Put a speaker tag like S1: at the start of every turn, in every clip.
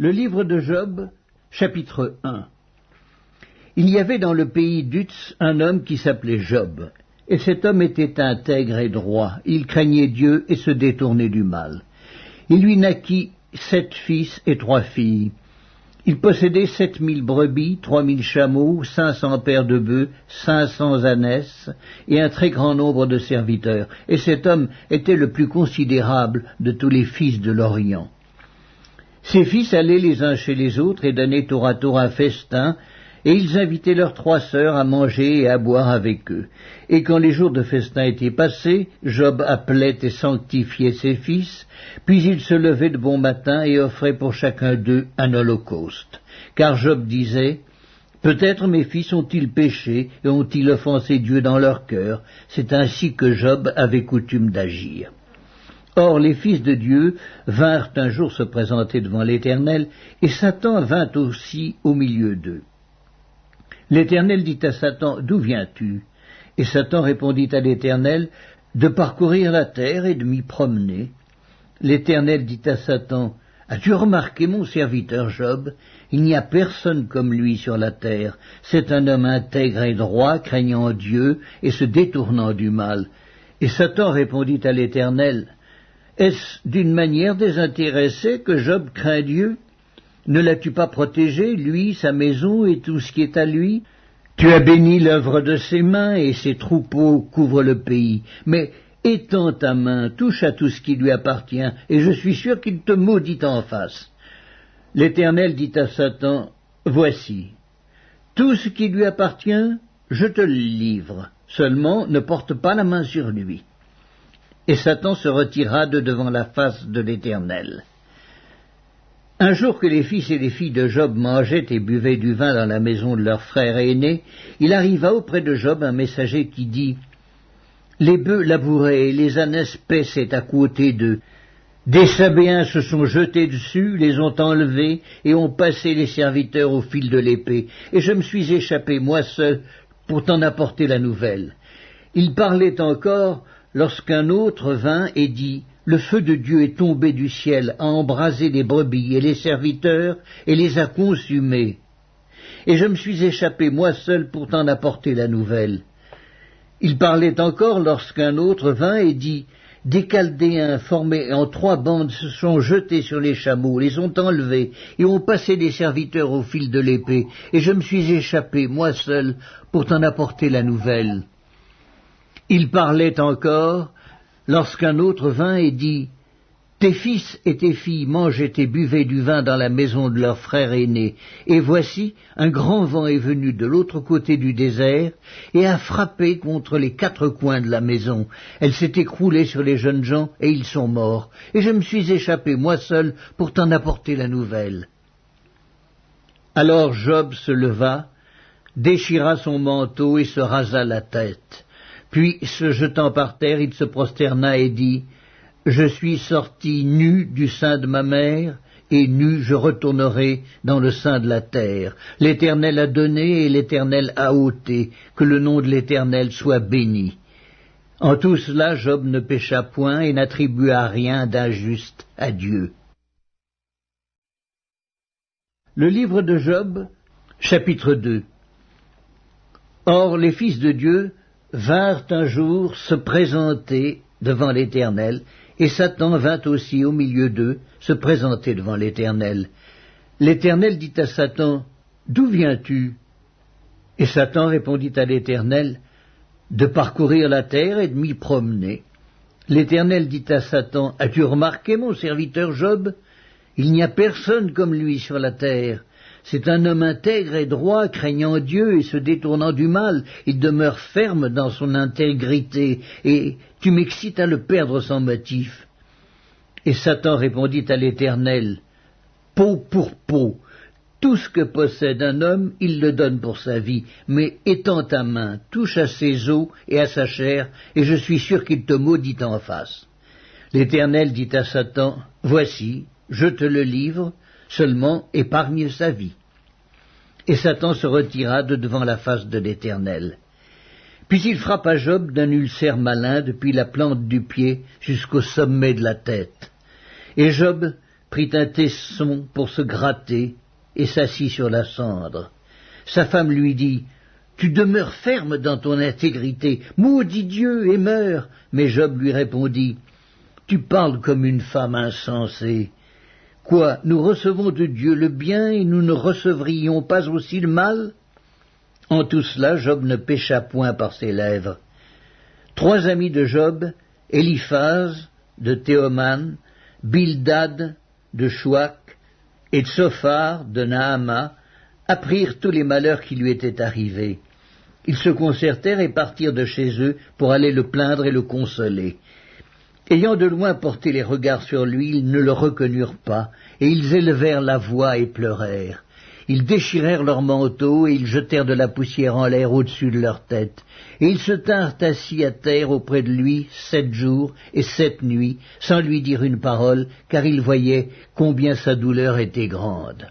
S1: Le livre de Job, chapitre 1. Il y avait dans le pays d'Uz un homme qui s'appelait Job, et cet homme était intègre et droit, il craignait Dieu et se détournait du mal. Il lui naquit 7 fils et 3 filles. Il possédait 7000 brebis, 3000 chameaux, 500 paires de bœufs, 500 ânesses, et un très grand nombre de serviteurs. Et cet homme était le plus considérable de tous les fils de l'Orient. Ses fils allaient les uns chez les autres et donnaient tour à tour un festin, et ils invitaient leurs 3 sœurs à manger et à boire avec eux. Et quand les jours de festin étaient passés, Job appelait et sanctifiait ses fils, puis il se levait de bon matin et offrait pour chacun d'eux un holocauste. Car Job disait, « Peut-être mes fils ont-ils péché et ont-ils offensé Dieu dans leur cœur ?» C'est ainsi que Job avait coutume d'agir. Or les fils de Dieu vinrent un jour se présenter devant l'Éternel, et Satan vint aussi au milieu d'eux. L'Éternel dit à Satan, « D'où viens-tu » Et Satan répondit à l'Éternel, « De parcourir la terre et de m'y promener. » L'Éternel dit à Satan, « As-tu remarqué mon serviteur Job? Il n'y a personne comme lui sur la terre. C'est un homme intègre et droit, craignant Dieu et se détournant du mal. » Et Satan répondit à l'Éternel, « Est-ce d'une manière désintéressée que Job craint Dieu? Ne l'as-tu pas protégé, lui, sa maison et tout ce qui est à lui? Tu as béni l'œuvre de ses mains et ses troupeaux couvrent le pays. Mais étends ta main, touche à tout ce qui lui appartient, et je suis sûr qu'il te maudit en face. » L'Éternel dit à Satan, « Voici, tout ce qui lui appartient, je te le livre, seulement ne porte pas la main sur lui. » Et Satan se retira de devant la face de l'Éternel. Un jour que les fils et les filles de Job mangeaient et buvaient du vin dans la maison de leur frère aîné, il arriva auprès de Job un messager qui dit, « Les bœufs labouraient et les ânesses paissaient à côté d'eux. Des Sabéens se sont jetés dessus, les ont enlevés et ont passé les serviteurs au fil de l'épée. Et je me suis échappé, moi seul, pour t'en apporter la nouvelle. » Il parlait encore lorsqu'un autre vint et dit, « Le feu de Dieu est tombé du ciel, a embrasé les brebis et les serviteurs, et les a consumés. Et je me suis échappé moi seul pour t'en apporter la nouvelle. » Il parlait encore lorsqu'un autre vint et dit, « Des Chaldéens formés en 3 bandes se sont jetés sur les chameaux, les ont enlevés, et ont passé les serviteurs au fil de l'épée, et je me suis échappé moi seul pour t'en apporter la nouvelle. » Il parlait encore lorsqu'un autre vint et dit, « Tes fils et tes filles mangeaient et buvaient du vin dans la maison de leur frère aîné, et voici, un grand vent est venu de l'autre côté du désert, et a frappé contre les 4 coins de la maison. Elle s'est écroulée sur les jeunes gens, et ils sont morts, et je me suis échappé moi seul pour t'en apporter la nouvelle. » Alors Job se leva, déchira son manteau et se rasa la tête. Puis, se jetant par terre, il se prosterna et dit, « Je suis sorti nu du sein de ma mère, et nu je retournerai dans le sein de la terre. L'Éternel a donné et l'Éternel a ôté, que le nom de l'Éternel soit béni. » En tout cela, Job ne pécha point et n'attribua rien d'injuste à Dieu. Le livre de Job, chapitre 2. Or, les fils de Dieu vinrent un jour se présenter devant l'Éternel, et Satan vint aussi au milieu d'eux se présenter devant l'Éternel. L'Éternel dit à Satan, « D'où viens-tu » Et Satan répondit à l'Éternel, « De parcourir la terre et de m'y promener. » L'Éternel dit à Satan, « As-tu remarqué mon serviteur Job? Il n'y a personne comme lui sur la terre. C'est un homme intègre et droit, craignant Dieu et se détournant du mal. Il demeure ferme dans son intégrité, et tu m'excites à le perdre sans motif. » Et Satan répondit à l'Éternel, « Peau pour peau, tout ce que possède un homme, il le donne pour sa vie, mais étends ta main, touche à ses os et à sa chair, et je suis sûr qu'il te maudit en face. » L'Éternel dit à Satan, « Voici, je te le livre, seulement épargne sa vie. » Et Satan se retira de devant la face de l'Éternel. Puis il frappa Job d'un ulcère malin depuis la plante du pied jusqu'au sommet de la tête. Et Job prit un tesson pour se gratter et s'assit sur la cendre. Sa femme lui dit « Tu demeures ferme dans ton intégrité, maudis Dieu et meurs !» Mais Job lui répondit « Tu parles comme une femme insensée. Quoi, nous recevons de Dieu le bien et nous ne recevrions pas aussi le mal ?» En tout cela, Job ne pécha point par ses lèvres. 3 amis de Job, Éliphaz de Théoman, Bildad de Chouach et Tsophar de Naama, apprirent tous les malheurs qui lui étaient arrivés. Ils se concertèrent et partirent de chez eux pour aller le plaindre et le consoler. Ayant de loin porté les regards sur lui, ils ne le reconnurent pas, et ils élevèrent la voix et pleurèrent. Ils déchirèrent leurs manteaux, et ils jetèrent de la poussière en l'air au-dessus de leur tête. Et ils se tinrent assis à terre auprès de lui 7 jours et 7 nuits, sans lui dire une parole, car ils voyaient combien sa douleur était grande.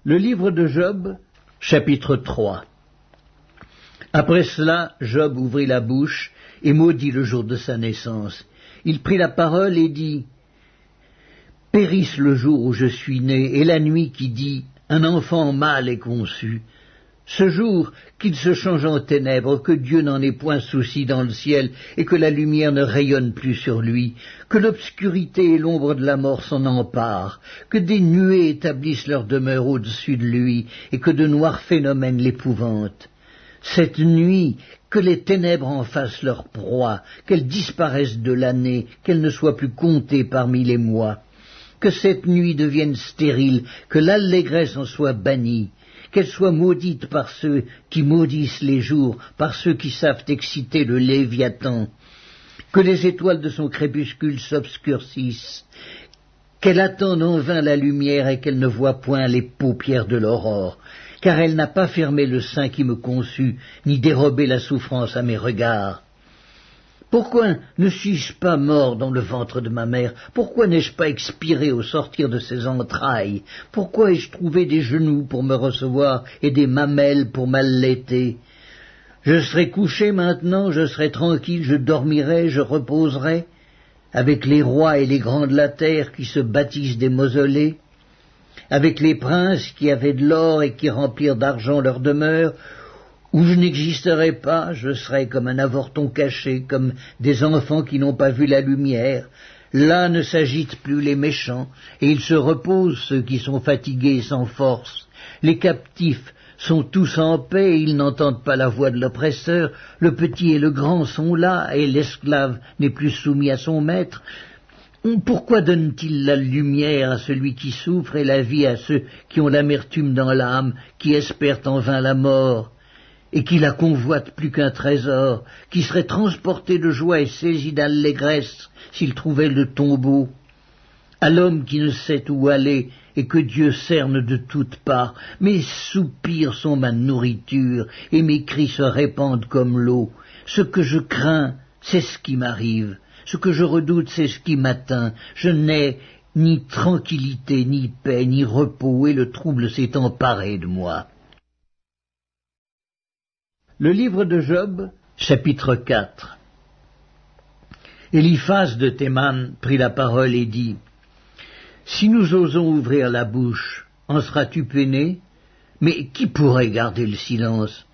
S1: Le livre de Job, chapitre 3. Après cela, Job ouvrit la bouche et maudit le jour de sa naissance. Il prit la parole et dit « Périsse le jour où je suis né, et la nuit qui dit « Un enfant mâle est conçu ». Ce jour qu'il se change en ténèbres, que Dieu n'en ait point souci dans le ciel, et que la lumière ne rayonne plus sur lui, que l'obscurité et l'ombre de la mort s'en emparent, que des nuées établissent leur demeure au-dessus de lui, et que de noirs phénomènes l'épouvantent. Cette nuit, que les ténèbres en fassent leur proie, qu'elles disparaissent de l'année, qu'elles ne soient plus comptées parmi les mois. Que cette nuit devienne stérile, que l'allégresse en soit bannie, qu'elle soit maudite par ceux qui maudissent les jours, par ceux qui savent exciter le Léviathan, que les étoiles de son crépuscule s'obscurcissent, qu'elle attende en vain la lumière et qu'elle ne voit point les paupières de l'aurore, car elle n'a pas fermé le sein qui me conçut, ni dérobé la souffrance à mes regards. Pourquoi ne suis-je pas mort dans le ventre de ma mère? Pourquoi n'ai-je pas expiré au sortir de ses entrailles? Pourquoi ai-je trouvé des genoux pour me recevoir et des mamelles pour m'allaiter? Je serai couché maintenant, je serai tranquille, je dormirai, je reposerai, avec les rois et les grands de la terre qui se bâtissent des mausolées, avec les princes qui avaient de l'or et qui remplirent d'argent leur demeure, où je n'existerai pas, je serai comme un avorton caché, comme des enfants qui n'ont pas vu la lumière. Là ne s'agitent plus les méchants, et ils se reposent ceux qui sont fatigués et sans force. Les captifs sont tous en paix, et ils n'entendent pas la voix de l'oppresseur. Le petit et le grand sont là, et l'esclave n'est plus soumis à son maître. Pourquoi donne-t-il la lumière à celui qui souffre et la vie à ceux qui ont l'amertume dans l'âme, qui espèrent en vain la mort et qui la convoitent plus qu'un trésor, qui serait transporté de joie et saisi d'allégresse s'il trouvait le tombeau? À l'homme qui ne sait où aller et que Dieu cerne de toutes parts, mes soupirs sont ma nourriture et mes cris se répandent comme l'eau. Ce que je crains, c'est ce qui m'arrive. Ce que je redoute, c'est ce qui m'atteint. Je n'ai ni tranquillité, ni paix, ni repos, et le trouble s'est emparé de moi. Le livre de Job, chapitre 4. Éliphaz de Théman prit la parole et dit « Si nous osons ouvrir la bouche, en seras-tu peiné? Mais qui pourrait garder le silence?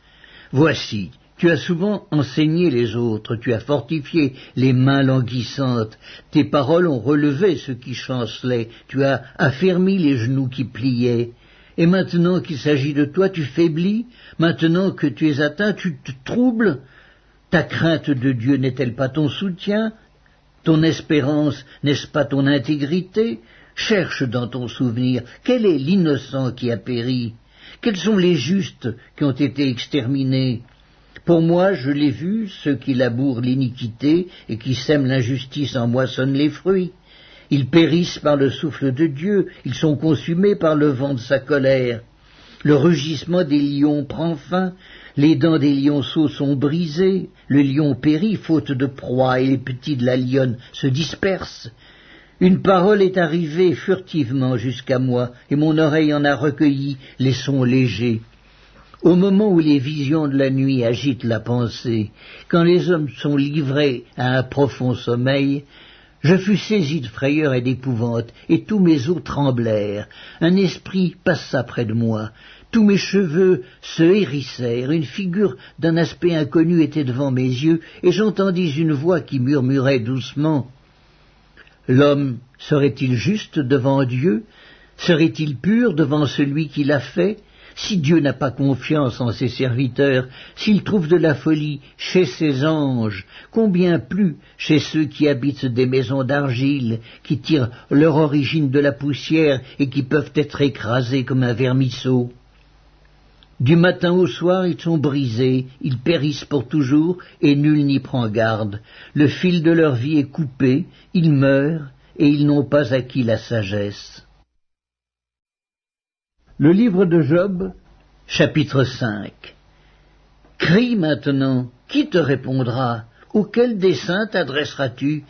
S1: Voici, tu as souvent enseigné les autres, tu as fortifié les mains languissantes, tes paroles ont relevé ceux qui chancelaient, tu as affermi les genoux qui pliaient. Et maintenant qu'il s'agit de toi, tu faiblis, maintenant que tu es atteint, tu te troubles. Ta crainte de Dieu n'est-elle pas ton soutien? Ton espérance, n'est-ce pas ton intégrité? Cherche dans ton souvenir, quel est l'innocent qui a péri? Quels sont les justes qui ont été exterminés? Pour moi, je l'ai vu, ceux qui labourent l'iniquité et qui sèment l'injustice en moissonnent les fruits. Ils périssent par le souffle de Dieu, ils sont consumés par le vent de sa colère. Le rugissement des lions prend fin, les dents des lionceaux sont brisées, le lion périt faute de proie et les petits de la lionne se dispersent. Une parole est arrivée furtivement jusqu'à moi, et mon oreille en a recueilli les sons légers. Au moment où les visions de la nuit agitent la pensée, quand les hommes sont livrés à un profond sommeil, Je fus saisi de frayeur et d'épouvante, et tous mes os tremblèrent. Un esprit passa près de moi. Tous mes cheveux se hérissèrent. Une figure d'un aspect inconnu était devant mes yeux, et j'entendis une voix qui murmurait doucement. L'homme serait-il juste devant Dieu? Serait-il pur devant celui qui l'a fait? Si Dieu n'a pas confiance en ses serviteurs, s'il trouve de la folie chez ses anges, combien plus chez ceux qui habitent des maisons d'argile, qui tirent leur origine de la poussière et qui peuvent être écrasés comme un vermisseau. Du matin au soir, ils sont brisés, ils périssent pour toujours, et nul n'y prend garde. Le fil de leur vie est coupé, ils meurent, et ils n'ont pas acquis la sagesse. Le livre de Job, chapitre 5. Crie maintenant, qui te répondra? Auquel dessein t'adresseras-tu?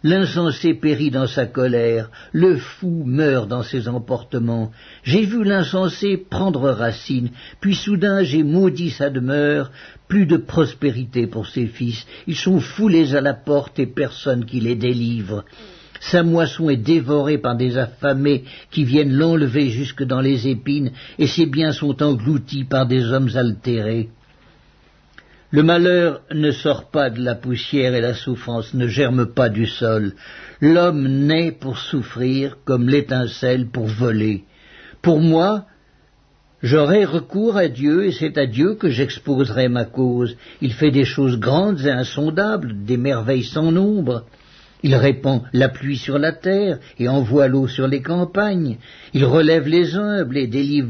S1: L'insensé périt dans sa colère, le fou meurt dans ses emportements. J'ai vu l'insensé prendre racine, puis soudain j'ai maudit sa demeure, plus de prospérité pour ses fils. Ils sont foulés à la porte et personne qui les délivre. Sa moisson est dévorée par des affamés qui viennent l'enlever jusque dans les épines, et ses biens sont engloutis par des hommes altérés. Le malheur ne sort pas de la poussière et la souffrance ne germe pas du sol. L'homme naît pour souffrir comme l'étincelle pour voler. Pour moi, j'aurai recours à Dieu et c'est à Dieu que j'exposerai ma cause. Il fait des choses grandes et insondables, des merveilles sans nombre. Il répand la pluie sur la terre et envoie l'eau sur les campagnes. Il relève les humbles et délivre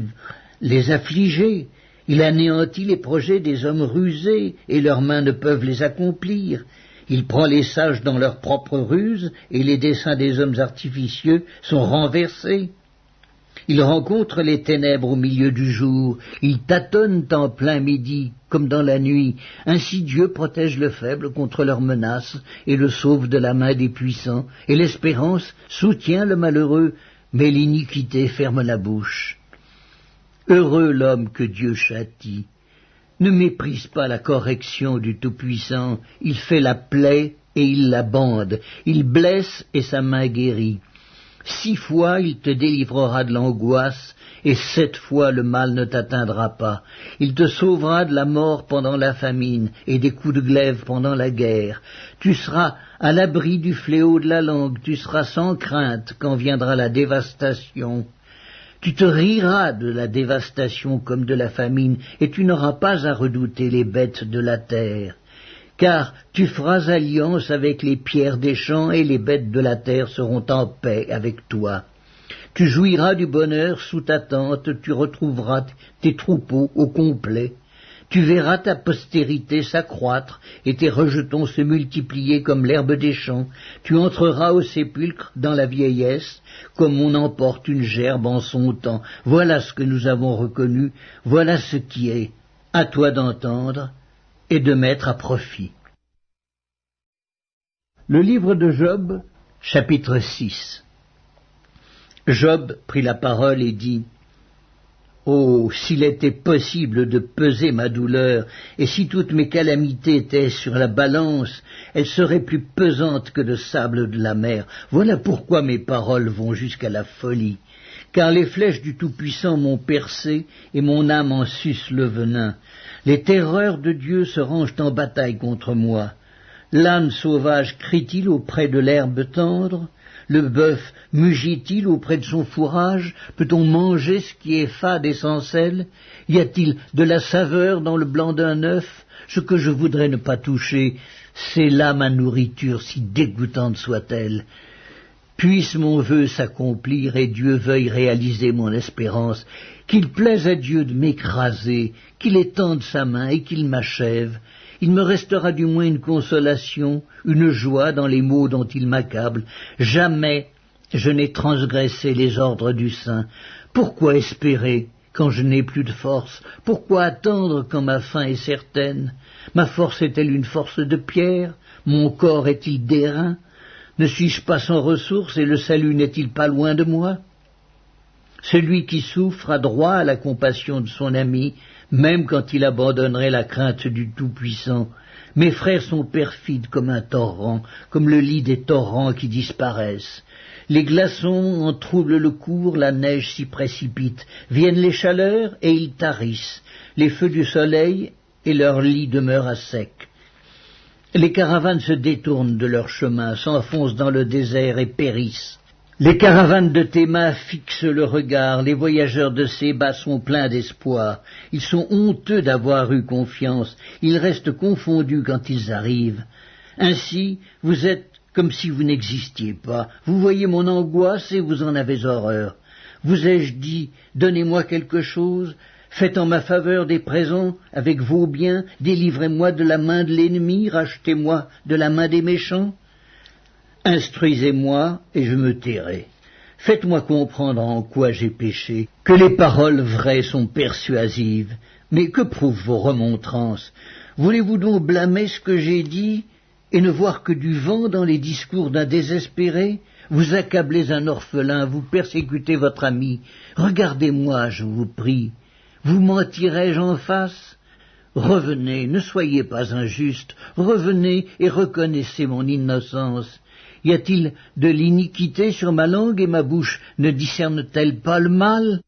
S1: les affligés. Il anéantit les projets des hommes rusés et leurs mains ne peuvent les accomplir. Il prend les sages dans leurs propres ruses et les desseins des hommes artificieux sont renversés. Il rencontre les ténèbres au milieu du jour, il tâtonne en plein midi, comme dans la nuit. Ainsi Dieu protège le faible contre leurs menaces et le sauve de la main des puissants, et l'espérance soutient le malheureux, mais l'iniquité ferme la bouche. Heureux l'homme que Dieu châtie. Ne méprise pas la correction du Tout-Puissant, il fait la plaie et il la bande, il blesse et sa main guérit. 6 fois il te délivrera de l'angoisse, et 7 fois le mal ne t'atteindra pas. Il te sauvera de la mort pendant la famine, et des coups de glaive pendant la guerre. Tu seras à l'abri du fléau de la langue, tu seras sans crainte quand viendra la dévastation. Tu te riras de la dévastation comme de la famine, et tu n'auras pas à redouter les bêtes de la terre. Car tu feras alliance avec les pierres des champs, et les bêtes de la terre seront en paix avec toi. Tu jouiras du bonheur sous ta tente, tu retrouveras tes troupeaux au complet. Tu verras ta postérité s'accroître, et tes rejetons se multiplier comme l'herbe des champs. Tu entreras au sépulcre dans la vieillesse, comme on emporte une gerbe en son temps. Voilà ce que nous avons reconnu, voilà ce qui est. À toi d'entendre et de mettre à profit. Le livre de Job, chapitre 6. Job prit la parole et dit: Oh, s'il était possible de peser ma douleur, et si toutes mes calamités étaient sur la balance, elles seraient plus pesantes que le sable de la mer. Voilà pourquoi mes paroles vont jusqu'à la folie. Car les flèches du Tout-Puissant m'ont percé, et mon âme en suce le venin. Les terreurs de Dieu se rangent en bataille contre moi. L'âne sauvage crie-t-il auprès de l'herbe tendre? Le bœuf mugit-il auprès de son fourrage? Peut-on manger ce qui est fade et sans sel? Y a-t-il de la saveur dans le blanc d'un œuf? Ce que je voudrais ne pas toucher, c'est là ma nourriture, si dégoûtante soit-elle. Puisse mon vœu s'accomplir et Dieu veuille réaliser mon espérance, qu'il plaise à Dieu de m'écraser, qu'il étende sa main et qu'il m'achève. Il me restera du moins une consolation, une joie dans les maux dont il m'accable. Jamais je n'ai transgressé les ordres du Saint. Pourquoi espérer quand je n'ai plus de force? Pourquoi attendre quand ma fin est certaine? Ma force est-elle une force de pierre? Mon corps est-il d'airain? Ne suis-je pas sans ressources et le salut n'est-il pas loin de moi? Celui qui souffre a droit à la compassion de son ami, même quand il abandonnerait la crainte du Tout-Puissant. Mes frères sont perfides comme un torrent, comme le lit des torrents qui disparaissent. Les glaçons en troublent le cours, la neige s'y précipite. Viennent les chaleurs et ils tarissent. Les feux du soleil et leur lit demeurent à sec. Les caravanes se détournent de leur chemin, s'enfoncent dans le désert et périssent. Les caravanes de Théma fixent le regard, les voyageurs de Séba sont pleins d'espoir. Ils sont honteux d'avoir eu confiance, ils restent confondus quand ils arrivent. Ainsi, vous êtes comme si vous n'existiez pas. Vous voyez mon angoisse et vous en avez horreur. Vous ai-je dit, donnez-moi quelque chose, faites en ma faveur des présents avec vos biens, délivrez-moi de la main de l'ennemi, rachetez-moi de la main des méchants. Instruisez-moi et je me tairai. Faites-moi comprendre en quoi j'ai péché, que les paroles vraies sont persuasives. Mais que prouvent vos remontrances? Voulez-vous donc blâmer ce que j'ai dit et ne voir que du vent dans les discours d'un désespéré? Vous accablez un orphelin, vous persécutez votre ami. Regardez-moi, je vous prie. Vous mentirai-je en face? Revenez, ne soyez pas injuste. Revenez et reconnaissez mon innocence. Y a-t-il de l'iniquité sur ma langue et ma bouche ne discerne-t-elle pas le mal?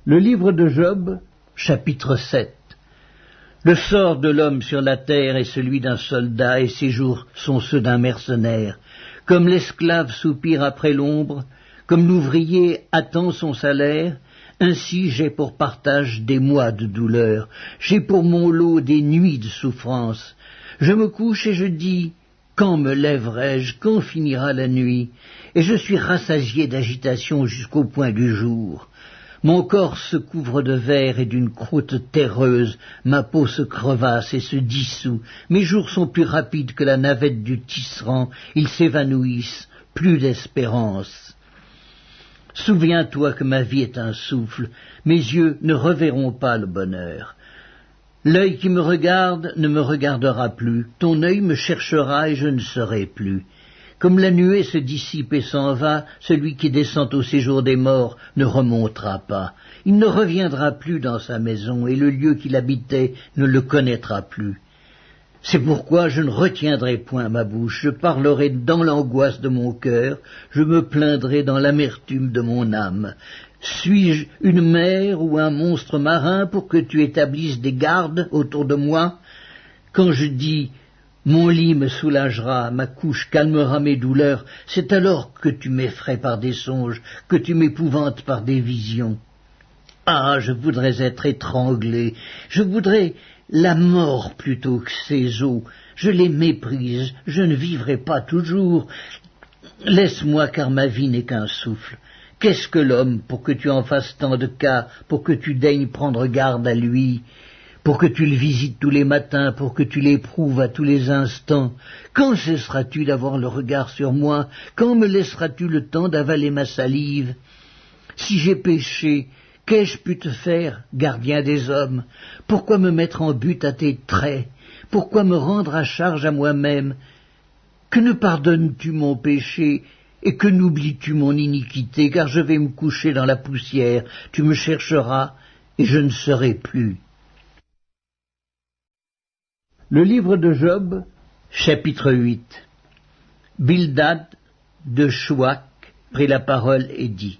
S1: Le livre de Job, chapitre 7. Le sort de l'homme sur la terre est celui d'un soldat et ses jours sont ceux d'un mercenaire. Comme l'esclave soupire après l'ombre, comme l'ouvrier attend son salaire, ainsi j'ai pour partage des mois de douleur, j'ai pour mon lot des nuits de souffrance. Je me couche et je dis, quand me lèverai-je, quand finira la nuit? Et je suis rassasié d'agitation jusqu'au point du jour. Mon corps se couvre de verre et d'une croûte terreuse, ma peau se crevasse et se dissout, mes jours sont plus rapides que la navette du tisserand, ils s'évanouissent, plus d'espérance. Souviens-toi que ma vie est un souffle, mes yeux ne reverront pas le bonheur. L'œil qui me regarde ne me regardera plus, ton œil me cherchera et je ne serai plus. Comme la nuée se dissipe et s'en va, celui qui descend au séjour des morts ne remontera pas. Il ne reviendra plus dans sa maison et le lieu qu'il habitait ne le connaîtra plus. C'est pourquoi je ne retiendrai point ma bouche, je parlerai dans l'angoisse de mon cœur, je me plaindrai dans l'amertume de mon âme. Suis-je une mer ou un monstre marin pour que tu établisses des gardes autour de moi? Quand je dis « mon lit me soulagera, ma couche calmera mes douleurs », c'est alors que tu m'effraies par des songes, que tu m'épouvantes par des visions. Ah, je voudrais être étranglé, je voudrais la mort plutôt que ces eaux, je les méprise, je ne vivrai pas toujours. Laisse-moi car ma vie n'est qu'un souffle. Qu'est-ce que l'homme pour que tu en fasses tant de cas, pour que tu daignes prendre garde à lui, pour que tu le visites tous les matins, pour que tu l'éprouves à tous les instants? Quand cesseras-tu d'avoir le regard sur moi? Quand me laisseras-tu le temps d'avaler ma salive? Si j'ai péché, qu'ai-je pu te faire, gardien des hommes? Pourquoi me mettre en butte à tes traits? Pourquoi me rendre à charge à moi-même? Que ne pardonnes-tu mon péché et que n'oublies-tu mon iniquité, car je vais me coucher dans la poussière, tu me chercheras et je ne serai plus. Le livre de Job, chapitre 8. Bildad de Chouac prit la parole et dit: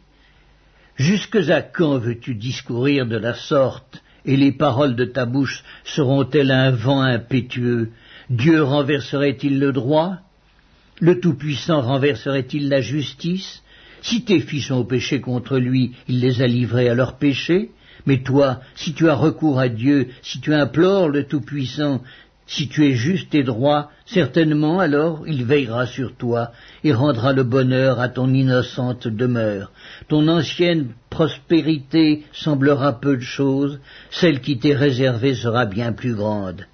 S1: Jusque à quand veux-tu discourir de la sorte, et les paroles de ta bouche seront-elles un vent impétueux? Dieu renverserait-il le droit? Le Tout-Puissant renverserait-il la justice? Si tes fils ont péché contre lui, il les a livrés à leur péché. Mais toi, si tu as recours à Dieu, si tu implores le Tout-Puissant, si tu es juste et droit, certainement alors il veillera sur toi et rendra le bonheur à ton innocente demeure. Ton ancienne prospérité semblera peu de chose, celle qui t'est réservée sera bien plus grande.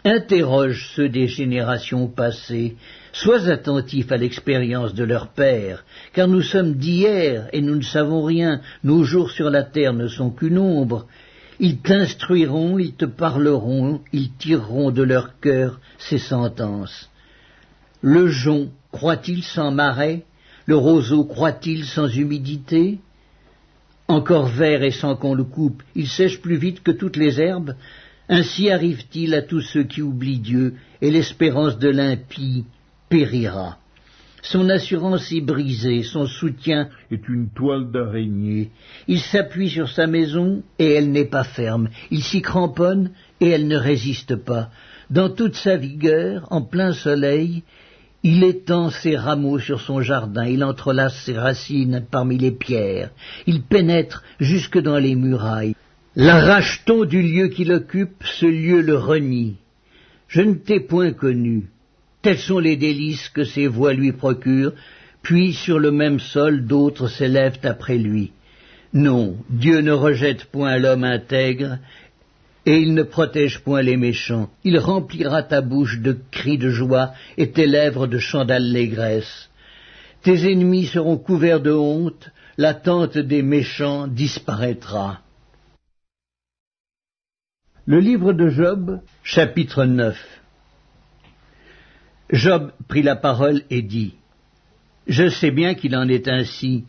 S1: Interroge ceux des générations passées, sois attentif à l'expérience de leurs pères, car nous sommes d'hier et nous ne savons rien, nos jours sur la terre ne sont qu'une ombre. Ils t'instruiront, ils te parleront, ils tireront de leur cœur ces sentences. Le jonc croît-il sans marais? Le roseau croît-il sans humidité? Encore vert et sans qu'on le coupe, il sèche plus vite que toutes les herbes. Ainsi arrive-t-il à tous ceux qui oublient Dieu, et l'espérance de l'impie périra. Son assurance est brisée, son soutien est une toile d'araignée. Il s'appuie sur sa maison, et elle n'est pas ferme. Il s'y cramponne, et elle ne résiste pas. Dans toute sa vigueur, en plein soleil, il étend ses rameaux sur son jardin, il entrelace ses racines parmi les pierres, il pénètre jusque dans les murailles. L'arrache-t-on du lieu qu'il occupe, ce lieu le renie. Je ne t'ai point connu. Tels sont les délices que ses voies lui procurent, puis sur le même sol d'autres s'élèvent après lui. Non, Dieu ne rejette point l'homme intègre, et il ne protège point les méchants. Il remplira ta bouche de cris de joie et tes lèvres de chants d'allégresse. Tes ennemis seront couverts de honte, la tente des méchants disparaîtra. Le livre de Job, chapitre 9. Job prit la parole et dit : « Je sais bien qu'il en est ainsi.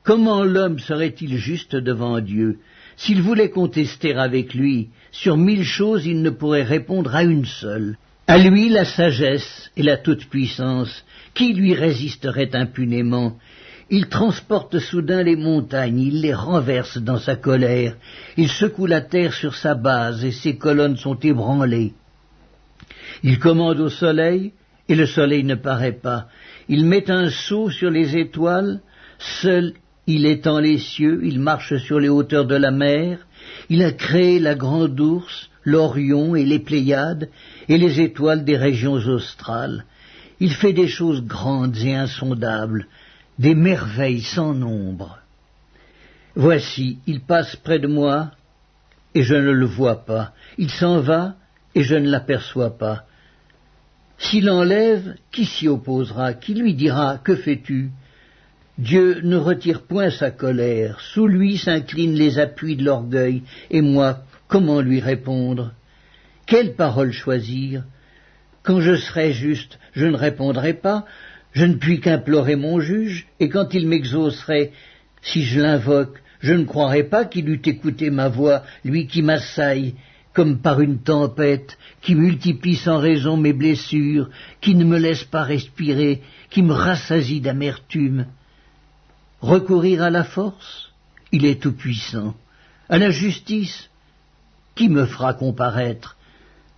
S1: Comment l'homme serait-il juste devant Dieu ? S'il voulait contester avec lui, sur 1000 choses il ne pourrait répondre à une seule. À lui la sagesse et la toute-puissance, qui lui résisterait impunément ? Il transporte soudain les montagnes, il les renverse dans sa colère, il secoue la terre sur sa base et ses colonnes sont ébranlées. Il commande au soleil, et le soleil ne paraît pas. Il met un sceau sur les étoiles, seul il étend les cieux, il marche sur les hauteurs de la mer, il a créé la grande ours, l'Orion et les Pléiades, et les étoiles des régions australes. Il fait des choses grandes et insondables, des merveilles sans nombre. Voici, il passe près de moi, et je ne le vois pas. Il s'en va, et je ne l'aperçois pas. S'il enlève, qui s'y opposera? Qui lui dira « Que fais-tu » ? Dieu ne retire point sa colère, sous lui s'inclinent les appuis de l'orgueil, et moi, comment lui répondre? Quelle parole choisir? Quand je serai juste, je ne répondrai pas, je ne puis qu'implorer mon juge, et quand il m'exaucerait, si je l'invoque, je ne croirai pas qu'il eût écouté ma voix, lui qui m'assaille, comme par une tempête, qui multiplie sans raison mes blessures, qui ne me laisse pas respirer, qui me rassasie d'amertume. Recourir à la force? Il est tout-puissant. À la justice? Qui me fera comparaître?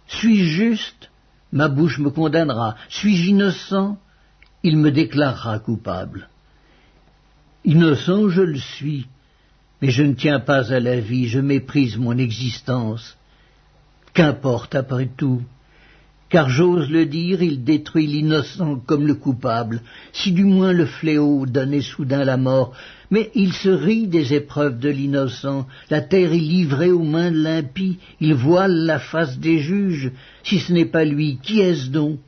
S1: Suis-je juste? Ma bouche me condamnera. Suis-je innocent? Il me déclarera coupable. Innocent, je le suis, mais je ne tiens pas à la vie, je méprise mon existence. Qu'importe après tout, car j'ose le dire, il détruit l'innocent comme le coupable, si du moins le fléau donnait soudain la mort, mais il se rit des épreuves de l'innocent, la terre est livrée aux mains de l'impie, il voile la face des juges, si ce n'est pas lui, qui est-ce donc?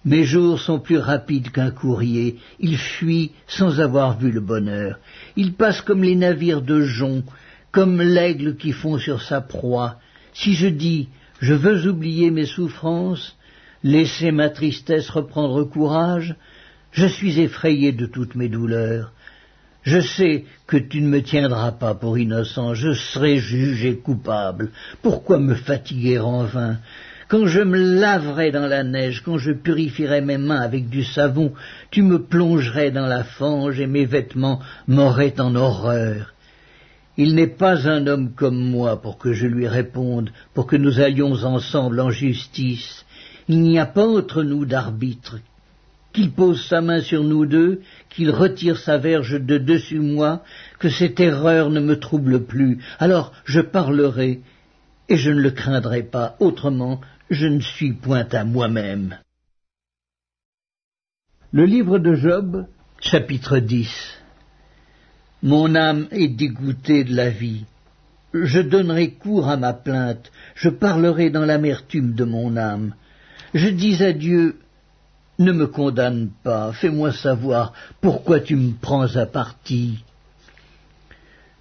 S1: Mes jours sont plus rapides qu'un courrier, il fuit sans avoir vu le bonheur, il passe comme les navires de jonc, comme l'aigle qui fond sur sa proie. Si je dis « Je veux oublier mes souffrances, laisser ma tristesse reprendre courage », je suis effrayé de toutes mes douleurs. Je sais que tu ne me tiendras pas pour innocent, je serai jugé coupable. Pourquoi me fatiguer en vain? Quand je me laverai dans la neige, quand je purifierai mes mains avec du savon, tu me plongerais dans la fange et mes vêtements m'auraient en horreur. Il n'est pas un homme comme moi pour que je lui réponde, pour que nous allions ensemble en justice. Il n'y a pas entre nous d'arbitre. Qu'il pose sa main sur nous deux, qu'il retire sa verge de dessus moi, que cette erreur ne me trouble plus. Alors je parlerai, et je ne le craindrai pas. Autrement, je ne suis point à moi-même. Le livre de Job, chapitre 10. Mon âme est dégoûtée de la vie. Je donnerai cours à ma plainte, je parlerai dans l'amertume de mon âme. Je dis à Dieu, ne me condamne pas, fais-moi savoir pourquoi tu me prends à partie.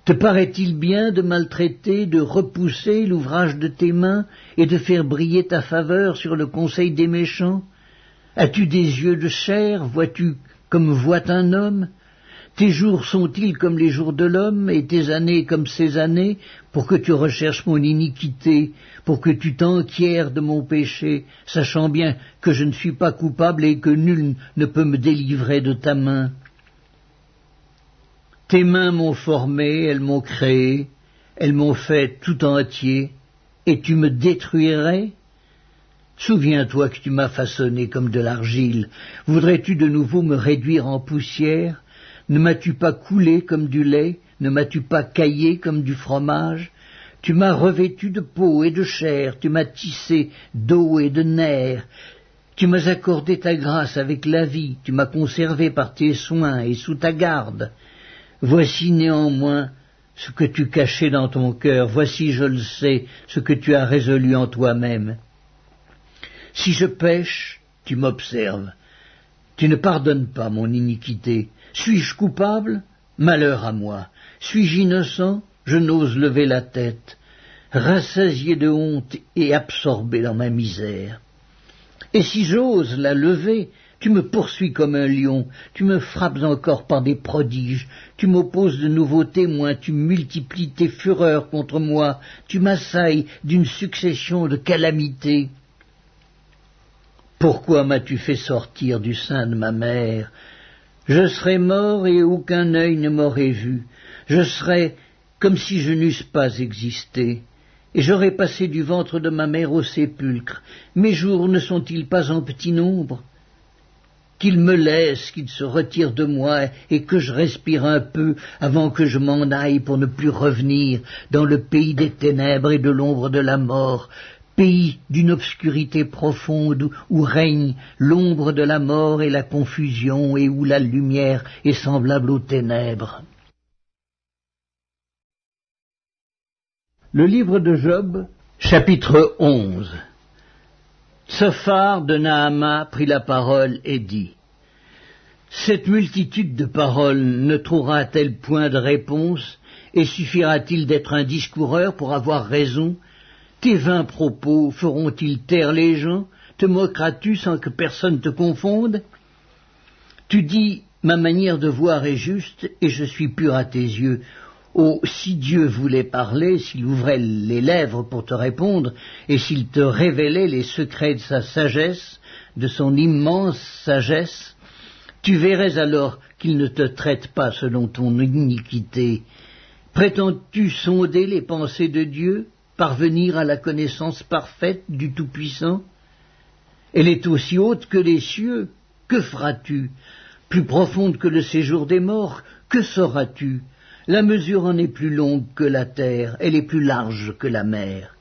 S1: Te paraît-il bien de maltraiter, de repousser l'ouvrage de tes mains et de faire briller ta faveur sur le conseil des méchants? As-tu des yeux de chair, vois-tu comme voit un homme? Tes jours sont-ils comme les jours de l'homme, et tes années comme ses années, pour que tu recherches mon iniquité, pour que tu t'enquières de mon péché, sachant bien que je ne suis pas coupable et que nul ne peut me délivrer de ta main? Tes mains m'ont formé, elles m'ont créé, elles m'ont fait tout entier, et tu me détruirais? Souviens-toi que tu m'as façonné comme de l'argile. Voudrais-tu de nouveau me réduire en poussière? Ne m'as-tu pas coulé comme du lait? Ne m'as-tu pas caillé comme du fromage? Tu m'as revêtu de peau et de chair, tu m'as tissé d'eau et de nerfs. Tu m'as accordé ta grâce avec la vie, tu m'as conservé par tes soins et sous ta garde. Voici néanmoins ce que tu cachais dans ton cœur, voici, je le sais, ce que tu as résolu en toi-même. Si je pêche, tu m'observes. Tu ne pardonnes pas mon iniquité. Suis-je coupable? Malheur à moi. Suis-je innocent? Je n'ose lever la tête. Rassasié de honte et absorbé dans ma misère. Et si j'ose la lever, tu me poursuis comme un lion, tu me frappes encore par des prodiges, tu m'opposes de nouveaux témoins, tu multiplies tes fureurs contre moi, tu m'assailles d'une succession de calamités. Pourquoi m'as-tu fait sortir du sein de ma mère? Je serais mort et aucun œil ne m'aurait vu. Je serais comme si je n'eusse pas existé. Et j'aurais passé du ventre de ma mère au sépulcre. Mes jours ne sont-ils pas en petit nombre? Qu'il me laisse, qu'il se retire de moi et que je respire un peu avant que je m'en aille pour ne plus revenir dans le pays des ténèbres et de l'ombre de la mort, pays d'une obscurité profonde où règne l'ombre de la mort et la confusion et où la lumière est semblable aux ténèbres. Le livre de Job, chapitre 11. Tsophar de Naama prit la parole et dit: Cette multitude de paroles ne trouvera-t-elle point de réponse, et suffira-t-il d'être un discoureur pour avoir raison? Tes vains propos feront-ils taire les gens? Te moqueras-tu sans que personne te confonde? Tu dis, ma manière de voir est juste, et je suis pur à tes yeux. Oh, si Dieu voulait parler, s'il ouvrait les lèvres pour te répondre, et s'il te révélait les secrets de sa sagesse, de son immense sagesse, tu verrais alors qu'il ne te traite pas selon ton iniquité. Prétends-tu sonder les pensées de Dieu, parvenir à la connaissance parfaite du Tout-Puissant? Elle est aussi haute que les cieux. Que feras-tu? Plus profonde que le séjour des morts. Que sauras-tu? La mesure en est plus longue que la terre, elle est plus large que la mer.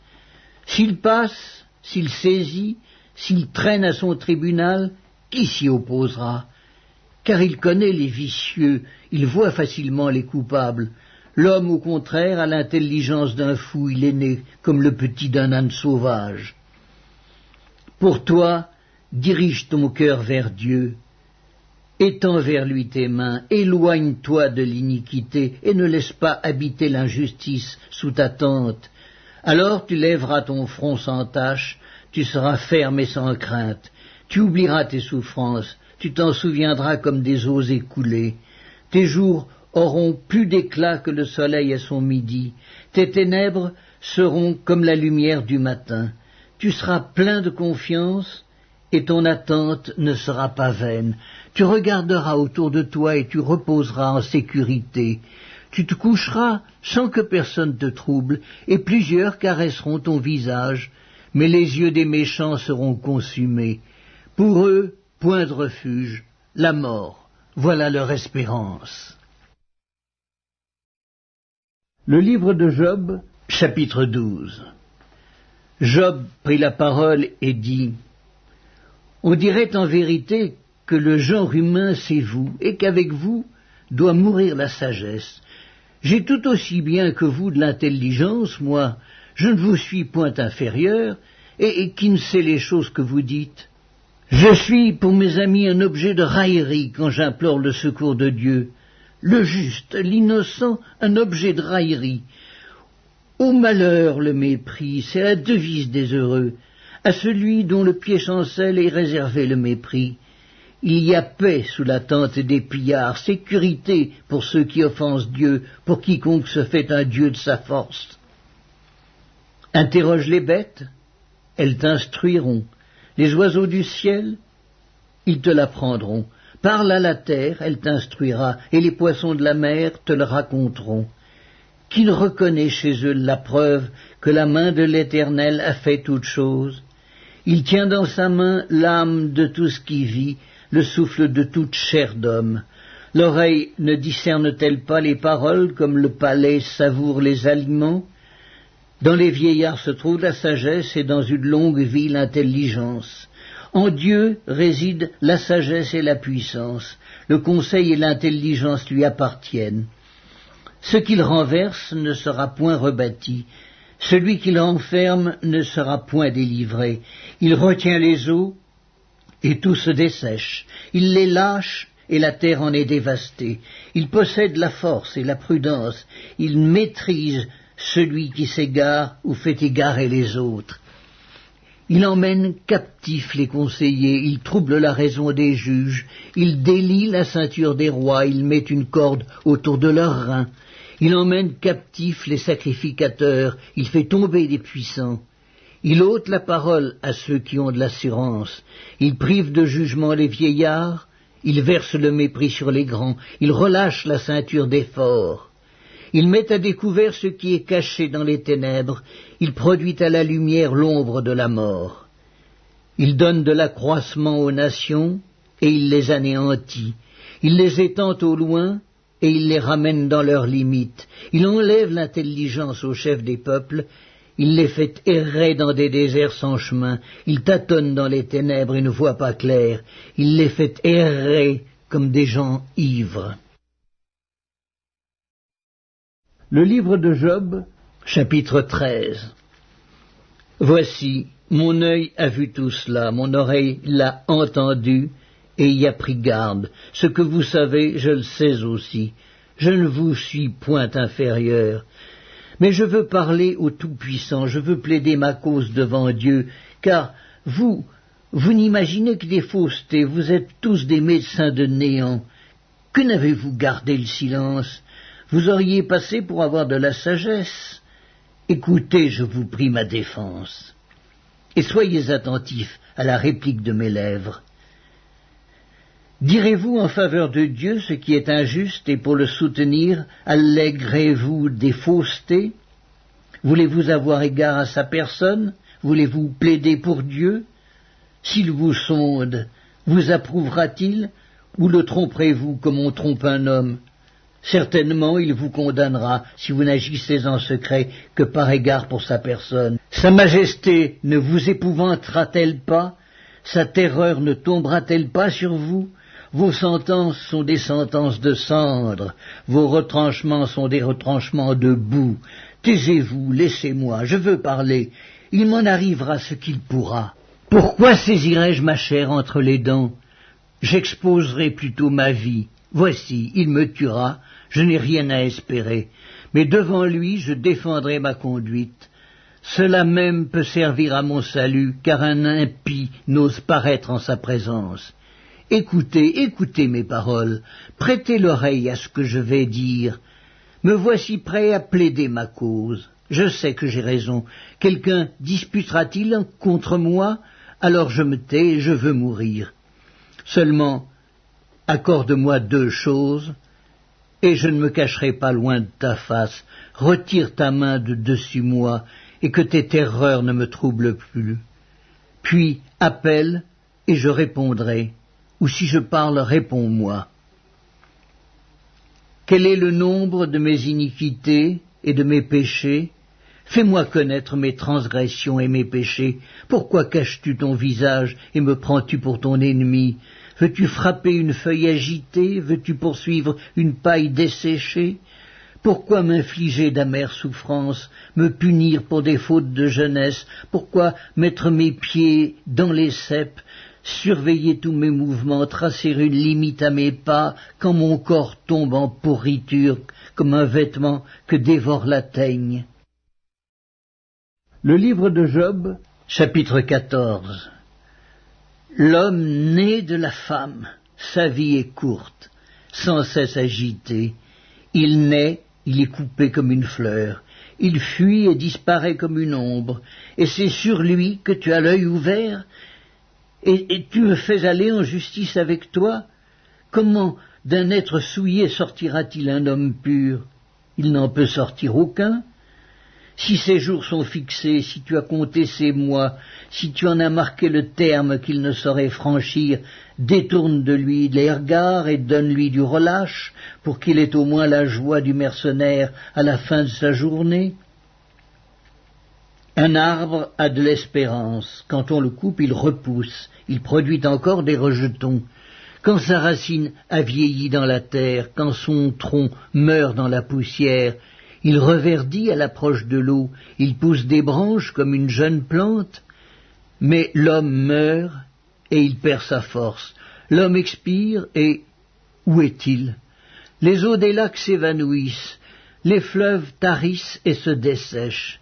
S1: S'il passe, s'il saisit, s'il traîne à son tribunal, qui s'y opposera? Car il connaît les vicieux, il voit facilement les coupables. L'homme, au contraire, a l'intelligence d'un fou, il est né comme le petit d'un âne sauvage. Pour toi, dirige ton cœur vers Dieu. Étends vers lui tes mains, éloigne-toi de l'iniquité, et ne laisse pas habiter l'injustice sous ta tente. Alors tu lèveras ton front sans tache, tu seras ferme et sans crainte. Tu oublieras tes souffrances, tu t'en souviendras comme des eaux écoulées. Tes jours auront plus d'éclat que le soleil à son midi. Tes ténèbres seront comme la lumière du matin. Tu seras plein de confiance, et ton attente ne sera pas vaine. Tu regarderas autour de toi et tu reposeras en sécurité. Tu te coucheras sans que personne te trouble, et plusieurs caresseront ton visage, mais les yeux des méchants seront consumés. Pour eux, point de refuge, la mort, voilà leur espérance. Le livre de Job, chapitre 12. Job prit la parole et dit: On dirait en vérité que le genre humain c'est vous, et qu'avec vous doit mourir la sagesse. J'ai tout aussi bien que vous de l'intelligence, moi, je ne vous suis point inférieur, et qui ne sait les choses que vous dites. Je suis pour mes amis un objet de raillerie quand j'implore le secours de Dieu. Le juste, l'innocent, un objet de raillerie. Au malheur le mépris, c'est la devise des heureux. À celui dont le pied chancelle est réservé le mépris. Il y a paix sous la tente des pillards, sécurité pour ceux qui offensent Dieu, pour quiconque se fait un Dieu de sa force. Interroge les bêtes, elles t'instruiront. Les oiseaux du ciel, ils te l'apprendront. Parle à la terre, elle t'instruira, et les poissons de la mer te le raconteront. Qui ne reconnaît chez eux la preuve que la main de l'Éternel a fait toutes choses? Il tient dans sa main l'âme de tout ce qui vit, le souffle de toute chair d'homme. L'oreille ne discerne-t-elle pas les paroles comme le palais savoure les aliments? Dans les vieillards se trouve la sagesse et dans une longue vie l'intelligence. En Dieu réside la sagesse et la puissance. Le conseil et l'intelligence lui appartiennent. Ce qu'il renverse ne sera point rebâti. Celui qui l'enferme ne sera point délivré. Il retient les eaux et tout se dessèche. Il les lâche et la terre en est dévastée. Il possède la force et la prudence. Il maîtrise celui qui s'égare ou fait égarer les autres. Il emmène captifs les conseillers, il trouble la raison des juges, il délie la ceinture des rois, il met une corde autour de leurs reins. Il emmène captifs les sacrificateurs, il fait tomber des puissants. Il ôte la parole à ceux qui ont de l'assurance. Il prive de jugement les vieillards, il verse le mépris sur les grands, il relâche la ceinture des forts. Il met à découvert ce qui est caché dans les ténèbres, il produit à la lumière l'ombre de la mort. Il donne de l'accroissement aux nations, et il les anéantit. Il les étend au loin, et il les ramène dans leurs limites. Il enlève l'intelligence aux chefs des peuples, il les fait errer dans des déserts sans chemin, il tâtonne dans les ténèbres et ne voit pas clair, il les fait errer comme des gens ivres. Le livre de Job, chapitre 13. Voici, mon œil a vu tout cela, mon oreille l'a entendu et y a pris garde. Ce que vous savez, je le sais aussi. Je ne vous suis point inférieur. Mais je veux parler au Tout-Puissant, je veux plaider ma cause devant Dieu, car vous n'imaginez que des faussetés, vous êtes tous des médecins de néant. Que n'avez-vous gardé le silence? Vous auriez passé pour avoir de la sagesse. Écoutez, je vous prie, ma défense, et soyez attentifs à la réplique de mes lèvres. Direz-vous en faveur de Dieu ce qui est injuste, et pour le soutenir, allégrez-vous des faussetés? Voulez-vous avoir égard à sa personne? Voulez-vous plaider pour Dieu? S'il vous sonde, vous approuvera-t-il, ou le tromperez-vous comme on trompe un homme? Certainement, il vous condamnera si vous n'agissez en secret que par égard pour sa personne. Sa majesté ne vous épouvantera-t-elle pas? Sa terreur ne tombera-t-elle pas sur vous? Vos sentences sont des sentences de cendre, vos retranchements sont des retranchements de boue. Taisez-vous, laissez-moi, je veux parler, il m'en arrivera ce qu'il pourra. Pourquoi saisirai-je ma chair entre les dents? J'exposerai plutôt ma vie. Voici, il me tuera, je n'ai rien à espérer, mais devant lui je défendrai ma conduite. Cela même peut servir à mon salut, car un impie n'ose paraître en sa présence. Écoutez, écoutez mes paroles, prêtez l'oreille à ce que je vais dire. Me voici prêt à plaider ma cause. Je sais que j'ai raison. Quelqu'un disputera-t-il contre moi? Alors je me tais et je veux mourir. Seulement, accorde-moi 2 choses, et je ne me cacherai pas loin de ta face. Retire ta main de dessus moi, et que tes terreurs ne me troublent plus. Puis appelle, et je répondrai, ou si je parle, réponds-moi. Quel est le nombre de mes iniquités et de mes péchés? Fais-moi connaître mes transgressions et mes péchés. Pourquoi caches-tu ton visage et me prends-tu pour ton ennemi? Veux-tu frapper une feuille agitée? Veux-tu poursuivre une paille desséchée? Pourquoi m'infliger d'amères souffrances, me punir pour des fautes de jeunesse? Pourquoi mettre mes pieds dans les ceps, surveiller tous mes mouvements, tracer une limite à mes pas, quand mon corps tombe en pourriture comme un vêtement que dévore la teigne? Le livre de Job, chapitre 14. L'homme né de la femme, sa vie est courte, sans cesse agitée. Il naît, il est coupé comme une fleur, il fuit et disparaît comme une ombre, et c'est sur lui que tu as l'œil ouvert, et tu me fais aller en justice avec toi. Comment d'un être souillé sortira-t-il un homme pur? Il n'en peut sortir aucun. Si ses jours sont fixés, si tu as compté ses mois, si tu en as marqué le terme qu'il ne saurait franchir, détourne de lui les regards et donne-lui du relâche, pour qu'il ait au moins la joie du mercenaire à la fin de sa journée. Un arbre a de l'espérance. Quand on le coupe, il repousse, il produit encore des rejetons. Quand sa racine a vieilli dans la terre, quand son tronc meurt dans la poussière, il reverdit à l'approche de l'eau, il pousse des branches comme une jeune plante, mais l'homme meurt et il perd sa force. L'homme expire et où est-il? Les eaux des lacs s'évanouissent, les fleuves tarissent et se dessèchent.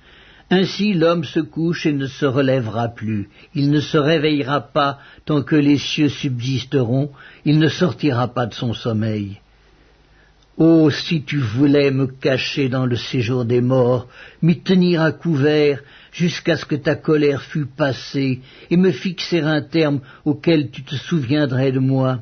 S1: Ainsi l'homme se couche et ne se relèvera plus. Il ne se réveillera pas tant que les cieux subsisteront, il ne sortira pas de son sommeil. Oh, si tu voulais me cacher dans le séjour des morts, m'y tenir à couvert jusqu'à ce que ta colère fût passée, et me fixer un terme auquel tu te souviendrais de moi.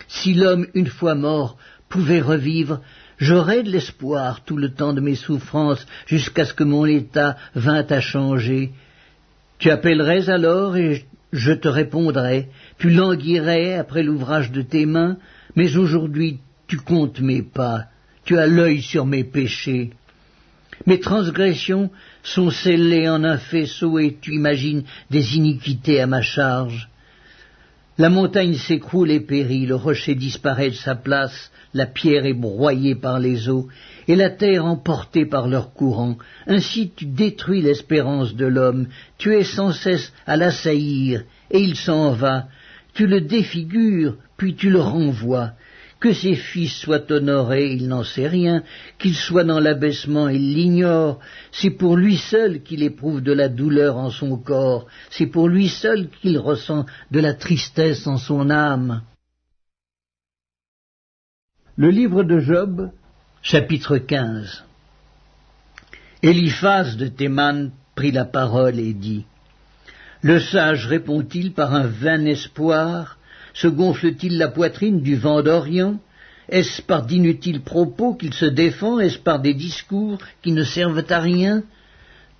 S1: Si l'homme, une fois mort, pouvait revivre, j'aurais de l'espoir tout le temps de mes souffrances, jusqu'à ce que mon état vînt à changer. Tu appellerais alors, et je te répondrais, tu languirais après l'ouvrage de tes mains, mais aujourd'hui tu comptes mes pas, tu as l'œil sur mes péchés. Mes transgressions sont scellées en un faisceau et tu imagines des iniquités à ma charge. La montagne s'écroule et périt, le rocher disparaît de sa place, la pierre est broyée par les eaux, et la terre emportée par leur courant. Ainsi tu détruis l'espérance de l'homme, tu es sans cesse à l'assaillir, et il s'en va. Tu le défigures, puis tu le renvoies. Que ses fils soient honorés, il n'en sait rien, qu'il soit dans l'abaissement, il l'ignore, c'est pour lui seul qu'il éprouve de la douleur en son corps, c'est pour lui seul qu'il ressent de la tristesse en son âme. Le livre de Job, chapitre 15. Eliphaz de Théman prit la parole et dit: Le sage répond-il par un vain espoir? Se gonfle-t-il la poitrine du vent d'Orient? Est-ce par d'inutiles propos qu'il se défend? Est-ce par des discours qui ne servent à rien?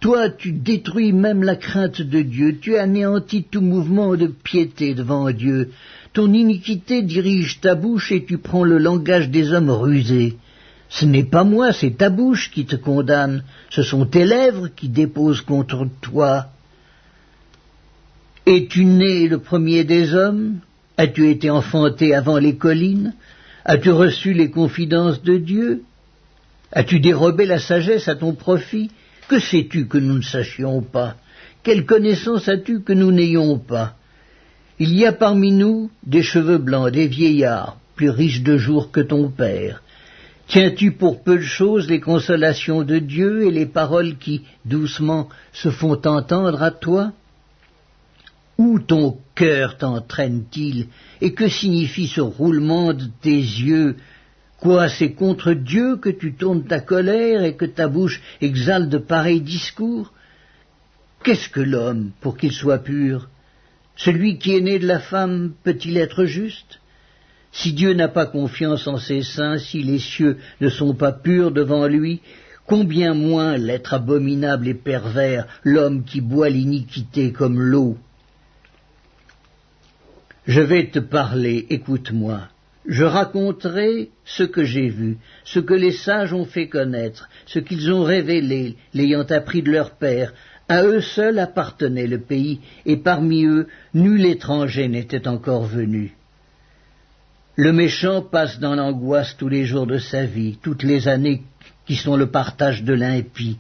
S1: Toi, tu détruis même la crainte de Dieu, tu anéantis tout mouvement de piété devant Dieu. Ton iniquité dirige ta bouche et tu prends le langage des hommes rusés. Ce n'est pas moi, c'est ta bouche qui te condamne, ce sont tes lèvres qui déposent contre toi. Es-tu né le premier des hommes? As-tu été enfanté avant les collines? As-tu reçu les confidences de Dieu? As-tu dérobé la sagesse à ton profit? Que sais-tu que nous ne sachions pas? Quelle connaissance as-tu que nous n'ayons pas? Il y a parmi nous des cheveux blancs, des vieillards, plus riches de jours que ton père. Tiens-tu pour peu de choses les consolations de Dieu et les paroles qui, doucement, se font entendre à toi? Où ton cœur t'entraîne-t-il, et que signifie ce roulement de tes yeux? Quoi, c'est contre Dieu que tu tournes ta colère et que ta bouche exhale de pareils discours? Qu'est-ce que l'homme pour qu'il soit pur? Celui qui est né de la femme peut-il être juste? Si Dieu n'a pas confiance en ses saints, si les cieux ne sont pas purs devant lui, combien moins l'être abominable et pervers, l'homme qui boit l'iniquité comme l'eau? Je vais te parler, écoute-moi. Je raconterai ce que j'ai vu, ce que les sages ont fait connaître, ce qu'ils ont révélé, l'ayant appris de leur père. À eux seuls appartenait le pays, et parmi eux, nul étranger n'était encore venu. Le méchant passe dans l'angoisse tous les jours de sa vie, toutes les années qui sont le partage de l'impie.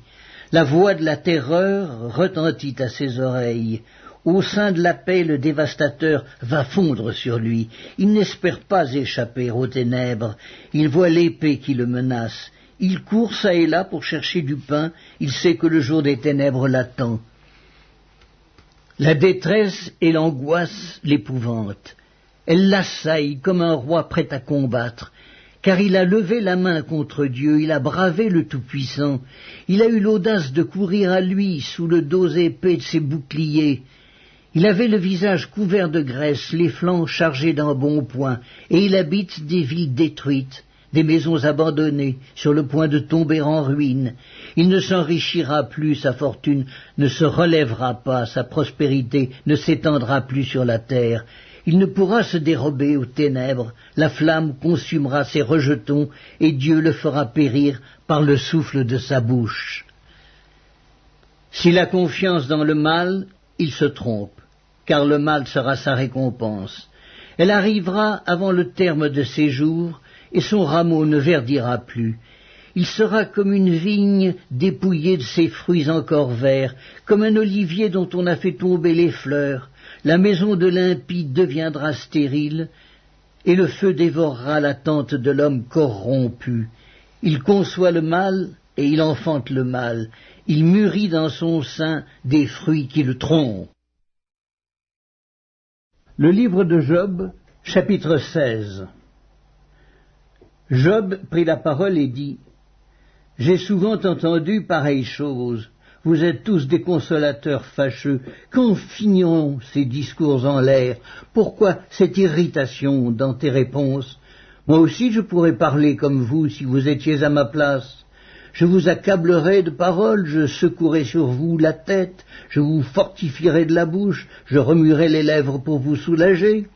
S1: La voix de la terreur retentit à ses oreilles. Au sein de la paix, le dévastateur va fondre sur lui. Il n'espère pas échapper aux ténèbres. Il voit l'épée qui le menace. Il court çà et là pour chercher du pain. Il sait que le jour des ténèbres l'attend. La détresse et l'angoisse l'épouvantent. Elle l'assaille comme un roi prêt à combattre, car il a levé la main contre Dieu, il a bravé le Tout-Puissant, il a eu l'audace de courir à lui sous le dos épais de ses boucliers. Il avait le visage couvert de graisse, les flancs chargés d'embonpoint, et il habite des villes détruites, des maisons abandonnées, sur le point de tomber en ruine. Il ne s'enrichira plus, sa fortune ne se relèvera pas, sa prospérité ne s'étendra plus sur la terre. Il ne pourra se dérober aux ténèbres, la flamme consumera ses rejetons, et Dieu le fera périr par le souffle de sa bouche. S'il a confiance dans le mal, il se trompe, car le mal sera sa récompense. Elle arrivera avant le terme de ses jours, et son rameau ne verdira plus. Il sera comme une vigne dépouillée de ses fruits encore verts, comme un olivier dont on a fait tomber les fleurs. La maison de l'impie deviendra stérile, et le feu dévorera la tente de l'homme corrompu. Il conçoit le mal, et il enfante le mal. Il mûrit dans son sein des fruits qui le trompent. Le livre de Job, chapitre 16. Job prit la parole et dit : « J'ai souvent entendu pareille chose. Vous êtes tous des consolateurs fâcheux. Quand finiront ces discours en l'air? Pourquoi cette irritation dans tes réponses? Moi aussi je pourrais parler comme vous si vous étiez à ma place. Je vous accablerais de paroles, je secouerais sur vous la tête, je vous fortifierais de la bouche, je remuerais les lèvres pour vous soulager.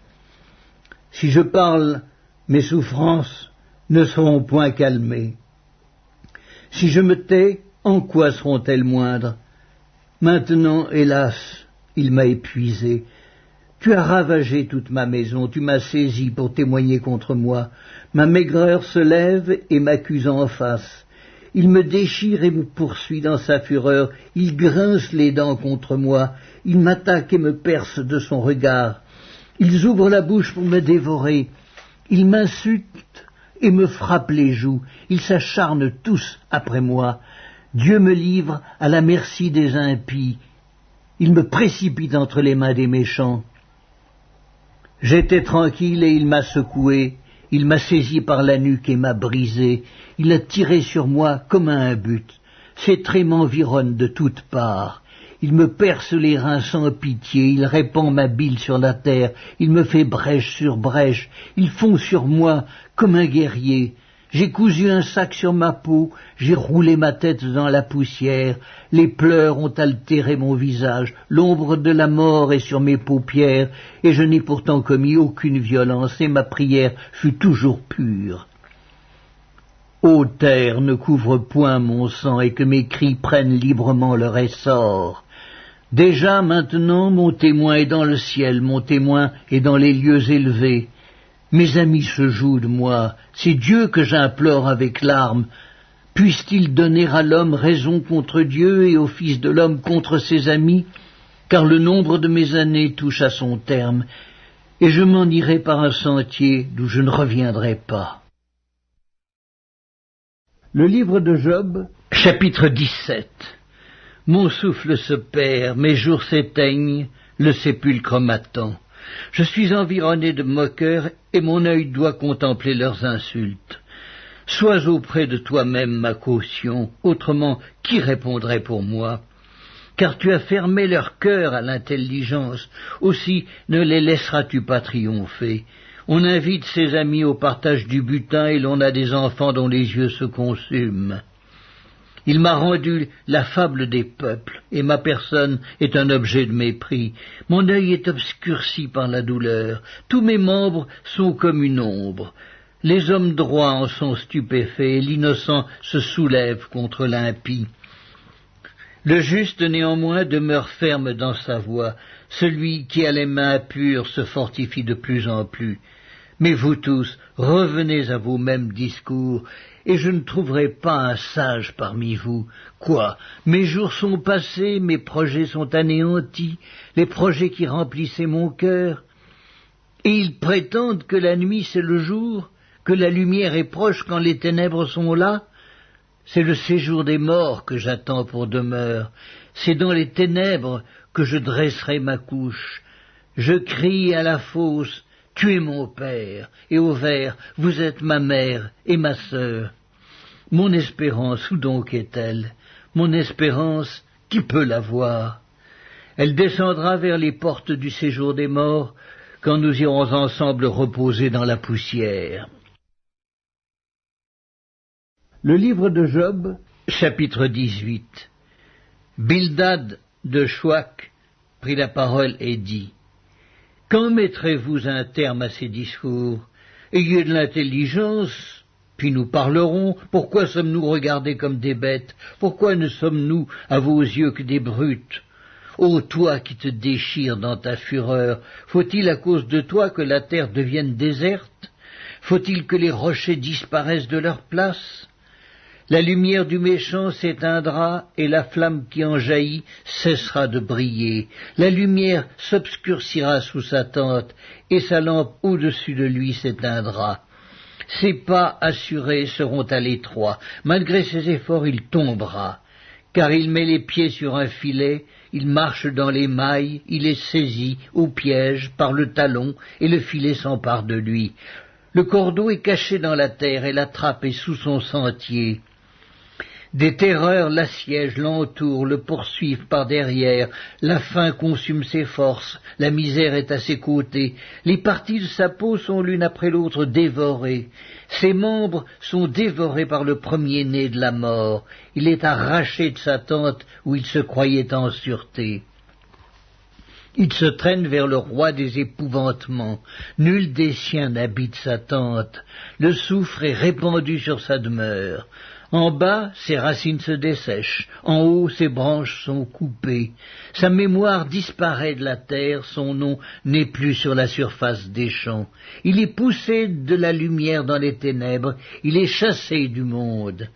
S1: Si je parle, mes souffrances ne seront point calmées. Si je me tais, en quoi seront-elles moindres? Maintenant, hélas, il m'a épuisé. Tu as ravagé toute ma maison, tu m'as saisi pour témoigner contre moi. Ma maigreur se lève et m'accuse en face. Il me déchire et me poursuit dans sa fureur, il grince les dents contre moi, il m'attaque et me perce de son regard. Ils ouvrent la bouche pour me dévorer, ils m'insultent et me frappent les joues, ils s'acharnent tous après moi. Dieu me livre à la merci des impies, il me précipite entre les mains des méchants. J'étais tranquille et il m'a secoué, il m'a saisi par la nuque et m'a brisé, il a tiré sur moi comme à un but. Ses traits m'environnent de toutes parts. Il me perce les reins sans pitié, il répand ma bile sur la terre, il me fait brèche sur brèche, il fond sur moi comme un guerrier. J'ai cousu un sac sur ma peau, j'ai roulé ma tête dans la poussière, les pleurs ont altéré mon visage, l'ombre de la mort est sur mes paupières, et je n'ai pourtant commis aucune violence, et ma prière fut toujours pure. Ô terre, ne couvre point mon sang, et que mes cris prennent librement leur essor. Déjà maintenant mon témoin est dans le ciel, mon témoin est dans les lieux élevés. Mes amis se jouent de moi, c'est Dieu que j'implore avec larmes. Puisse-t-il donner à l'homme raison contre Dieu et au Fils de l'homme contre ses amis? Car le nombre de mes années touche à son terme, et je m'en irai par un sentier d'où je ne reviendrai pas. Le livre de Job, chapitre 17. Mon souffle se perd, mes jours s'éteignent, le sépulcre m'attend. Je suis environné de moqueurs, et mon œil doit contempler leurs insultes. Sois auprès de toi-même ma caution, autrement qui répondrait pour moi? Car tu as fermé leur cœur à l'intelligence, aussi ne les laisseras-tu pas triompher. On invite ses amis au partage du butin, et l'on a des enfants dont les yeux se consument. Il m'a rendu la fable des peuples, et ma personne est un objet de mépris. Mon œil est obscurci par la douleur, tous mes membres sont comme une ombre. Les hommes droits en sont stupéfaits, et l'innocent se soulève contre l'impie. Le juste néanmoins demeure ferme dans sa voie, celui qui a les mains pures se fortifie de plus en plus. Mais vous tous, revenez à vos mêmes discours, et je ne trouverai pas un sage parmi vous. Quoi? Mes jours sont passés, mes projets sont anéantis, les projets qui remplissaient mon cœur. Et ils prétendent que la nuit c'est le jour, que la lumière est proche quand les ténèbres sont là. C'est le séjour des morts que j'attends pour demeure. C'est dans les ténèbres que je dresserai ma couche. Je crie à la fosse, tu es mon père, et au ver, vous êtes ma mère et ma sœur. Mon espérance, où donc est-elle? Mon espérance, qui peut la voir? Elle descendra vers les portes du séjour des morts, quand nous irons ensemble reposer dans la poussière. Le livre de Job, chapitre 18. Bildad de Chouac prit la parole et dit: Quand mettrez-vous un terme à ces discours? Ayez de l'intelligence, puis nous parlerons. Pourquoi sommes-nous regardés comme des bêtes? Pourquoi ne sommes-nous à vos yeux que des brutes? Ô toi qui te déchires dans ta fureur, faut-il à cause de toi que la terre devienne déserte? Faut-il que les rochers disparaissent de leur place? La lumière du méchant s'éteindra, et la flamme qui en jaillit cessera de briller. La lumière s'obscurcira sous sa tente, et sa lampe au-dessus de lui s'éteindra. Ses pas assurés seront à l'étroit. Malgré ses efforts, il tombera. Car il met les pieds sur un filet, il marche dans les mailles, il est saisi au piège par le talon, et le filet s'empare de lui. Le cordeau est caché dans la terre, et la trappe est sous son sentier. Des terreurs l'assiègent, l'entourent, le poursuivent par derrière. La faim consume ses forces, la misère est à ses côtés. Les parties de sa peau sont l'une après l'autre dévorées. Ses membres sont dévorés par le premier-né de la mort. Il est arraché de sa tente où il se croyait en sûreté. Il se traîne vers le roi des épouvantements. Nul des siens n'habite sa tente. Le soufre est répandu sur sa demeure. En bas, ses racines se dessèchent, en haut, ses branches sont coupées. Sa mémoire disparaît de la terre, son nom n'est plus sur la surface des champs. Il est poussé de la lumière dans les ténèbres, il est chassé du monde.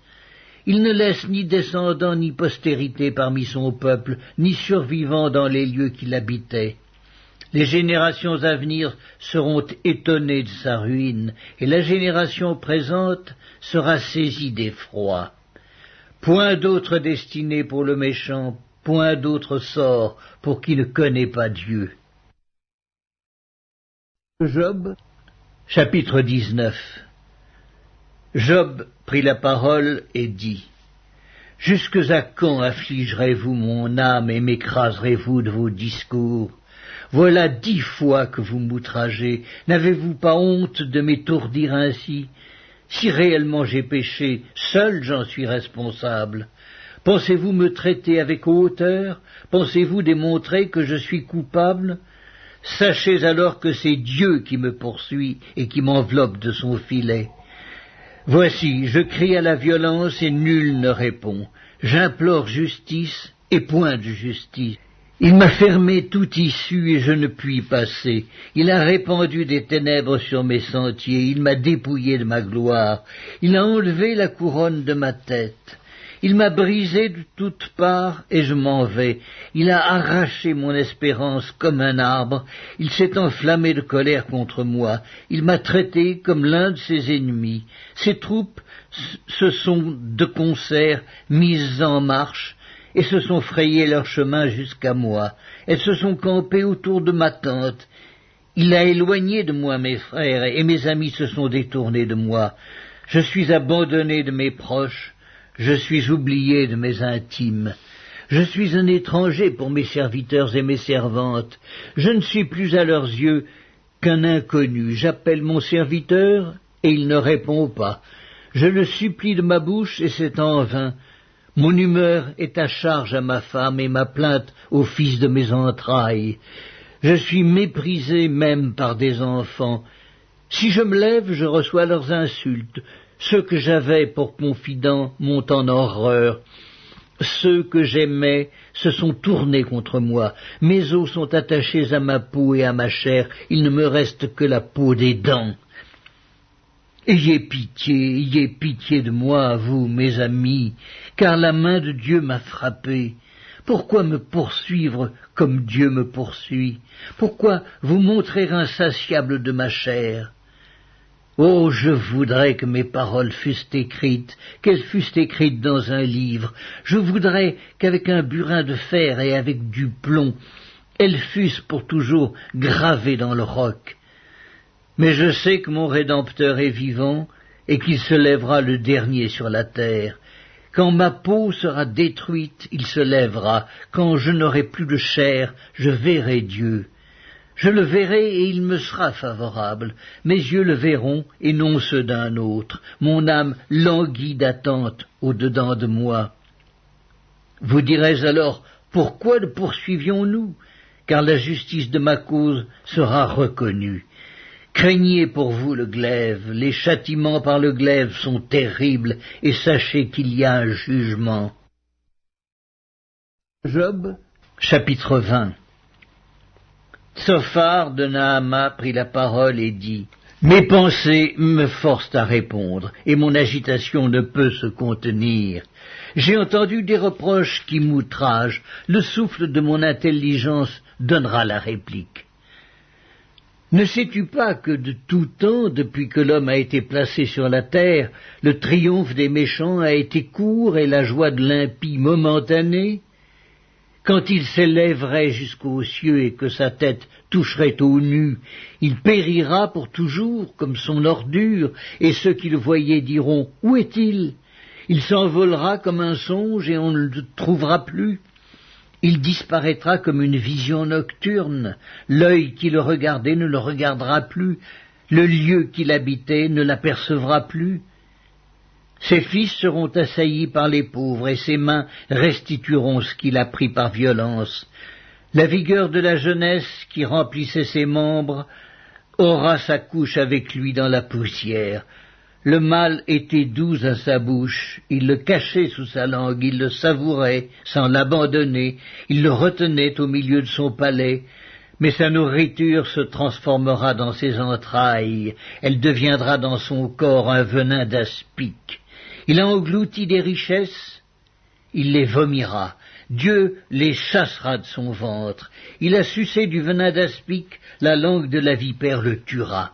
S1: Il ne laisse ni descendants ni postérité parmi son peuple, ni survivants dans les lieux qu'il habitait. Les générations à venir seront étonnées de sa ruine, et la génération présente sera saisie d'effroi. Point d'autre destinée pour le méchant, point d'autre sort pour qui ne connaît pas Dieu. Job, chapitre 19. Job prit la parole et dit: Jusques à quand affligerez-vous mon âme et m'écraserez-vous de vos discours? Voilà 10 fois que vous m'outragez. N'avez-vous pas honte de m'étourdir ainsi? Si réellement j'ai péché, seul j'en suis responsable. Pensez-vous me traiter avec hauteur? Pensez-vous démontrer que je suis coupable? Sachez alors que c'est Dieu qui me poursuit et qui m'enveloppe de son filet. Voici, je crie à la violence et nul ne répond. J'implore justice et point de justice. Il m'a fermé toute issue et je ne puis passer. Il a répandu des ténèbres sur mes sentiers. Il m'a dépouillé de ma gloire. Il a enlevé la couronne de ma tête. Il m'a brisé de toutes parts et je m'en vais. Il a arraché mon espérance comme un arbre. Il s'est enflammé de colère contre moi. Il m'a traité comme l'un de ses ennemis. Ses troupes se sont de concert mises en marche et se sont frayé leur chemin jusqu'à moi. Elles se sont campées autour de ma tente. Il a éloigné de moi mes frères, et mes amis se sont détournés de moi. Je suis abandonné de mes proches, je suis oublié de mes intimes. Je suis un étranger pour mes serviteurs et mes servantes. Je ne suis plus à leurs yeux qu'un inconnu. J'appelle mon serviteur, et il ne répond pas. Je le supplie de ma bouche, et c'est en vain. Mon humeur est à charge à ma femme et ma plainte au fils de mes entrailles. Je suis méprisé même par des enfants. Si je me lève, je reçois leurs insultes. Ceux que j'avais pour confidents m'ont en horreur. Ceux que j'aimais se sont tournés contre moi. Mes os sont attachés à ma peau et à ma chair. Il ne me reste que la peau des dents. Ayez pitié de moi, vous, mes amis, car la main de Dieu m'a frappé. Pourquoi me poursuivre comme Dieu me poursuit? Pourquoi vous montrer insatiable de ma chair? Oh, je voudrais que mes paroles fussent écrites, qu'elles fussent écrites dans un livre. Je voudrais qu'avec un burin de fer et avec du plomb, elles fussent pour toujours gravées dans le roc. Mais je sais que mon Rédempteur est vivant et qu'il se lèvera le dernier sur la terre. Quand ma peau sera détruite, il se lèvera. Quand je n'aurai plus de chair, je verrai Dieu. Je le verrai et il me sera favorable. Mes yeux le verront et non ceux d'un autre. Mon âme languit d'attente au-dedans de moi. Vous direz alors, pourquoi le poursuivions-nous? Car la justice de ma cause sera reconnue. Craignez pour vous le glaive, les châtiments par le glaive sont terribles, et sachez qu'il y a un jugement. Job, chapitre 20. Tsophar de Naama prit la parole et dit, « Mes pensées me forcent à répondre, et mon agitation ne peut se contenir. J'ai entendu des reproches qui m'outragent, le souffle de mon intelligence donnera la réplique. Ne sais-tu pas que de tout temps, depuis que l'homme a été placé sur la terre, le triomphe des méchants a été court et la joie de l'impie momentanée? Quand il s'élèverait jusqu'aux cieux et que sa tête toucherait au nu, il périra pour toujours comme son ordure, et ceux qui le voyaient diront « Où est-il » Il s'envolera comme un songe et on ne le trouvera plus. Il disparaîtra comme une vision nocturne, l'œil qui le regardait ne le regardera plus, le lieu qu'il habitait ne l'apercevra plus. Ses fils seront assaillis par les pauvres, et ses mains restitueront ce qu'il a pris par violence. La vigueur de la jeunesse qui remplissait ses membres aura sa couche avec lui dans la poussière. Le mal était doux à sa bouche, il le cachait sous sa langue, il le savourait sans l'abandonner, il le retenait au milieu de son palais, mais sa nourriture se transformera dans ses entrailles, elle deviendra dans son corps un venin d'aspic. Il a englouti des richesses, il les vomira, Dieu les chassera de son ventre, il a sucé du venin d'aspic, la langue de la vipère le tuera.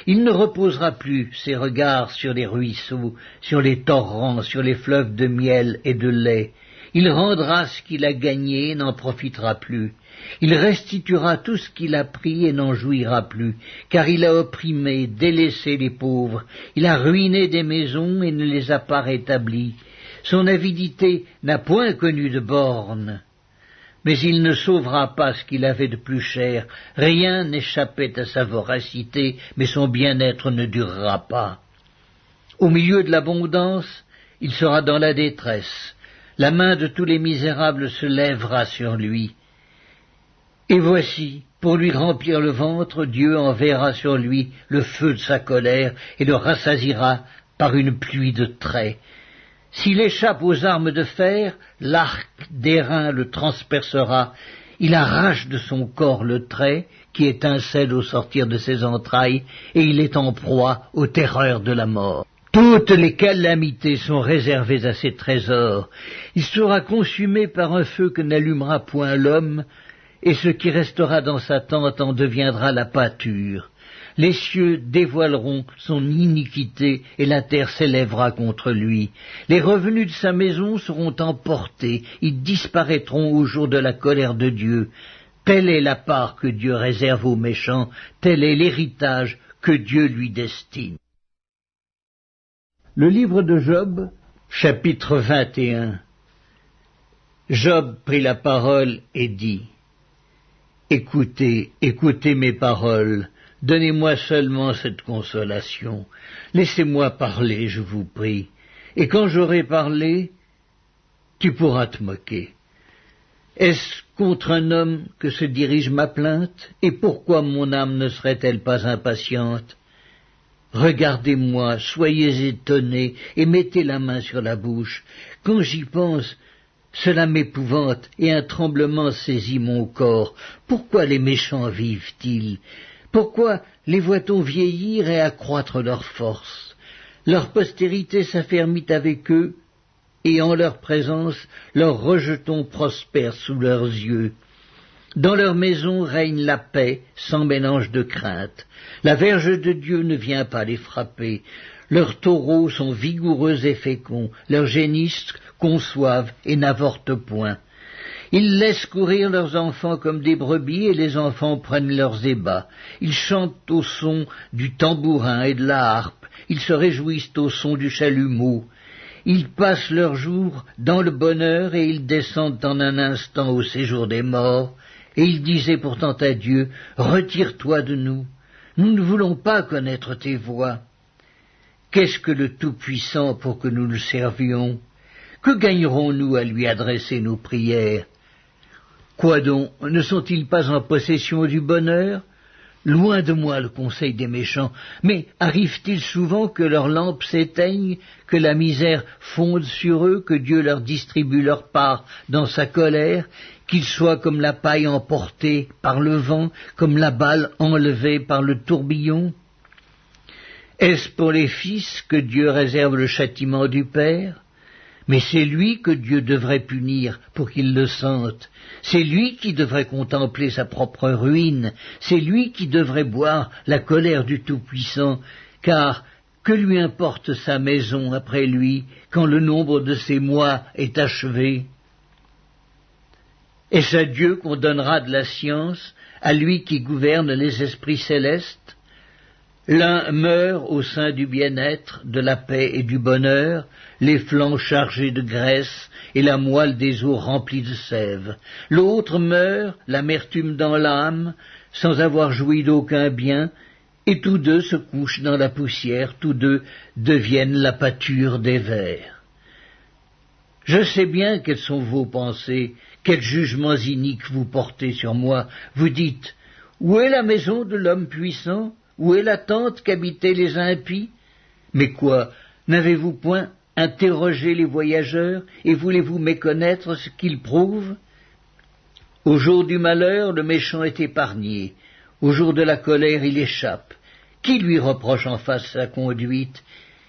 S1: Il ne reposera plus ses regards sur les ruisseaux, sur les torrents, sur les fleuves de miel et de lait. Il rendra ce qu'il a gagné et n'en profitera plus. Il restituera tout ce qu'il a pris et n'en jouira plus, car il a opprimé, délaissé les pauvres. Il a ruiné des maisons et ne les a pas rétablies. Son avidité n'a point connu de bornes. Mais il ne sauvera pas ce qu'il avait de plus cher. Rien n'échappait à sa voracité, mais son bien-être ne durera pas. Au milieu de l'abondance, il sera dans la détresse. La main de tous les misérables se lèvera sur lui. Et voici, pour lui remplir le ventre, Dieu enverra sur lui le feu de sa colère et le rassasiera par une pluie de traits. S'il échappe aux armes de fer, l'arc d'airain le transpercera. Il arrache de son corps le trait qui étincelle au sortir de ses entrailles, et il est en proie aux terreurs de la mort. Toutes les calamités sont réservées à ses trésors. Il sera consumé par un feu que n'allumera point l'homme, et ce qui restera dans sa tente en deviendra la pâture. Les cieux dévoileront son iniquité et la terre s'élèvera contre lui. Les revenus de sa maison seront emportés, ils disparaîtront au jour de la colère de Dieu. Telle est la part que Dieu réserve aux méchants, tel est l'héritage que Dieu lui destine. Le livre de Job, chapitre 21. Job prit la parole et dit, « Écoutez, écoutez mes paroles. Donnez-moi seulement cette consolation. Laissez-moi parler, je vous prie. Et quand j'aurai parlé, tu pourras te moquer. Est-ce contre un homme que se dirige ma plainte? Et pourquoi mon âme ne serait-elle pas impatiente? Regardez-moi, soyez étonnés, et mettez la main sur la bouche. Quand j'y pense, cela m'épouvante, et un tremblement saisit mon corps. Pourquoi les méchants vivent-ils? Pourquoi les voit-on vieillir et accroître leur force? Leur postérité s'affermit avec eux, et en leur présence, leurs rejetons prospèrent sous leurs yeux. Dans leur maison règne la paix, sans mélange de crainte. La verge de Dieu ne vient pas les frapper. Leurs taureaux sont vigoureux et féconds, leurs génisses conçoivent et n'avortent point. Ils laissent courir leurs enfants comme des brebis, et les enfants prennent leurs ébats. Ils chantent au son du tambourin et de la harpe, ils se réjouissent au son du chalumeau. Ils passent leurs jours dans le bonheur, et ils descendent en un instant au séjour des morts. Et ils disaient pourtant à Dieu, « Retire-toi de nous, nous ne voulons pas connaître tes voies. » Qu'est-ce que le Tout-Puissant pour que nous le servions? Que gagnerons-nous à lui adresser nos prières? Quoi donc, ne sont-ils pas en possession du bonheur? Loin de moi le conseil des méchants, mais arrive-t-il souvent que leurs lampes s'éteignent, que la misère fonde sur eux, que Dieu leur distribue leur part dans sa colère, qu'ils soient comme la paille emportée par le vent, comme la balle enlevée par le tourbillon? Est-ce pour les fils que Dieu réserve le châtiment du Père? Mais c'est lui que Dieu devrait punir pour qu'il le sente. C'est lui qui devrait contempler sa propre ruine. C'est lui qui devrait boire la colère du Tout-Puissant, car que lui importe sa maison après lui, quand le nombre de ses mois est achevé? Est-ce à Dieu qu'on donnera de la science, à lui qui gouverne les esprits célestes? L'un meurt au sein du bien-être, de la paix et du bonheur, les flancs chargés de graisse et la moelle des os remplie de sève. L'autre meurt, l'amertume dans l'âme, sans avoir joui d'aucun bien, et tous deux se couchent dans la poussière, tous deux deviennent la pâture des vers. Je sais bien quelles sont vos pensées, quels jugements iniques vous portez sur moi. Vous dites, où est la maison de l'homme puissant? Où est la tente qu'habitaient les impies? Mais quoi, n'avez-vous point interrogé les voyageurs, et voulez-vous méconnaître ce qu'ils prouvent? Au jour du malheur, le méchant est épargné, au jour de la colère, il échappe. Qui lui reproche en face sa conduite?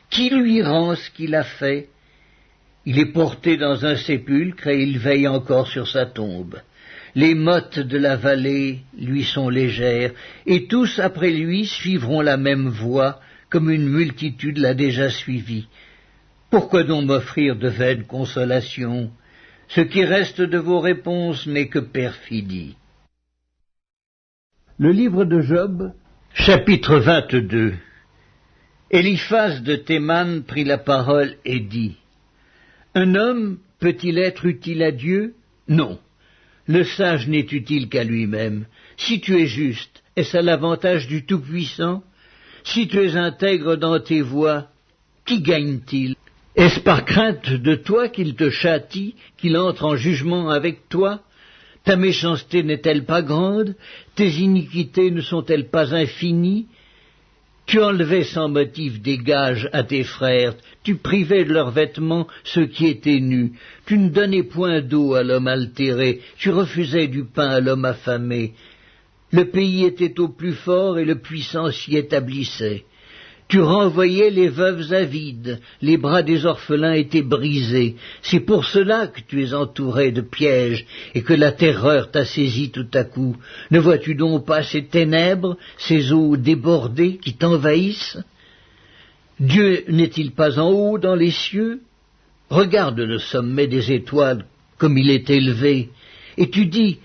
S1: Qui lui rend ce qu'il a fait? Il est porté dans un sépulcre, et il veille encore sur sa tombe. Les mottes de la vallée lui sont légères, et tous après lui suivront la même voie, comme une multitude l'a déjà suivi. Pourquoi donc m'offrir de vaines consolations? Ce qui reste de vos réponses n'est que perfidie. Le livre de Job, chapitre 22. Eliphaz de Théman prit la parole et dit, « Un homme peut-il être utile à Dieu? Non. Le sage n'est utile qu'à lui-même. Si tu es juste, est-ce à l'avantage du Tout-Puissant? Si tu es intègre dans tes voies, qui gagne-t-il? Est-ce par crainte de toi qu'il te châtie, qu'il entre en jugement avec toi? Ta méchanceté n'est-elle pas grande? Tes iniquités ne sont-elles pas infinies? Tu enlevais sans motif des gages à tes frères, tu privais de leurs vêtements ceux qui étaient nus, tu ne donnais point d'eau à l'homme altéré, tu refusais du pain à l'homme affamé. Le pays était au plus fort et le puissant s'y établissait. Tu renvoyais les veuves avides, les bras des orphelins étaient brisés. C'est pour cela que tu es entouré de pièges et que la terreur t'a saisi tout à coup. Ne vois-tu donc pas ces ténèbres, ces eaux débordées qui t'envahissent? Dieu n'est-il pas en haut dans les cieux? Regarde le sommet des étoiles comme il est élevé, et tu dis,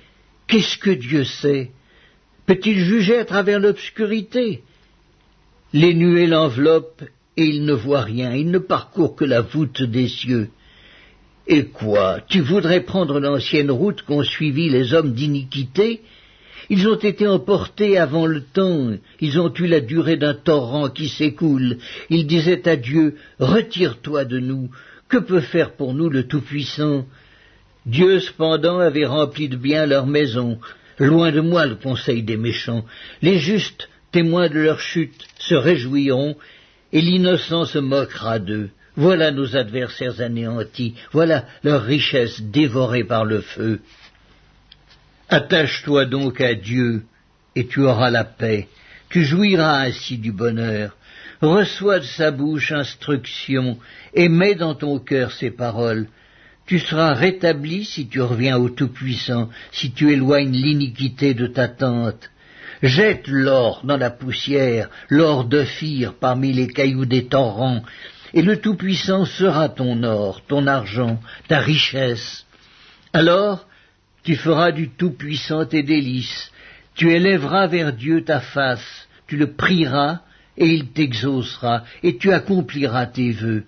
S1: qu'est-ce que Dieu sait? Peut-il juger à travers l'obscurité? Les nuées l'enveloppent, et il ne voit rien, il ne parcourt que la voûte des cieux. Et quoi, tu voudrais prendre l'ancienne route qu'ont suivie les hommes d'iniquité? Ils ont été emportés avant le temps, ils ont eu la durée d'un torrent qui s'écoule. Ils disaient à Dieu, retire-toi de nous, que peut faire pour nous le Tout-Puissant? Dieu cependant avait rempli de bien leur maison, loin de moi le conseil des méchants. Les justes, témoins de leur chute, se réjouiront, et l'innocent se moquera d'eux. Voilà nos adversaires anéantis, voilà leur richesse dévorée par le feu. Attache-toi donc à Dieu, et tu auras la paix, tu jouiras ainsi du bonheur. Reçois de sa bouche instruction, et mets dans ton cœur ses paroles. Tu seras rétabli si tu reviens au Tout-Puissant, si tu éloignes l'iniquité de ta tente. Jette l'or dans la poussière, l'or d'Ophir parmi les cailloux des torrents, et le Tout-Puissant sera ton or, ton argent, ta richesse. Alors tu feras du Tout-Puissant tes délices, tu élèveras vers Dieu ta face, tu le prieras, et il t'exaucera, et tu accompliras tes vœux.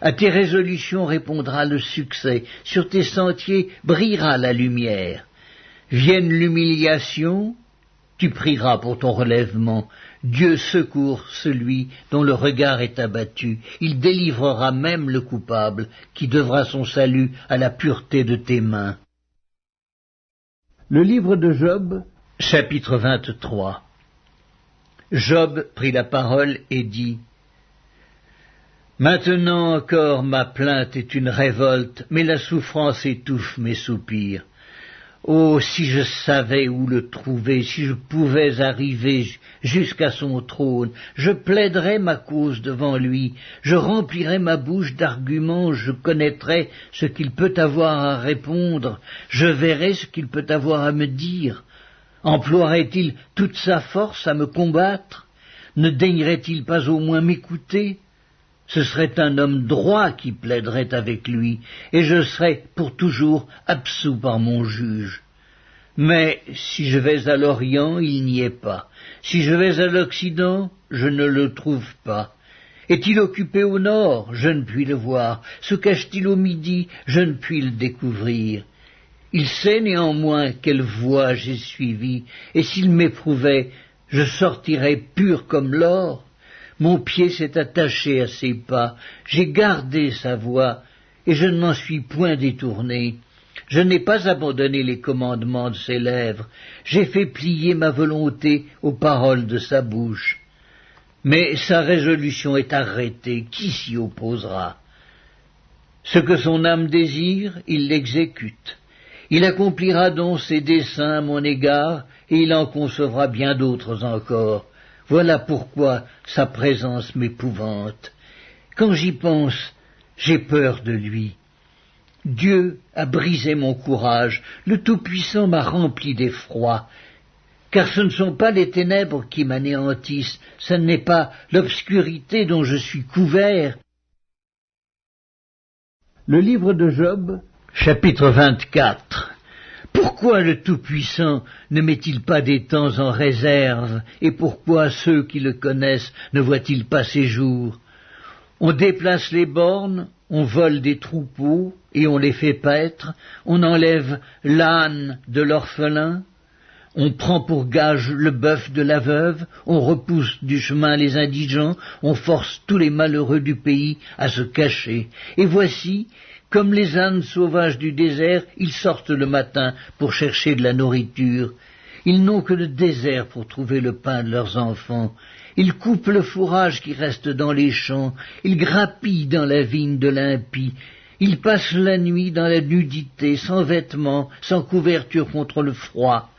S1: À tes résolutions répondra le succès, sur tes sentiers brillera la lumière. Vienne l'humiliation, tu prieras pour ton relèvement. Dieu secourt celui dont le regard est abattu. Il délivrera même le coupable, qui devra son salut à la pureté de tes mains. Le livre de Job, chapitre 23. Job prit la parole et dit: Maintenant encore ma plainte est une révolte, mais la souffrance étouffe mes soupirs. Oh, si je savais où le trouver, si je pouvais arriver jusqu'à son trône, je plaiderais ma cause devant lui, je remplirais ma bouche d'arguments, je connaîtrais ce qu'il peut avoir à répondre, je verrais ce qu'il peut avoir à me dire. Emploierait-il toute sa force à me combattre? Ne daignerait-il pas au moins m'écouter? Ce serait un homme droit qui plaiderait avec lui, et je serais pour toujours absous par mon juge. Mais si je vais à l'Orient, il n'y est pas. Si je vais à l'Occident, je ne le trouve pas. Est-il occupé au nord? Je ne puis le voir. Se cache-t-il au midi? Je ne puis le découvrir. Il sait néanmoins quelle voie j'ai suivie, et s'il m'éprouvait, je sortirais pur comme l'or. Mon pied s'est attaché à ses pas, j'ai gardé sa voie, et je ne m'en suis point détourné. Je n'ai pas abandonné les commandements de ses lèvres, j'ai fait plier ma volonté aux paroles de sa bouche. Mais sa résolution est arrêtée, qui s'y opposera? Ce que son âme désire, il l'exécute. Il accomplira donc ses desseins à mon égard, et il en concevra bien d'autres encore. Voilà pourquoi sa présence m'épouvante. Quand j'y pense, j'ai peur de lui. Dieu a brisé mon courage, le Tout-Puissant m'a rempli d'effroi. Car ce ne sont pas les ténèbres qui m'anéantissent, ce n'est pas l'obscurité dont je suis couvert. Le livre de Job, chapitre 24. Pourquoi le Tout-Puissant ne met-il pas des temps en réserve, et pourquoi ceux qui le connaissent ne voient-ils pas ses jours? On déplace les bornes, on vole des troupeaux, et on les fait paître, on enlève l'âne de l'orphelin, on prend pour gage le bœuf de la veuve, on repousse du chemin les indigents, on force tous les malheureux du pays à se cacher. Et voici, comme les ânes sauvages du désert, ils sortent le matin pour chercher de la nourriture. Ils n'ont que le désert pour trouver le pain de leurs enfants. Ils coupent le fourrage qui reste dans les champs. Ils grappillent dans la vigne de l'impie. Ils passent la nuit dans la nudité, sans vêtements, sans couverture contre le froid.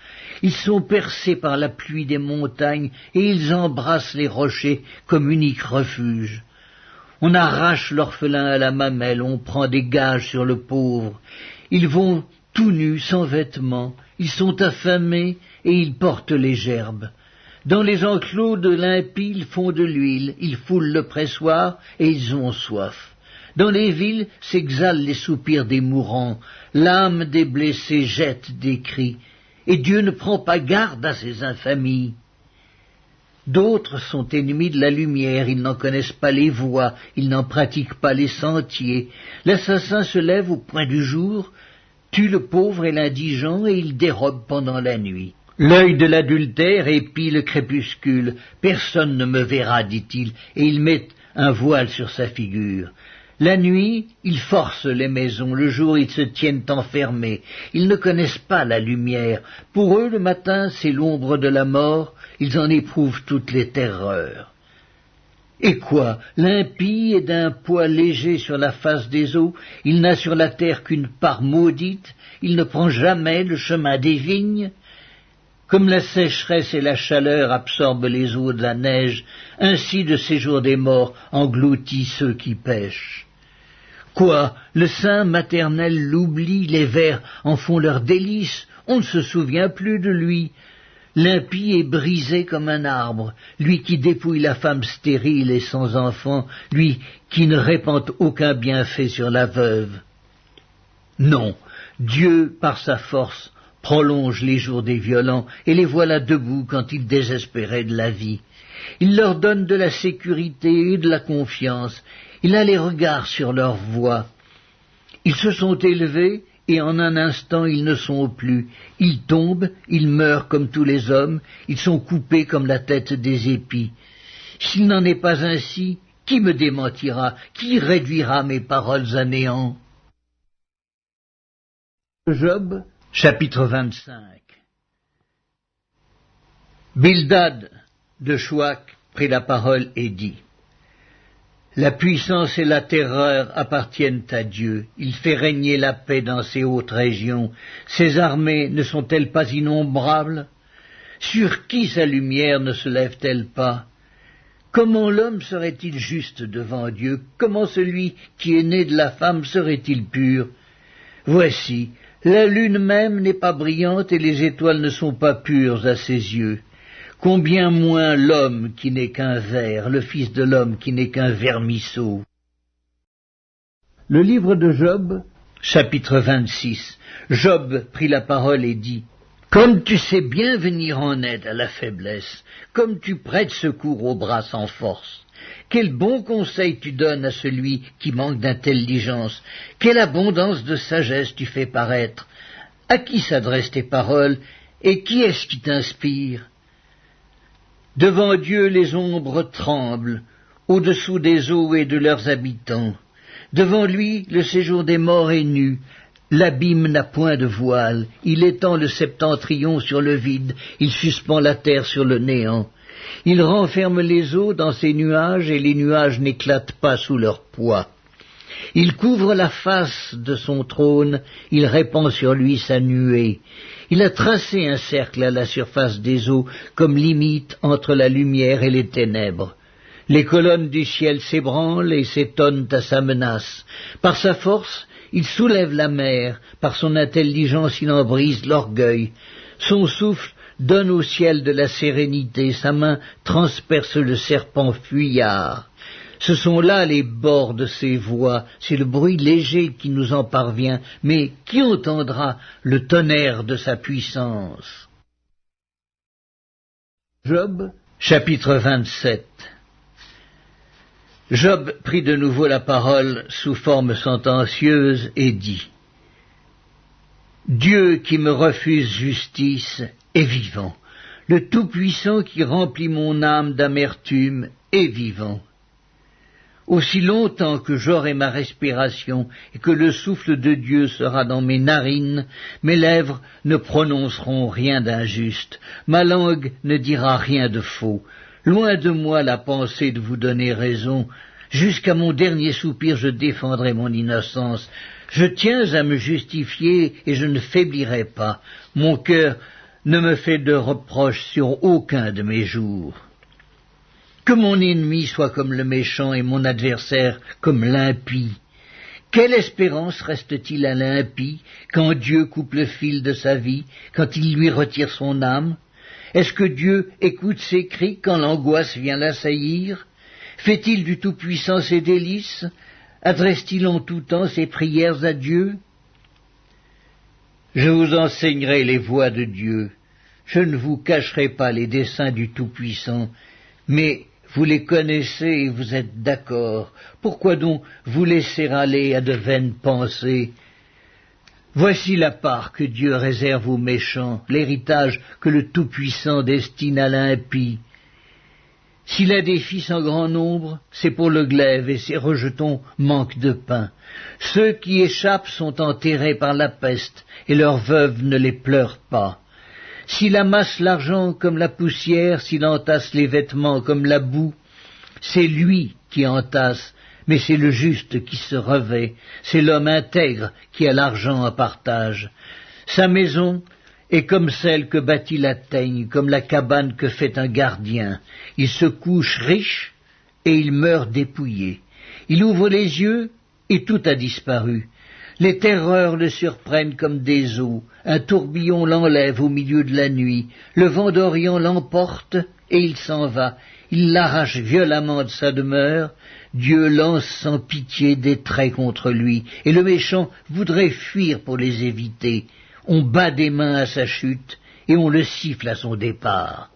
S1: Ils sont percés par la pluie des montagnes et ils embrassent les rochers comme unique refuge. On arrache l'orphelin à la mamelle, on prend des gages sur le pauvre. Ils vont tout nus, sans vêtements, ils sont affamés et ils portent les gerbes. Dans les enclos de l'impie, ils font de l'huile, ils foulent le pressoir et ils ont soif. Dans les villes s'exhalent les soupirs des mourants, l'âme des blessés jette des cris, et Dieu ne prend pas garde à ces infamies. D'autres sont ennemis de la lumière, ils n'en connaissent pas les voies, ils n'en pratiquent pas les sentiers. L'assassin se lève au point du jour, tue le pauvre et l'indigent, et il dérobe pendant la nuit. L'œil de l'adultère épie le crépuscule. Personne ne me verra, dit-il, et il met un voile sur sa figure. La nuit, ils forcent les maisons, le jour ils se tiennent enfermés. Ils ne connaissent pas la lumière. Pour eux, le matin, c'est l'ombre de la mort, ils en éprouvent toutes les terreurs. Et quoi? L'impie est d'un poids léger sur la face des eaux, il n'a sur la terre qu'une part maudite, il ne prend jamais le chemin des vignes. Comme la sécheresse et la chaleur absorbent les eaux de la neige, ainsi le séjour des morts engloutit ceux qui pêchent. Quoi, le sein maternel l'oublie, les vers en font leur délice, on ne se souvient plus de lui. L'impie est brisé comme un arbre, lui qui dépouille la femme stérile et sans enfant, lui qui ne répand aucun bienfait sur la veuve. Non, Dieu, par sa force, prolonge les jours des violents, et les voilà debout quand ils désespéraient de la vie. Il leur donne de la sécurité et de la confiance, il a les regards sur leur voie. Ils se sont élevés, et en un instant ils ne sont plus. Ils tombent, ils meurent comme tous les hommes, ils sont coupés comme la tête des épis. S'il n'en est pas ainsi, qui me démentira, qui réduira mes paroles à néant? Job, chapitre 25. Bildad de Chouac prit la parole et dit: La puissance et la terreur appartiennent à Dieu. Il fait régner la paix dans ces hautes régions. Ses armées ne sont-elles pas innombrables? Sur qui sa lumière ne se lève-t-elle pas? Comment l'homme serait-il juste devant Dieu? Comment celui qui est né de la femme serait-il pur? Voici, la lune même n'est pas brillante et les étoiles ne sont pas pures à ses yeux. Combien moins l'homme qui n'est qu'un ver, le fils de l'homme qui n'est qu'un vermisseau. Le livre de Job, chapitre 26. Job prit la parole et dit: Comme tu sais bien venir en aide à la faiblesse, comme tu prêtes secours aux bras sans force, quel bon conseil tu donnes à celui qui manque d'intelligence, quelle abondance de sagesse tu fais paraître. À qui s'adressent tes paroles, et qui est-ce qui t'inspire? Devant Dieu les ombres tremblent, au-dessous des eaux et de leurs habitants. Devant lui le séjour des morts est nu, l'abîme n'a point de voile, il étend le septentrion sur le vide, il suspend la terre sur le néant. Il renferme les eaux dans ses nuages, et les nuages n'éclatent pas sous leur poids. Il couvre la face de son trône, il répand sur lui sa nuée. Il a tracé un cercle à la surface des eaux, comme limite entre la lumière et les ténèbres. Les colonnes du ciel s'ébranlent et s'étonnent à sa menace. Par sa force, il soulève la mer, par son intelligence il en brise l'orgueil. Son souffle donne au ciel de la sérénité, sa main transperce le serpent fuyard. Ce sont là les bords de ses voix, c'est le bruit léger qui nous en parvient, mais qui entendra le tonnerre de sa puissance? Job, chapitre 27. Job prit de nouveau la parole sous forme sentencieuse et dit: Dieu qui me refuse justice est vivant, le Tout-Puissant qui remplit mon âme d'amertume est vivant. Aussi longtemps que j'aurai ma respiration et que le souffle de Dieu sera dans mes narines, mes lèvres ne prononceront rien d'injuste, ma langue ne dira rien de faux. Loin de moi la pensée de vous donner raison, jusqu'à mon dernier soupir je défendrai mon innocence. Je tiens à me justifier et je ne faiblirai pas. Mon cœur ne me fait de reproches sur aucun de mes jours. Que mon ennemi soit comme le méchant et mon adversaire comme l'impie. Quelle espérance reste-t-il à l'impie quand Dieu coupe le fil de sa vie, quand il lui retire son âme? Est-ce que Dieu écoute ses cris quand l'angoisse vient l'assaillir? Fait-il du Tout-Puissant ses délices? Adresse-t-il en tout temps ses prières à Dieu? Je vous enseignerai les voies de Dieu. Je ne vous cacherai pas les desseins du Tout-Puissant, mais vous les connaissez et vous êtes d'accord. Pourquoi donc vous laisser aller à de vaines pensées? Voici la part que Dieu réserve aux méchants, l'héritage que le Tout-Puissant destine à l'impie. S'il a des fils en grand nombre, c'est pour le glaive et ses rejetons manquent de pain. Ceux qui échappent sont enterrés par la peste et leurs veuves ne les pleurent pas. S'il amasse l'argent comme la poussière, s'il entasse les vêtements comme la boue, c'est lui qui entasse, mais c'est le juste qui se revêt, c'est l'homme intègre qui a l'argent à partage. Sa maison est comme celle que bâtit la teigne, comme la cabane que fait un gardien. Il se couche riche et il meurt dépouillé. Il ouvre les yeux et tout a disparu. Les terreurs le surprennent comme des eaux, un tourbillon l'enlève au milieu de la nuit, le vent d'Orient l'emporte et il s'en va, il l'arrache violemment de sa demeure, Dieu lance sans pitié des traits contre lui, et le méchant voudrait fuir pour les éviter. On bat des mains à sa chute, et on le siffle à son départ.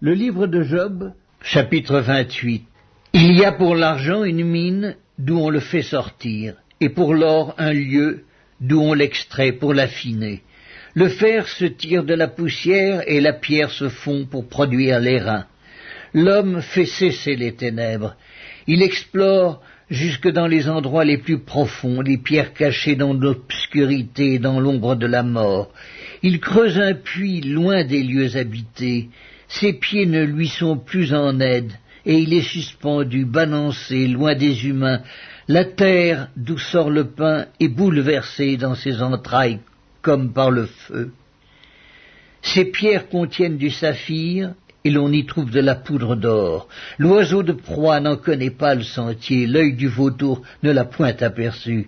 S1: Le livre de Job, chapitre 28. Il y a pour l'argent une mine d'où on le fait sortir, et pour l'or un lieu d'où on l'extrait pour l'affiner. Le fer se tire de la poussière et la pierre se fond pour produire l'airain. L'homme fait cesser les ténèbres. Il explore jusque dans les endroits les plus profonds, les pierres cachées dans l'obscurité et dans l'ombre de la mort. Il creuse un puits loin des lieux habités. Ses pieds ne lui sont plus en aide, et il est suspendu, balancé, loin des humains. La terre d'où sort le pain est bouleversée dans ses entrailles comme par le feu. Ces pierres contiennent du saphir, et l'on y trouve de la poudre d'or. L'oiseau de proie n'en connaît pas le sentier, l'œil du vautour ne l'a point aperçu.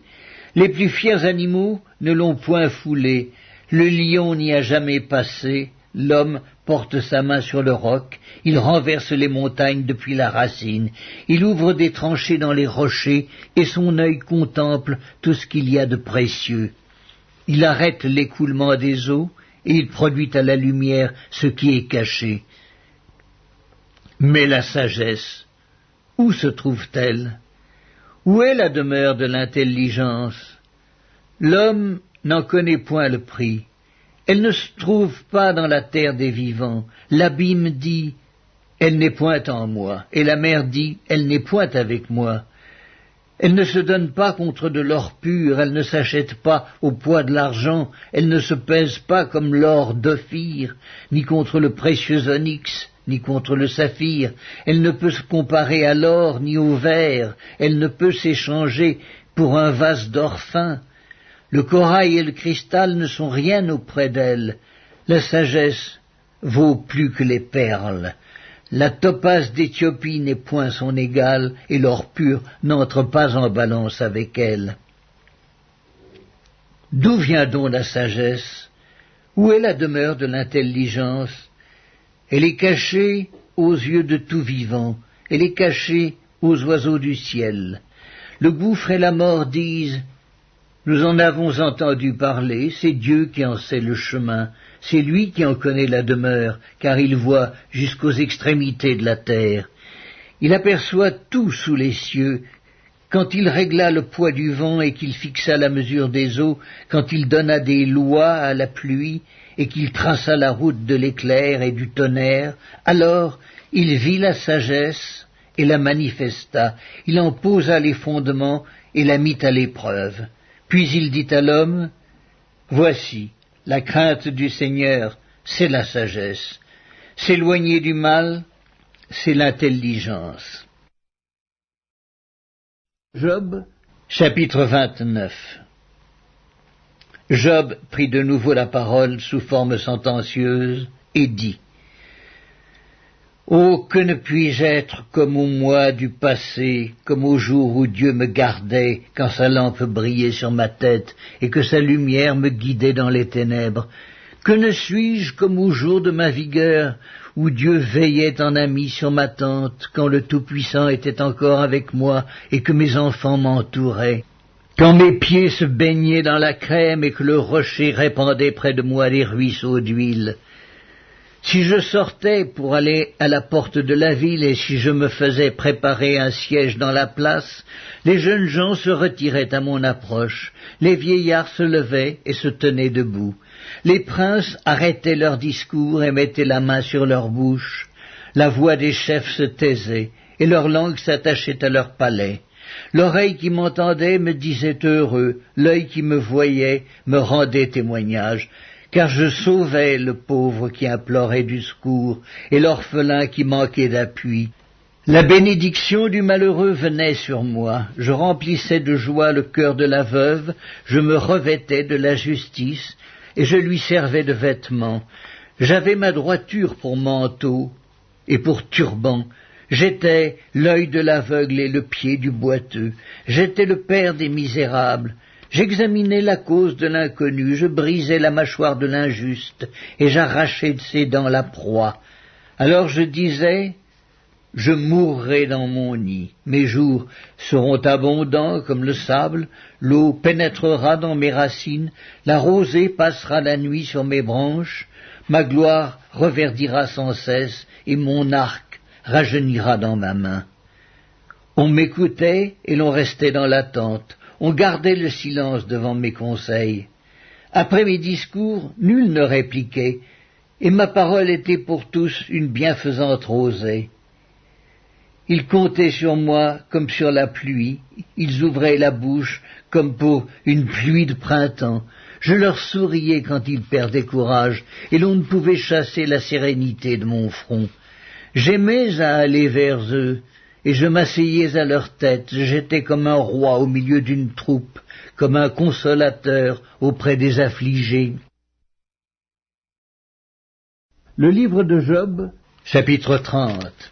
S1: Les plus fiers animaux ne l'ont point foulé, le lion n'y a jamais passé, l'homme porte sa main sur le roc, il renverse les montagnes depuis la racine, il ouvre des tranchées dans les rochers, et son œil contemple tout ce qu'il y a de précieux. Il arrête l'écoulement des eaux, et il produit à la lumière ce qui est caché. Mais la sagesse, où se trouve-t-elle? Où est la demeure de l'intelligence? L'homme n'en connaît point le prix. Elle ne se trouve pas dans la terre des vivants. L'abîme dit, elle n'est point en moi, et la mer dit, elle n'est point avec moi. Elle ne se donne pas contre de l'or pur, elle ne s'achète pas au poids de l'argent, elle ne se pèse pas comme l'or d'Ophir, ni contre le précieux onyx, ni contre le saphir, elle ne peut se comparer à l'or ni au verre, elle ne peut s'échanger pour un vase d'or fin. Le corail et le cristal ne sont rien auprès d'elle, la sagesse vaut plus que les perles. La topaze d'Éthiopie n'est point son égale, et l'or pur n'entre pas en balance avec elle. D'où vient donc la sagesse? Où est la demeure de l'intelligence? Elle est cachée aux yeux de tout vivant, elle est cachée aux oiseaux du ciel. Le gouffre et la mort disent, nous en avons entendu parler, c'est Dieu qui en sait le chemin, c'est lui qui en connaît la demeure, car il voit jusqu'aux extrémités de la terre. Il aperçoit tout sous les cieux. Quand il régla le poids du vent et qu'il fixa la mesure des eaux, quand il donna des lois à la pluie et qu'il traça la route de l'éclair et du tonnerre, alors il vit la sagesse et la manifesta, il en posa les fondements et la mit à l'épreuve. Puis il dit à l'homme, voici, la crainte du Seigneur, c'est la sagesse. S'éloigner du mal, c'est l'intelligence. Job, chapitre 29. Job prit de nouveau la parole sous forme sentencieuse et dit, oh, que ne puis-je être comme au mois du passé, comme au jour où Dieu me gardait, quand sa lampe brillait sur ma tête, et que sa lumière me guidait dans les ténèbres. Que ne suis-je comme au jour de ma vigueur, où Dieu veillait en ami sur ma tente, quand le Tout-Puissant était encore avec moi, et que mes enfants m'entouraient. Quand mes pieds se baignaient dans la crème, et que le rocher répandait près de moi des ruisseaux d'huile. Si je sortais pour aller à la porte de la ville et si je me faisais préparer un siège dans la place, les jeunes gens se retiraient à mon approche, les vieillards se levaient et se tenaient debout, les princes arrêtaient leur discours et mettaient la main sur leur bouche, la voix des chefs se taisait et leur langue s'attachait à leur palais. L'oreille qui m'entendait me disait heureux, l'œil qui me voyait me rendait témoignage, car je sauvais le pauvre qui implorait du secours et l'orphelin qui manquait d'appui. La bénédiction du malheureux venait sur moi, je remplissais de joie le cœur de la veuve, je me revêtais de la justice et je lui servais de vêtements. J'avais ma droiture pour manteau et pour turban, J'étais l'œil de l'aveugle et le pied du boiteux. J'étais le père des misérables. J'examinais la cause de l'inconnu, je brisais la mâchoire de l'injuste, et j'arrachais de ses dents la proie. Alors je disais, je mourrai dans mon nid. Mes jours seront abondants comme le sable, l'eau pénétrera dans mes racines, la rosée passera la nuit sur mes branches, ma gloire reverdira sans cesse, et mon arc rajeunira dans ma main. On m'écoutait et l'on restait dans l'attente. On gardait le silence devant mes conseils. Après mes discours, nul ne répliquait, et ma parole était pour tous une bienfaisante rosée. Ils comptaient sur moi comme sur la pluie, ils ouvraient la bouche comme pour une pluie de printemps. Je leur souriais quand ils perdaient courage, et l'on ne pouvait chasser la sérénité de mon front. J'aimais à aller vers eux, et je m'asseyais à leur tête. J'étais comme un roi au milieu d'une troupe, comme un consolateur auprès des affligés. Le livre de Job, chapitre 30.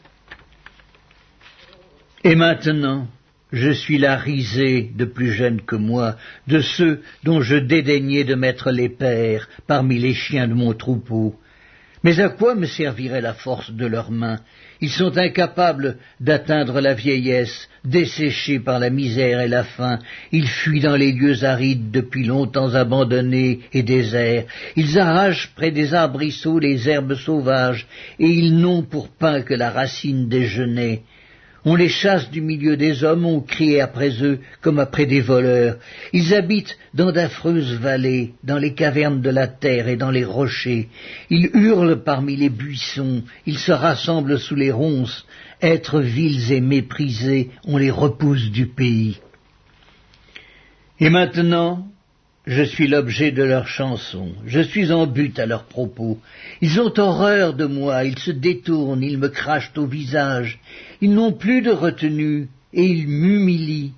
S1: Et maintenant, je suis la risée de plus jeunes que moi, de ceux dont je dédaignais de mettre les pères parmi les chiens de mon troupeau. Mais à quoi me servirait la force de leurs mains? Ils sont incapables d'atteindre la vieillesse, desséchés par la misère et la faim. Ils fuient dans les lieux arides depuis longtemps abandonnés et déserts. Ils arrachent près des arbrisseaux les herbes sauvages, et ils n'ont pour pain que la racine des genêts. On les chasse du milieu des hommes, on crie après eux comme après des voleurs. Ils habitent dans d'affreuses vallées, dans les cavernes de la terre et dans les rochers. Ils hurlent parmi les buissons, ils se rassemblent sous les ronces. Êtres vils et méprisés, on les repousse du pays. Et maintenant, je suis l'objet de leurs chansons, je suis en butte à leurs propos. Ils ont horreur de moi, ils se détournent, ils me crachent au visage. Ils n'ont plus de retenue, et ils m'humilient.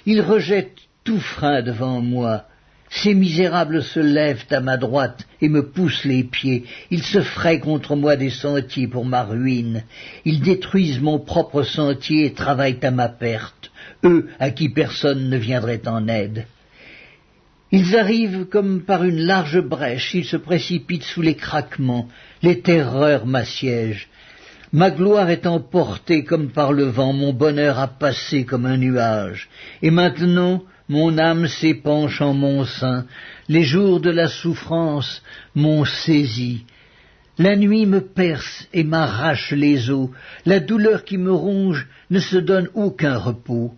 S1: Ils rejettent tout frein devant moi. Ces misérables se lèvent à ma droite et me poussent les pieds. Ils se frayent contre moi des sentiers pour ma ruine. Ils détruisent mon propre sentier et travaillent à ma perte, eux à qui personne ne viendrait en aide. Ils arrivent comme par une large brèche, ils se précipitent sous les craquements, les terreurs m'assiègent. Ma gloire est emportée comme par le vent, mon bonheur a passé comme un nuage. Et maintenant, mon âme s'épanche en mon sein, les jours de la souffrance m'ont saisi. La nuit me perce et m'arrache les os, la douleur qui me ronge ne se donne aucun repos.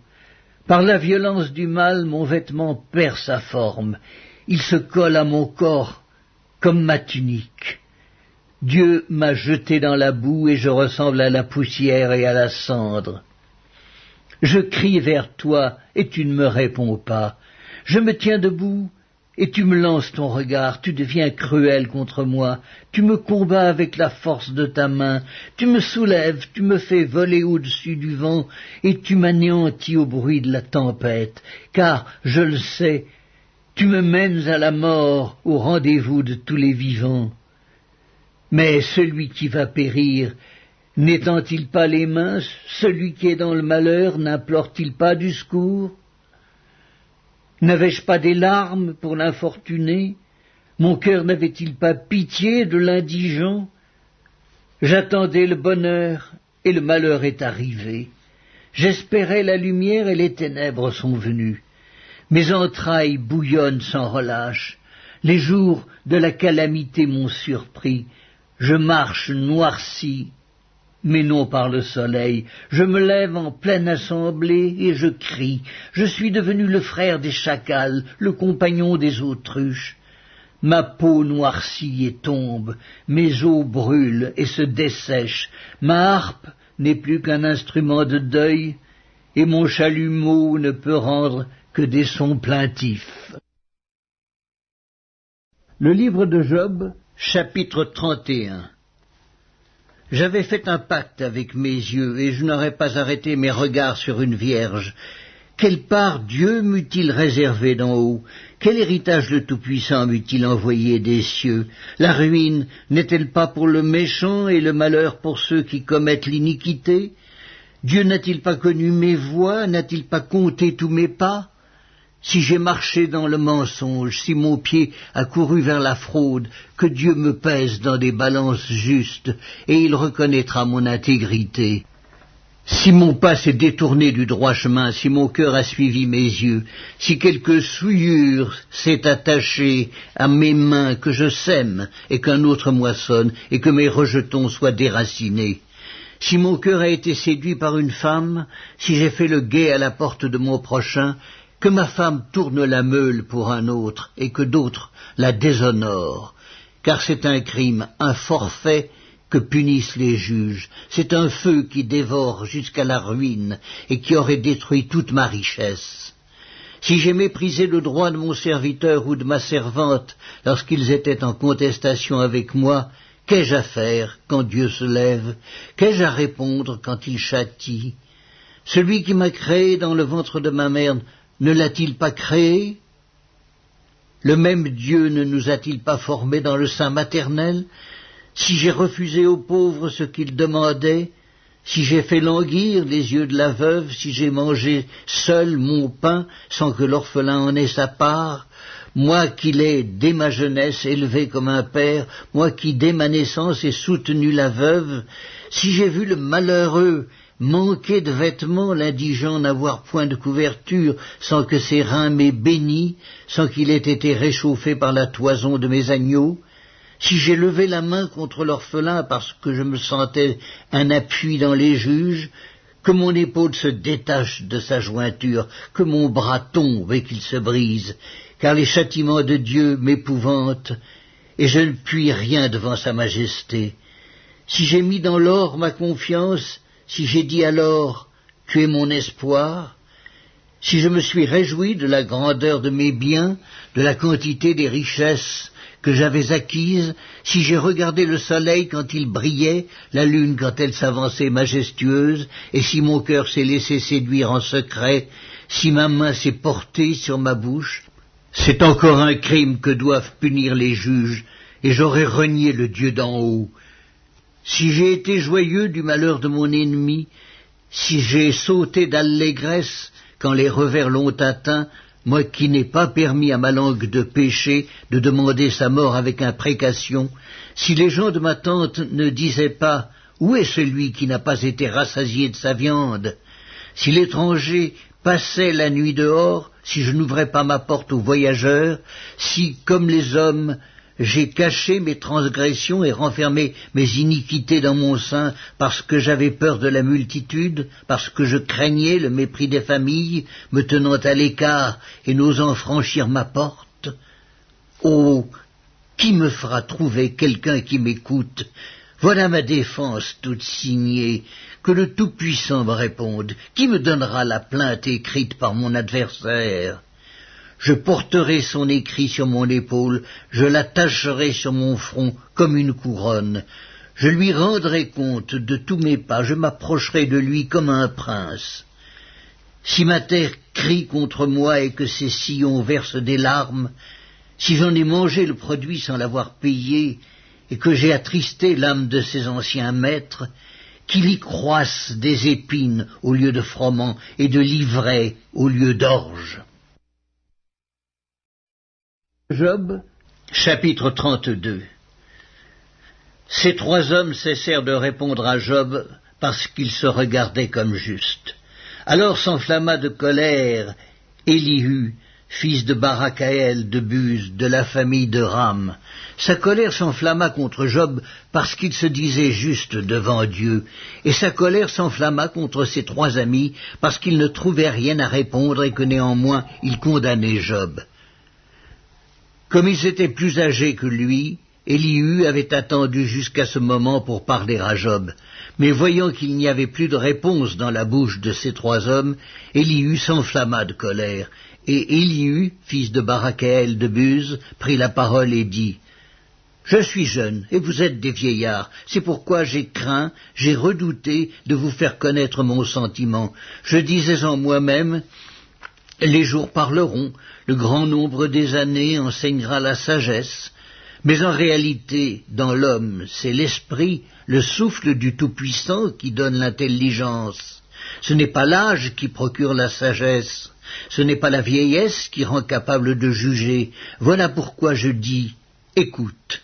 S1: Par la violence du mal, mon vêtement perd sa forme. Il se colle à mon corps comme ma tunique. Dieu m'a jeté dans la boue et je ressemble à la poussière et à la cendre. Je crie vers toi et tu ne me réponds pas. Je me tiens debout et tu me lances ton regard. Tu deviens cruel contre moi. Tu me combats avec la force de ta main. Tu me soulèves, tu me fais voler au-dessus du vent et tu m'anéantis au bruit de la tempête. Car, je le sais, tu me mènes à la mort, au rendez-vous de tous les vivants. Mais celui qui va périr, n'étend-il pas les mains? Celui qui est dans le malheur, n'implore-t-il pas du secours? N'avais-je pas des larmes pour l'infortuné? Mon cœur n'avait-il pas pitié de l'indigent? J'attendais le bonheur, et le malheur est arrivé. J'espérais la lumière, et les ténèbres sont venues. Mes entrailles bouillonnent sans relâche. Les jours de la calamité m'ont surpris. Je marche noirci, mais non par le soleil. Je me lève en pleine assemblée et je crie. Je suis devenu le frère des chacals, le compagnon des autruches. Ma peau noircit et tombe, mes os brûlent et se dessèchent. Ma harpe n'est plus qu'un instrument de deuil, et mon chalumeau ne peut rendre que des sons plaintifs. Le livre de Job, chapitre 31. J'avais fait un pacte avec mes yeux, et je n'aurais pas arrêté mes regards sur une vierge, Quelle part Dieu m'eût-il réservé d'en haut? Quel héritage le Tout-Puissant m'eût-il envoyé des cieux? La ruine n'est-elle pas pour le méchant et le malheur pour ceux qui commettent l'iniquité? Dieu n'a-t-il pas connu mes voies? N'a-t-il pas compté tous mes pas? Si j'ai marché dans le mensonge, si mon pied a couru vers la fraude, que Dieu me pèse dans des balances justes, et il reconnaîtra mon intégrité. Si mon pas s'est détourné du droit chemin, si mon cœur a suivi mes yeux, si quelque souillure s'est attachée à mes mains, que je sème et qu'un autre moissonne, et que mes rejetons soient déracinés, si mon cœur a été séduit par une femme, si j'ai fait le guet à la porte de mon prochain, que ma femme tourne la meule pour un autre, et que d'autres la déshonorent, car c'est un crime, un forfait, que punissent les juges. C'est un feu qui dévore jusqu'à la ruine et qui aurait détruit toute ma richesse. Si j'ai méprisé le droit de mon serviteur ou de ma servante lorsqu'ils étaient en contestation avec moi, qu'ai-je à faire quand Dieu se lève? Qu'ai-je à répondre quand il châtie? Celui qui m'a créé dans le ventre de ma mère ne l'a-t-il pas créé? Le même Dieu ne nous a-t-il pas formés dans le sein maternel? Si j'ai refusé aux pauvres ce qu'ils demandaient, si j'ai fait languir les yeux de la veuve, si j'ai mangé seul mon pain sans que l'orphelin en ait sa part, moi qui l'ai dès ma jeunesse élevé comme un père, moi qui dès ma naissance ai soutenu la veuve, si j'ai vu le malheureux manquer de vêtements, l'indigent n'avoir point de couverture, sans que ses reins m'aient béni, sans qu'il ait été réchauffé par la toison de mes agneaux, si j'ai levé la main contre l'orphelin parce que je me sentais un appui dans les juges, que mon épaule se détache de sa jointure, que mon bras tombe et qu'il se brise, car les châtiments de Dieu m'épouvantent, et je ne puis rien devant sa majesté. Si j'ai mis dans l'or ma confiance, si j'ai dit alors « Tu es mon espoir », si je me suis réjoui de la grandeur de mes biens, de la quantité des richesses que j'avais acquises, si j'ai regardé le soleil quand il brillait, la lune quand elle s'avançait majestueuse, et si mon cœur s'est laissé séduire en secret, si ma main s'est portée sur ma bouche, c'est encore un crime que doivent punir les juges, et j'aurais renié le Dieu d'en haut. Si j'ai été joyeux du malheur de mon ennemi, si j'ai sauté d'allégresse quand les revers l'ont atteint, moi qui n'ai pas permis à ma langue de pécher, de demander sa mort avec imprécation, si les gens de ma tente ne disaient pas « Où est celui qui n'a pas été rassasié de sa viande ?» Si l'étranger passait la nuit dehors, si je n'ouvrais pas ma porte aux voyageurs, si, comme les hommes, j'ai caché mes transgressions et renfermé mes iniquités dans mon sein parce que j'avais peur de la multitude, parce que je craignais le mépris des familles, me tenant à l'écart et n'osant franchir ma porte. Oh, qui me fera trouver quelqu'un qui m'écoute? Voilà ma défense toute signée, que le Tout-Puissant me réponde. Qui me donnera la plainte écrite par mon adversaire? Je porterai son écrit sur mon épaule, je l'attacherai sur mon front comme une couronne. Je lui rendrai compte de tous mes pas, je m'approcherai de lui comme un prince. Si ma terre crie contre moi et que ses sillons versent des larmes, si j'en ai mangé le produit sans l'avoir payé, et que j'ai attristé l'âme de ses anciens maîtres, qu'il y croisse des épines au lieu de froment et de l'ivraie au lieu d'orge. Job, chapitre 32. Ces trois hommes cessèrent de répondre à Job parce qu'ils se regardaient comme justes. Alors s'enflamma de colère Élihu, fils de Barakaël de Buz, de la famille de Ram. Sa colère s'enflamma contre Job parce qu'il se disait juste devant Dieu, et sa colère s'enflamma contre ses trois amis parce qu'ils ne trouvaient rien à répondre et que néanmoins ils condamnaient Job. Comme ils étaient plus âgés que lui, Élihu avait attendu jusqu'à ce moment pour parler à Job. Mais voyant qu'il n'y avait plus de réponse dans la bouche de ces trois hommes, Élihu s'enflamma de colère. Et Élihu, fils de Barakaël de Buz, prit la parole et dit « Je suis jeune, et vous êtes des vieillards. C'est pourquoi j'ai craint, j'ai redouté de vous faire connaître mon sentiment. Je disais en moi-même « Les jours parleront, le grand nombre des années enseignera la sagesse, mais en réalité, dans l'homme, c'est l'esprit, le souffle du Tout-Puissant qui donne l'intelligence. Ce n'est pas l'âge qui procure la sagesse, ce n'est pas la vieillesse qui rend capable de juger. Voilà pourquoi je dis, écoute.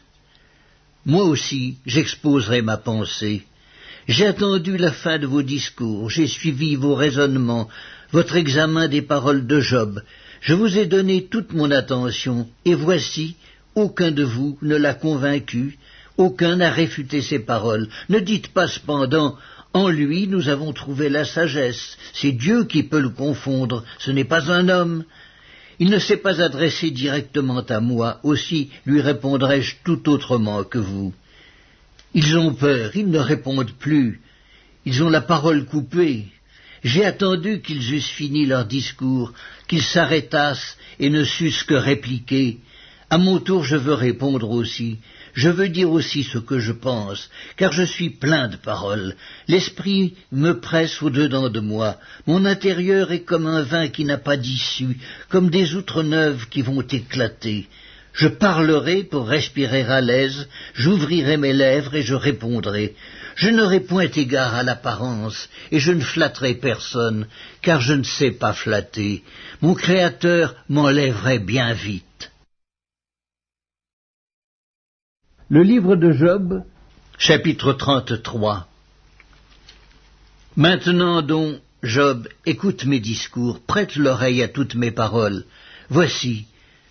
S1: Moi aussi, j'exposerai ma pensée. J'ai attendu la fin de vos discours, j'ai suivi vos raisonnements, votre examen des paroles de Job. Je vous ai donné toute mon attention, et voici, aucun de vous ne l'a convaincu, aucun n'a réfuté ses paroles. Ne dites pas cependant, en lui nous avons trouvé la sagesse, c'est Dieu qui peut le confondre, ce n'est pas un homme. Il ne s'est pas adressé directement à moi, aussi lui répondrai-je tout autrement que vous. Ils ont peur, ils ne répondent plus, ils ont la parole coupée. J'ai attendu qu'ils eussent fini leur discours, qu'ils s'arrêtassent et ne sussent que répliquer. À mon tour, je veux répondre aussi. Je veux dire aussi ce que je pense, car je suis plein de paroles. L'esprit me presse au-dedans de moi. Mon intérieur est comme un vin qui n'a pas d'issue, comme des outres neuves qui vont éclater. Je parlerai pour respirer à l'aise, j'ouvrirai mes lèvres et je répondrai. Je n'aurai point égard à l'apparence, et je ne flatterai personne, car je ne sais pas flatter. Mon Créateur m'enlèverait bien vite. Le livre de Job, chapitre 33. Maintenant donc, Job, écoute mes discours, prête l'oreille à toutes mes paroles. Voici,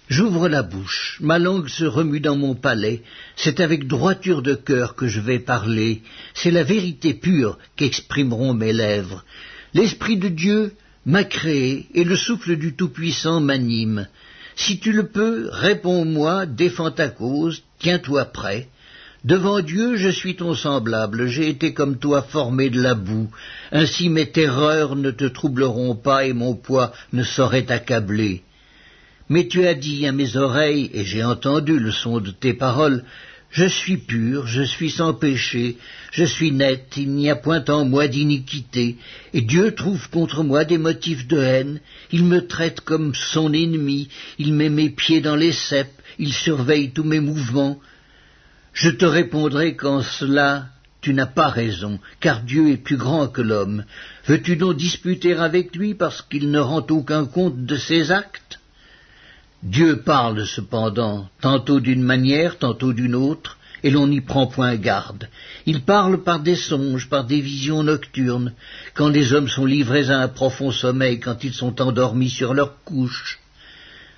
S1: j'ouvre la bouche, ma langue se remue dans mon palais, c'est avec droiture de cœur que je vais parler, c'est la vérité pure qu'exprimeront mes lèvres. L'Esprit de Dieu m'a créé, et le souffle du Tout-Puissant m'anime. Si tu le peux, réponds-moi, défends ta cause, tiens-toi prêt. Devant Dieu, je suis ton semblable, j'ai été comme toi formé de la boue. Ainsi mes terreurs ne te troubleront pas et mon poids ne saurait t'accabler. Mais tu as dit à mes oreilles, et j'ai entendu le son de tes paroles, je suis pur, je suis sans péché, je suis net, il n'y a point en moi d'iniquité, et Dieu trouve contre moi des motifs de haine, il me traite comme son ennemi, il met mes pieds dans les ceps, il surveille tous mes mouvements. Je te répondrai qu'en cela tu n'as pas raison, car Dieu est plus grand que l'homme. Veux-tu donc disputer avec lui parce qu'il ne rend aucun compte de ses actes? Dieu parle cependant, tantôt d'une manière, tantôt d'une autre, et l'on n'y prend point garde. Il parle par des songes, par des visions nocturnes, quand les hommes sont livrés à un profond sommeil, quand ils sont endormis sur leur couche.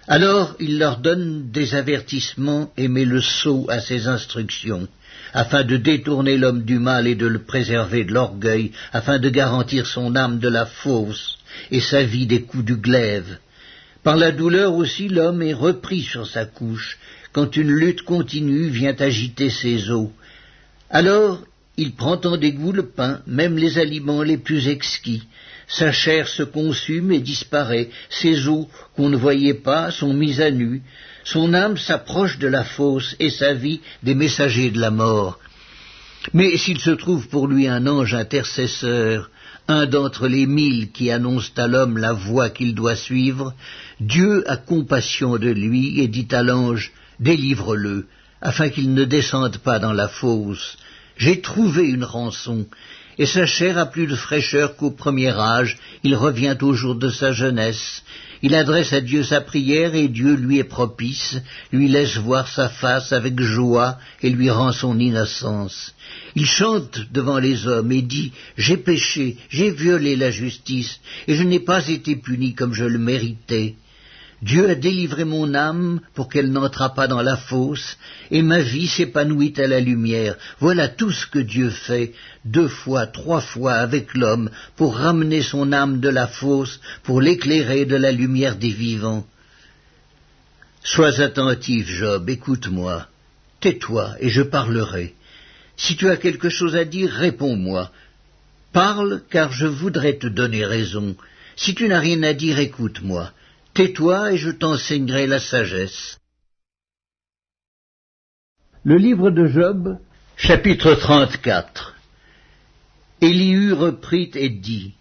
S1: Alors il leur donne des avertissements et met le sceau à ses instructions, afin de détourner l'homme du mal et de le préserver de l'orgueil, afin de garantir son âme de la fausse et sa vie des coups du glaive. Par la douleur aussi l'homme est repris sur sa couche, quand une lutte continue vient agiter ses os. Alors il prend en dégoût le pain, même les aliments les plus exquis. Sa chair se consume et disparaît, ses os qu'on ne voyait pas sont mis à nu. Son âme s'approche de la fosse et sa vie des messagers de la mort. Mais s'il se trouve pour lui un ange intercesseur, un d'entre les 1000 qui annoncent à l'homme la voie qu'il doit suivre, Dieu a compassion de lui et dit à l'ange, délivre-le, afin qu'il ne descende pas dans la fosse. J'ai trouvé une rançon, et sa chair a plus de fraîcheur qu'au premier âge, il revient au jour de sa jeunesse. Il adresse à Dieu sa prière et Dieu lui est propice, lui laisse voir sa face avec joie et lui rend son innocence. Il chante devant les hommes et dit « J'ai péché, j'ai violé la justice, et je n'ai pas été puni comme je le méritais. Dieu a délivré mon âme pour qu'elle n'entrât pas dans la fosse, et ma vie s'épanouit à la lumière. Voilà tout ce que Dieu fait, 2 fois, 3 fois avec l'homme, pour ramener son âme de la fosse, pour l'éclairer de la lumière des vivants. Sois attentif, Job, écoute-moi. Tais-toi, et je parlerai. Si tu as quelque chose à dire, réponds-moi. Parle, car je voudrais te donner raison. Si tu n'as rien à dire, écoute-moi. Tais-toi et je t'enseignerai la sagesse. Le livre de Job, chapitre 34. Élihu reprit et dit,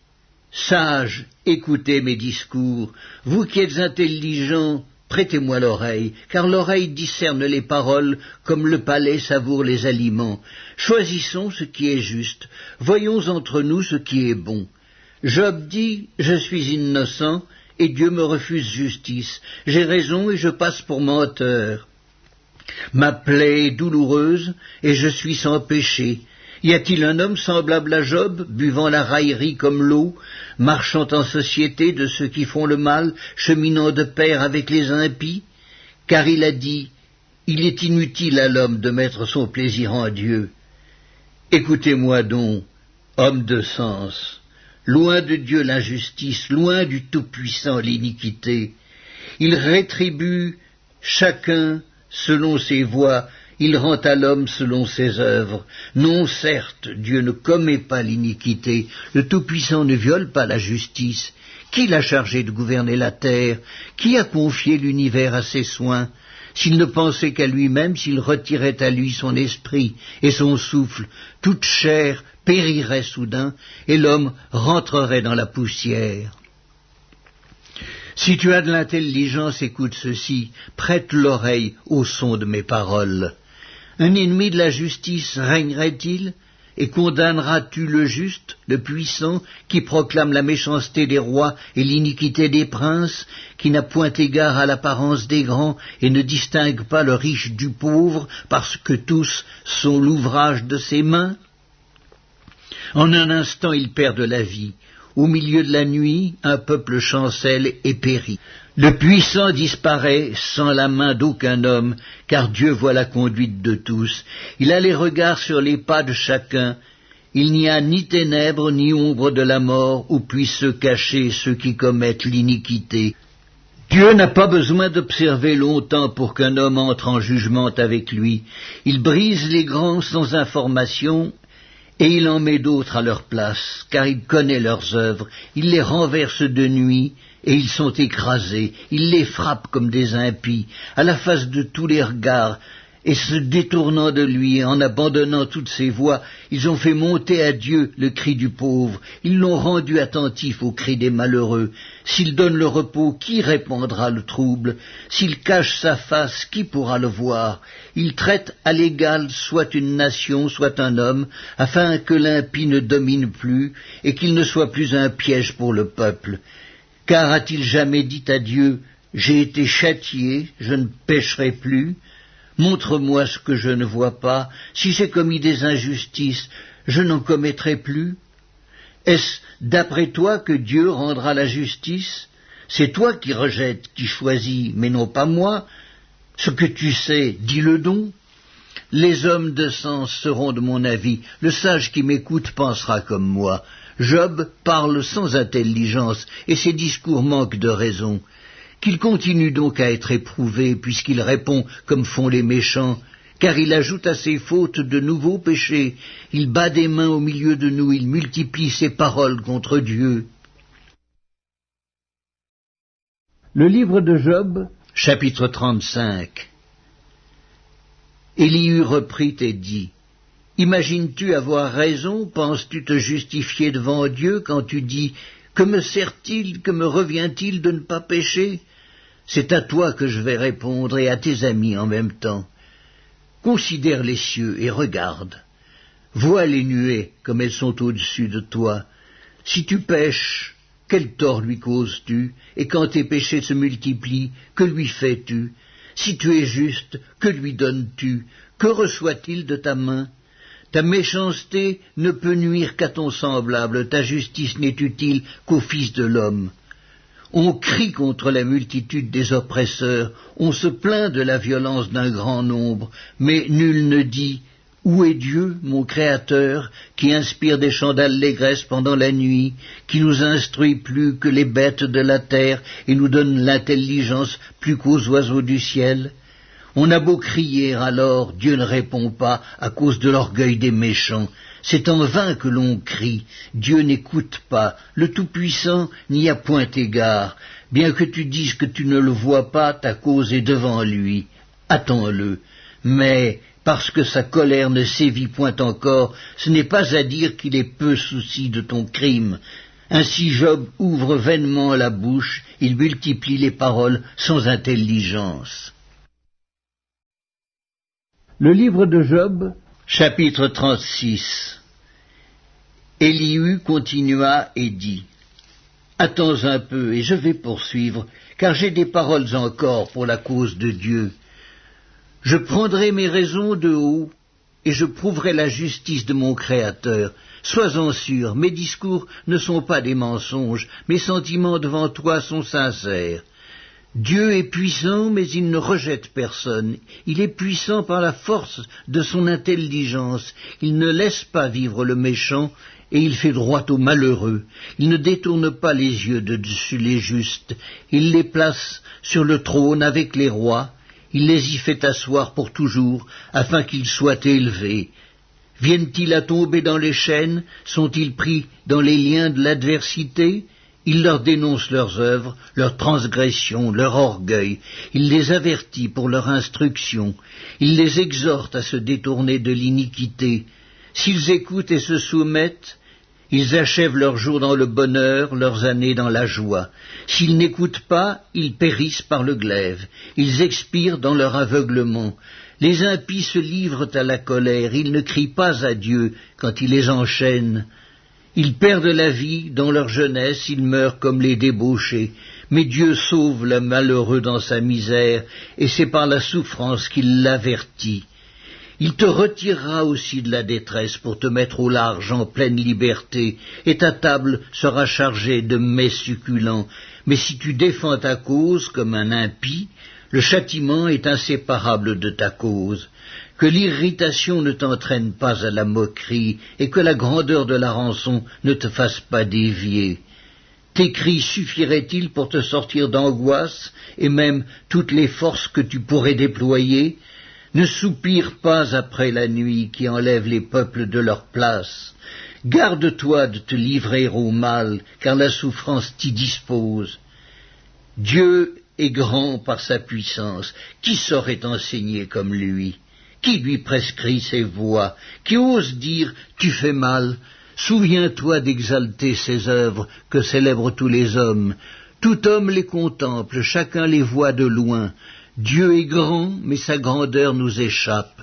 S1: Sages, écoutez mes discours, vous qui êtes intelligents, prêtez-moi l'oreille, car l'oreille discerne les paroles comme le palais savoure les aliments. Choisissons ce qui est juste, voyons entre nous ce qui est bon. Job dit, je suis innocent, et Dieu me refuse justice. J'ai raison et je passe pour menteur. Ma plaie est douloureuse, et je suis sans péché. Y a-t-il un homme semblable à Job, buvant la raillerie comme l'eau, marchant en société de ceux qui font le mal, cheminant de pair avec les impies? Car il a dit, il est inutile à l'homme de mettre son plaisir en Dieu. Écoutez-moi donc, homme de sens, loin de Dieu l'injustice, loin du Tout-Puissant l'iniquité. Il rétribue chacun selon ses voies, il rend à l'homme selon ses œuvres. Non, certes, Dieu ne commet pas l'iniquité, le Tout-Puissant ne viole pas la justice. Qui l'a chargé de gouverner la terre? Qui a confié l'univers à ses soins? S'il ne pensait qu'à lui-même, s'il retirait à lui son esprit et son souffle, toute chair périrait soudain, et l'homme rentrerait dans la poussière. Si tu as de l'intelligence, écoute ceci, prête l'oreille au son de mes paroles. Un ennemi de la justice régnerait-il? Et condamneras-tu le juste, le puissant, qui proclame la méchanceté des rois et l'iniquité des princes, qui n'a point égard à l'apparence des grands et ne distingue pas le riche du pauvre, parce que tous sont l'ouvrage de ses mains? En un instant il perd de la vie. Au milieu de la nuit, un peuple chancelle et périt. Le puissant disparaît sans la main d'aucun homme, car Dieu voit la conduite de tous. Il a les regards sur les pas de chacun. Il n'y a ni ténèbres ni ombre de la mort où puissent se cacher ceux qui commettent l'iniquité. Dieu n'a pas besoin d'observer longtemps pour qu'un homme entre en jugement avec lui. Il brise les grands sans information, et il en met d'autres à leur place, car il connaît leurs œuvres, il les renverse de nuit, et ils sont écrasés, il les frappe comme des impies, à la face de tous les regards, et se détournant de lui, en abandonnant toutes ses voies, ils ont fait monter à Dieu le cri du pauvre, ils l'ont rendu attentif au cri des malheureux. S'il donne le repos, qui répandra le trouble? S'il cache sa face, qui pourra le voir? Il traite à l'égal soit une nation, soit un homme, afin que l'impie ne domine plus, et qu'il ne soit plus un piège pour le peuple. Car a-t-il jamais dit à Dieu, « J'ai été châtié, je ne pécherai plus » Montre-moi ce que je ne vois pas, si j'ai commis des injustices, je n'en commettrai plus. Est-ce d'après toi que Dieu rendra la justice? C'est toi qui rejettes, qui choisis, mais non pas moi. Ce que tu sais, dis-le donc. Les hommes de sens seront de mon avis, le sage qui m'écoute pensera comme moi. Job parle sans intelligence, et ses discours manquent de raison. Qu'il continue donc à être éprouvé, puisqu'il répond comme font les méchants, car il ajoute à ses fautes de nouveaux péchés, il bat des mains au milieu de nous, il multiplie ses paroles contre Dieu. Le livre de Job, chapitre 35. Élihu reprit et dit, « Imagines-tu avoir raison, penses-tu te justifier devant Dieu quand tu dis, « Que me sert-il, que me revient-il de ne pas pécher ?» C'est à toi que je vais répondre et à tes amis en même temps. Considère les cieux et regarde. Vois les nuées comme elles sont au-dessus de toi. Si tu pèches, quel tort lui causes-tu? Et quand tes péchés se multiplient, que lui fais-tu? Si tu es juste, que lui donnes-tu? Que reçoit-il de ta main? Ta méchanceté ne peut nuire qu'à ton semblable, ta justice n'est utile qu'au Fils de l'homme. On crie contre la multitude des oppresseurs, on se plaint de la violence d'un grand nombre, mais nul ne dit « Où est Dieu, mon Créateur, qui inspire des chants d'allégresse pendant la nuit, qui nous instruit plus que les bêtes de la terre et nous donne l'intelligence plus qu'aux oiseaux du ciel ?» On a beau crier alors, Dieu ne répond pas à cause de l'orgueil des méchants. C'est en vain que l'on crie, Dieu n'écoute pas, le Tout-Puissant n'y a point égard. Bien que tu dises que tu ne le vois pas, ta cause est devant lui. Attends-le. Mais, parce que sa colère ne sévit point encore, ce n'est pas à dire qu'il ait peu souci de ton crime. Ainsi Job ouvre vainement la bouche, il multiplie les paroles sans intelligence. Le livre de Job, chapitre 36. Élihu continua et dit: Attends un peu, et je vais poursuivre, car j'ai des paroles encore pour la cause de Dieu. Je prendrai mes raisons de haut, et je prouverai la justice de mon Créateur. Sois-en sûr, mes discours ne sont pas des mensonges, mes sentiments devant toi sont sincères. Dieu est puissant, mais il ne rejette personne. Il est puissant par la force de son intelligence. Il ne laisse pas vivre le méchant, et il fait droit aux malheureux. Il ne détourne pas les yeux de dessus les justes. Il les place sur le trône avec les rois. Il les y fait asseoir pour toujours, afin qu'ils soient élevés. Viennent-ils à tomber dans les chaînes? Sont-ils pris dans les liens de l'adversité? Il leur dénonce leurs œuvres, leurs transgressions, leur orgueil. Il les avertit pour leur instruction. Il les exhorte à se détourner de l'iniquité. S'ils écoutent et se soumettent, ils achèvent leurs jours dans le bonheur, leurs années dans la joie. S'ils n'écoutent pas, ils périssent par le glaive. Ils expirent dans leur aveuglement. Les impies se livrent à la colère. Ils ne crient pas à Dieu quand il les enchaîne. Ils perdent la vie dans leur jeunesse, ils meurent comme les débauchés. Mais Dieu sauve le malheureux dans sa misère, et c'est par la souffrance qu'il l'avertit. Il te retirera aussi de la détresse pour te mettre au large en pleine liberté, et ta table sera chargée de mets succulents. Mais si tu défends ta cause comme un impie, le châtiment est inséparable de ta cause. Que l'irritation ne t'entraîne pas à la moquerie, et que la grandeur de la rançon ne te fasse pas dévier. Tes cris suffiraient-ils pour te sortir d'angoisse, et même toutes les forces que tu pourrais déployer? Ne soupire pas après la nuit qui enlève les peuples de leur place. Garde-toi de te livrer au mal, car la souffrance t'y dispose. Dieu est grand par sa puissance. Qui saurait enseigner comme lui? Qui lui prescrit ses voies? Qui ose dire « tu fais mal » ? Souviens-toi d'exalter ses œuvres que célèbrent tous les hommes. Tout homme les contemple, chacun les voit de loin. Dieu est grand, mais sa grandeur nous échappe.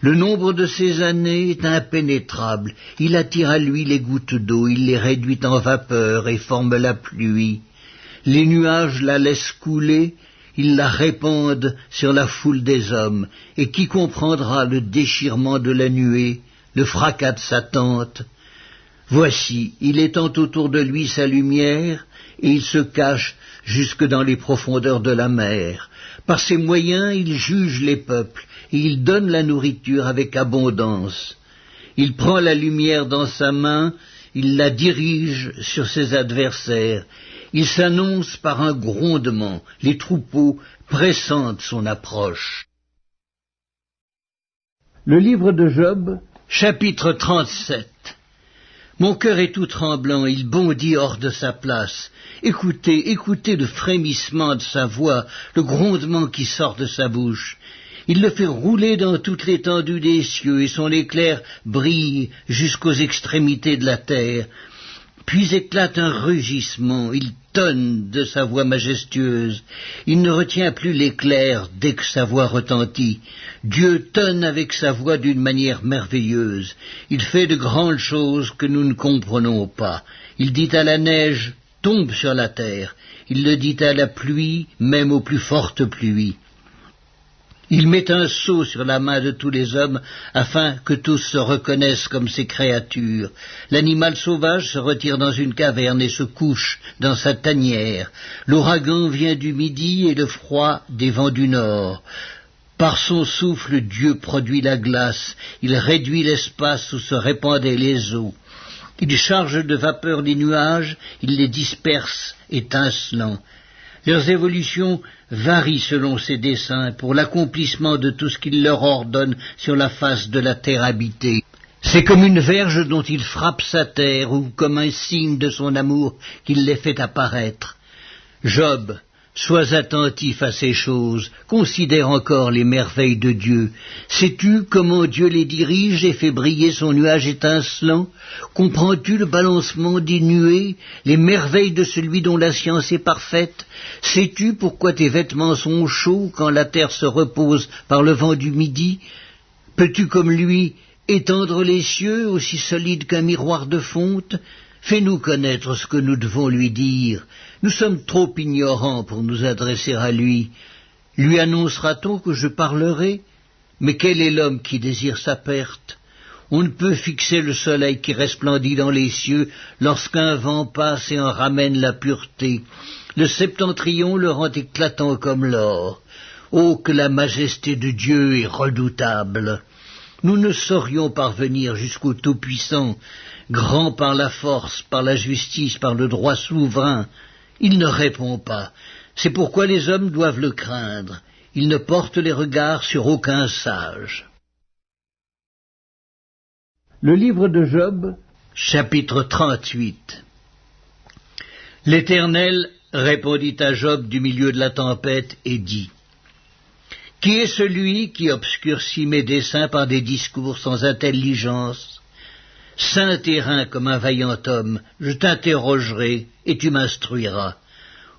S1: Le nombre de ses années est impénétrable. Il attire à lui les gouttes d'eau, il les réduit en vapeur et forme la pluie. Les nuages la laissent couler, ils la répandent sur la foule des hommes, et qui comprendra le déchirement de la nuée, le fracas de sa tente? Voici, il étend autour de lui sa lumière, et il se cache jusque dans les profondeurs de la mer. Par ses moyens, il juge les peuples, et il donne la nourriture avec abondance. Il prend la lumière dans sa main, il la dirige sur ses adversaires. Il s'annonce par un grondement, les troupeaux pressentent son approche. Le livre de Job, chapitre 37. Mon cœur est tout tremblant, il bondit hors de sa place. Écoutez, écoutez le frémissement de sa voix, le grondement qui sort de sa bouche. Il le fait rouler dans toute l'étendue des cieux, et son éclair brille jusqu'aux extrémités de la terre. Puis éclate un rugissement, il tonne de sa voix majestueuse. Il ne retient plus l'éclair dès que sa voix retentit. Dieu tonne avec sa voix d'une manière merveilleuse. Il fait de grandes choses que nous ne comprenons pas. Il dit à la neige, tombe sur la terre. Il le dit à la pluie, même aux plus fortes pluies. Il met un sceau sur la main de tous les hommes, afin que tous se reconnaissent comme ses créatures. L'animal sauvage se retire dans une caverne et se couche dans sa tanière. L'ouragan vient du midi et le froid des vents du nord. Par son souffle, Dieu produit la glace. Il réduit l'espace où se répandaient les eaux. Il charge de vapeur les nuages, il les disperse, étincelants. Leurs évolutions varient selon ses desseins pour l'accomplissement de tout ce qu'il leur ordonne sur la face de la terre habitée. C'est comme une verge dont il frappe sa terre ou comme un signe de son amour qu'il les fait apparaître. Job, Sois attentif à ces choses, considère encore les merveilles de Dieu. Sais-tu comment Dieu les dirige et fait briller son nuage étincelant? Comprends-tu le balancement des nuées, les merveilles de celui dont la science est parfaite? Sais-tu pourquoi tes vêtements sont chauds quand la terre se repose par le vent du midi? Peux-tu comme lui étendre les cieux aussi solides qu'un miroir de fonte? Fais-nous connaître ce que nous devons lui dire. Nous sommes trop ignorants pour nous adresser à lui. Lui annoncera-t-on que je parlerai? Mais quel est l'homme qui désire sa perte? On ne peut fixer le soleil qui resplendit dans les cieux lorsqu'un vent passe et en ramène la pureté. Le septentrion le rend éclatant comme l'or. Oh, que la majesté de Dieu est redoutable! Nous ne saurions parvenir jusqu'au Tout-Puissant, grand par la force, par la justice, par le droit souverain. Il ne répond pas. C'est pourquoi les hommes doivent le craindre. Il ne porte les regards sur aucun sage. Le livre de Job, chapitre 38. L'Éternel répondit à Job du milieu de la tempête et dit: Qui est celui qui obscurcit mes desseins par des discours sans intelligence? Saint terrain comme un vaillant homme, je t'interrogerai et tu m'instruiras.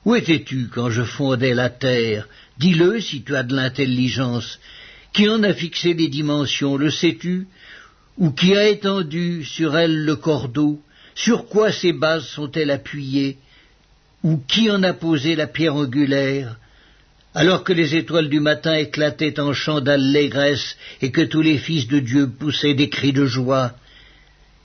S1: Où étais-tu quand je fondais la terre? Dis-le si tu as de l'intelligence. Qui en a fixé les dimensions, le sais-tu? Ou qui a étendu sur elle le cordeau? Sur quoi ses bases sont-elles appuyées? Ou qui en a posé la pierre angulaire? Alors que les étoiles du matin éclataient en chants d'allégresse et que tous les fils de Dieu poussaient des cris de joie,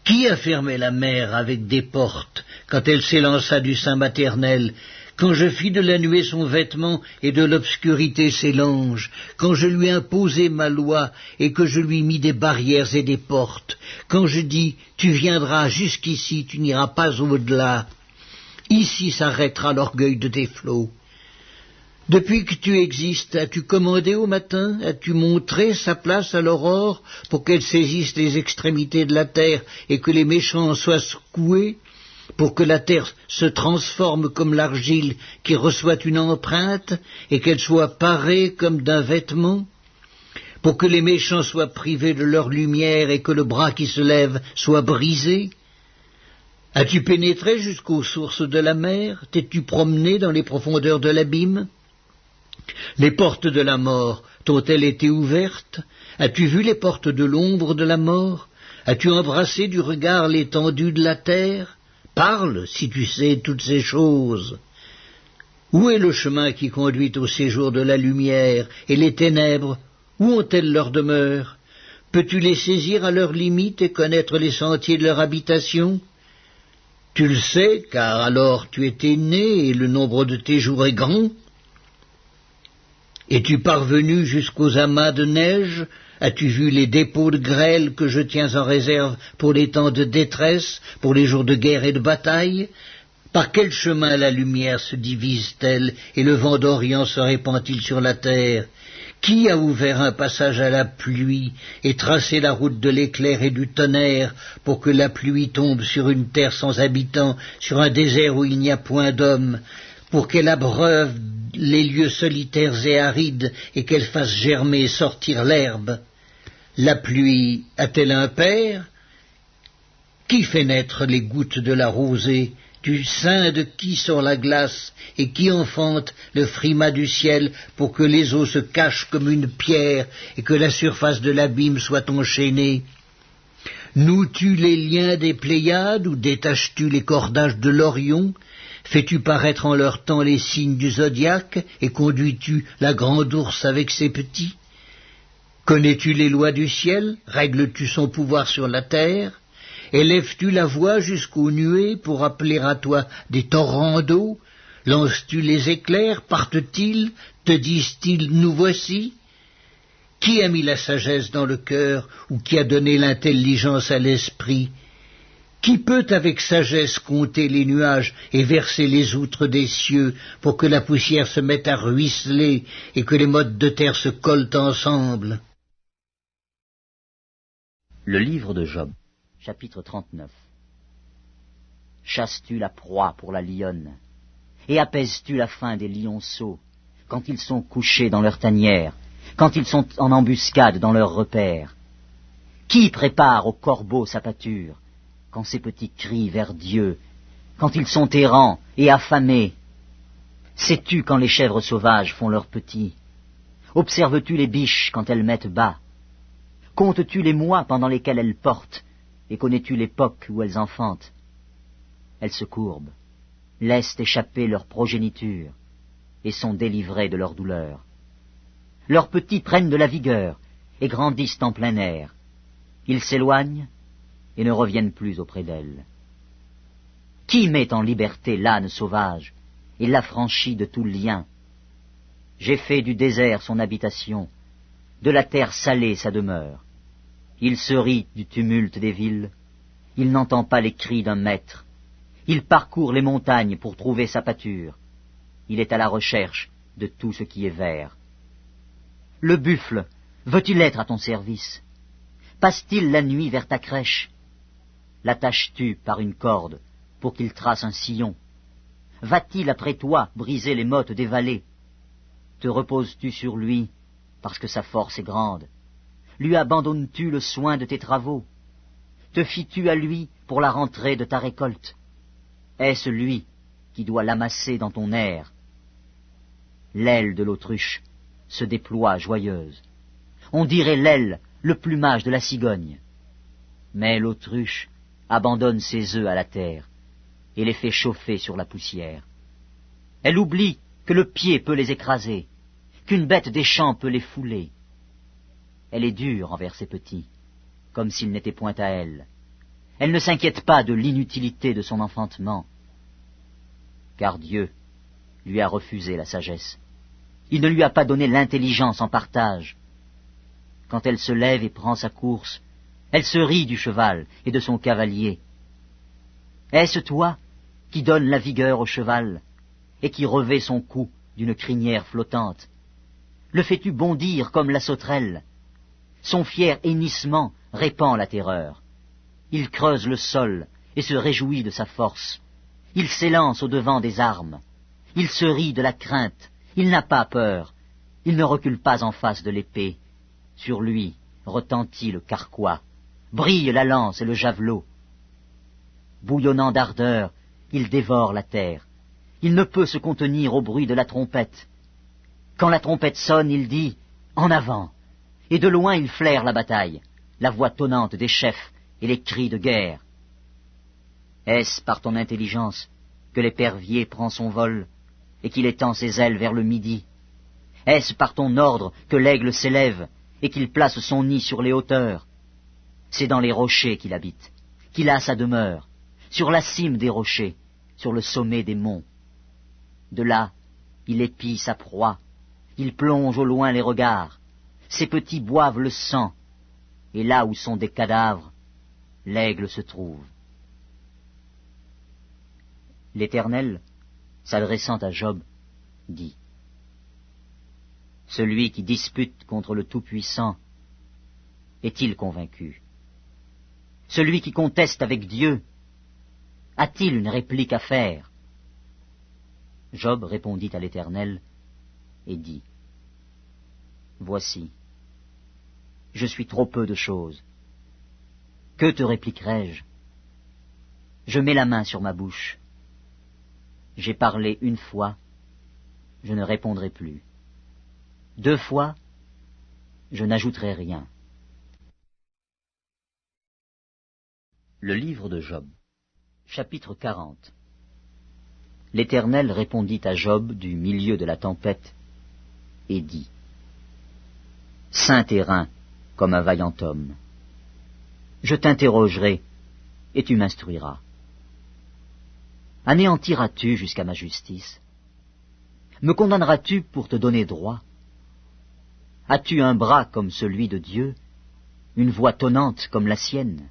S1: qui a fermé la mer avec des portes quand elle s'élança du sein maternel, quand je fis de la nuée son vêtement et de l'obscurité ses langes, quand je lui imposai ma loi et que je lui mis des barrières et des portes, quand je dis « Tu viendras jusqu'ici, tu n'iras pas au-delà. Ici s'arrêtera l'orgueil de tes flots. » Depuis que tu existes, as-tu commandé au matin? As-tu montré sa place à l'aurore pour qu'elle saisisse les extrémités de la terre et que les méchants soient secoués, pour que la terre se transforme comme l'argile qui reçoit une empreinte et qu'elle soit parée comme d'un vêtement, pour que les méchants soient privés de leur lumière et que le bras qui se lève soit brisé? As-tu pénétré jusqu'aux sources de la mer? T'es-tu promené dans les profondeurs de l'abîme? Les portes de la mort t'ont-elles été ouvertes? As-tu vu les portes de l'ombre de la mort? As-tu embrassé du regard l'étendue de la terre? Parle, si tu sais toutes ces choses. Où est le chemin qui conduit au séjour de la lumière, et les ténèbres, où ont-elles leur demeure? Peux-tu les saisir à leurs limites et connaître les sentiers de leur habitation? Tu le sais, car alors tu étais né, et le nombre de tes jours est grand. Es-tu parvenu jusqu'aux amas de neige? As-tu vu les dépôts de grêle que je tiens en réserve pour les temps de détresse, pour les jours de guerre et de bataille? Par quel chemin la lumière se divise-t-elle et le vent d'Orient se répand-il sur la terre? Qui a ouvert un passage à la pluie et tracé la route de l'éclair et du tonnerre pour que la pluie tombe sur une terre sans habitants, sur un désert où il n'y a point d'homme, pour qu'elle abreuve les lieux solitaires et arides et qu'elle fasse germer et sortir l'herbe? La pluie a-t-elle un père? Qui fait naître les gouttes de la rosée? Du sein de qui sort la glace et qui enfante le frimas du ciel pour que les eaux se cachent comme une pierre et que la surface de l'abîme soit enchaînée? Noues-tu les liens des Pléiades ou détaches-tu les cordages de l'Orion? Fais-tu paraître en leur temps les signes du zodiaque et conduis-tu la grande ourse avec ses petits? Connais-tu les lois du ciel? Règles-tu son pouvoir sur la terre? Élèves-tu la voix jusqu'aux nuées pour appeler à toi des torrents d'eau? Lances-tu les éclairs? Partent-ils? Te disent-ils, nous voici? Qui a mis la sagesse dans le cœur ou qui a donné l'intelligence à l'esprit? Qui peut avec sagesse compter les nuages et verser les outres des cieux pour que la poussière se mette à ruisseler et que les mottes de terre se collent ensemble?
S2: Le livre de Job, chapitre 39. Chasses-tu la proie pour la lionne? et apaises-tu la faim des lionceaux, quand ils sont couchés dans leur tanière, quand ils sont en embuscade dans leur repère? Qui prépare au corbeau sa pâture, quand ses petits crient vers Dieu, quand ils sont errants et affamés? Sais-tu quand les chèvres sauvages font leurs petits? Observes-tu les biches quand elles mettent bas? Comptes-tu les mois pendant lesquels elles portent, et connais-tu l'époque où elles enfantent? Elles se courbent, laissent échapper leur progéniture, et sont délivrées de leur douleur. Leurs petits prennent de la vigueur, et grandissent en plein air. Ils s'éloignent, et ne reviennent plus auprès d'elles. Qui met en liberté l'âne sauvage, et l'affranchit de tout lien? J'ai fait du désert son habitation, de la terre salée sa demeure. Il se rit du tumulte des villes, il n'entend pas les cris d'un maître. Il parcourt les montagnes pour trouver sa pâture. Il est à la recherche de tout ce qui est vert. Le buffle, veux-tu être à ton service? Passe-t-il la nuit vers ta crèche? L'attaches-tu par une corde pour qu'il trace un sillon? Va-t-il après toi briser les mottes des vallées? Te reposes-tu sur lui parce que sa force est grande? Lui abandonnes-tu le soin de tes travaux? Te fies-tu à lui pour la rentrée de ta récolte? Est-ce lui qui doit l'amasser dans ton air? L'aile de l'autruche se déploie joyeuse. On dirait l'aile, le plumage de la cigogne. Mais l'autruche abandonne ses œufs à la terre et les fait chauffer sur la poussière. Elle oublie que le pied peut les écraser, qu'une bête des champs peut les fouler. Elle est dure envers ses petits, comme s'ils n'étaient point à elle. Elle ne s'inquiète pas de l'inutilité de son enfantement, car Dieu lui a refusé la sagesse. Il ne lui a pas donné l'intelligence en partage. Quand elle se lève et prend sa course, elle se rit du cheval et de son cavalier. Est-ce toi qui donnes la vigueur au cheval et qui revêt son cou d'une crinière flottante? Le fais-tu bondir comme la sauterelle? Son fier hennissement répand la terreur. Il creuse le sol et se réjouit de sa force. Il s'élance au-devant des armes. Il se rit de la crainte. Il n'a pas peur. Il ne recule pas en face de l'épée. Sur lui retentit le carquois. Brille la lance et le javelot. Bouillonnant d'ardeur, il dévore la terre. Il ne peut se contenir au bruit de la trompette. Quand la trompette sonne, il dit « En avant !» Et de loin il flaire la bataille, la voix tonnante des chefs et les cris de guerre. Est-ce par ton intelligence que l'épervier prend son vol et qu'il étend ses ailes vers le midi? Est-ce par ton ordre que l'aigle s'élève et qu'il place son nid sur les hauteurs? C'est dans les rochers qu'il habite, qu'il a sa demeure, sur la cime des rochers, sur le sommet des monts. De là, il épie sa proie, il plonge au loin les regards, ses petits boivent le sang, et là où sont des cadavres, l'aigle se trouve. L'Éternel, s'adressant à Job, dit « Celui qui dispute contre le Tout-Puissant est-il convaincu? Celui qui conteste avec Dieu a-t-il une réplique à faire? » Job répondit à l'Éternel et dit « Voici, je suis trop peu de choses. Que te répliquerai-je? Je mets la main sur ma bouche. J'ai parlé une fois, je ne répondrai plus. 2 fois, je n'ajouterai rien. » Le livre de Job. Chapitre 40. L'Éternel répondit à Job du milieu de la tempête et dit « Saint et rein comme un vaillant homme. Je t'interrogerai et tu m'instruiras. Anéantiras-tu jusqu'à ma justice? Me condamneras-tu pour te donner droit? As-tu un bras comme celui de Dieu, une voix tonnante comme la sienne?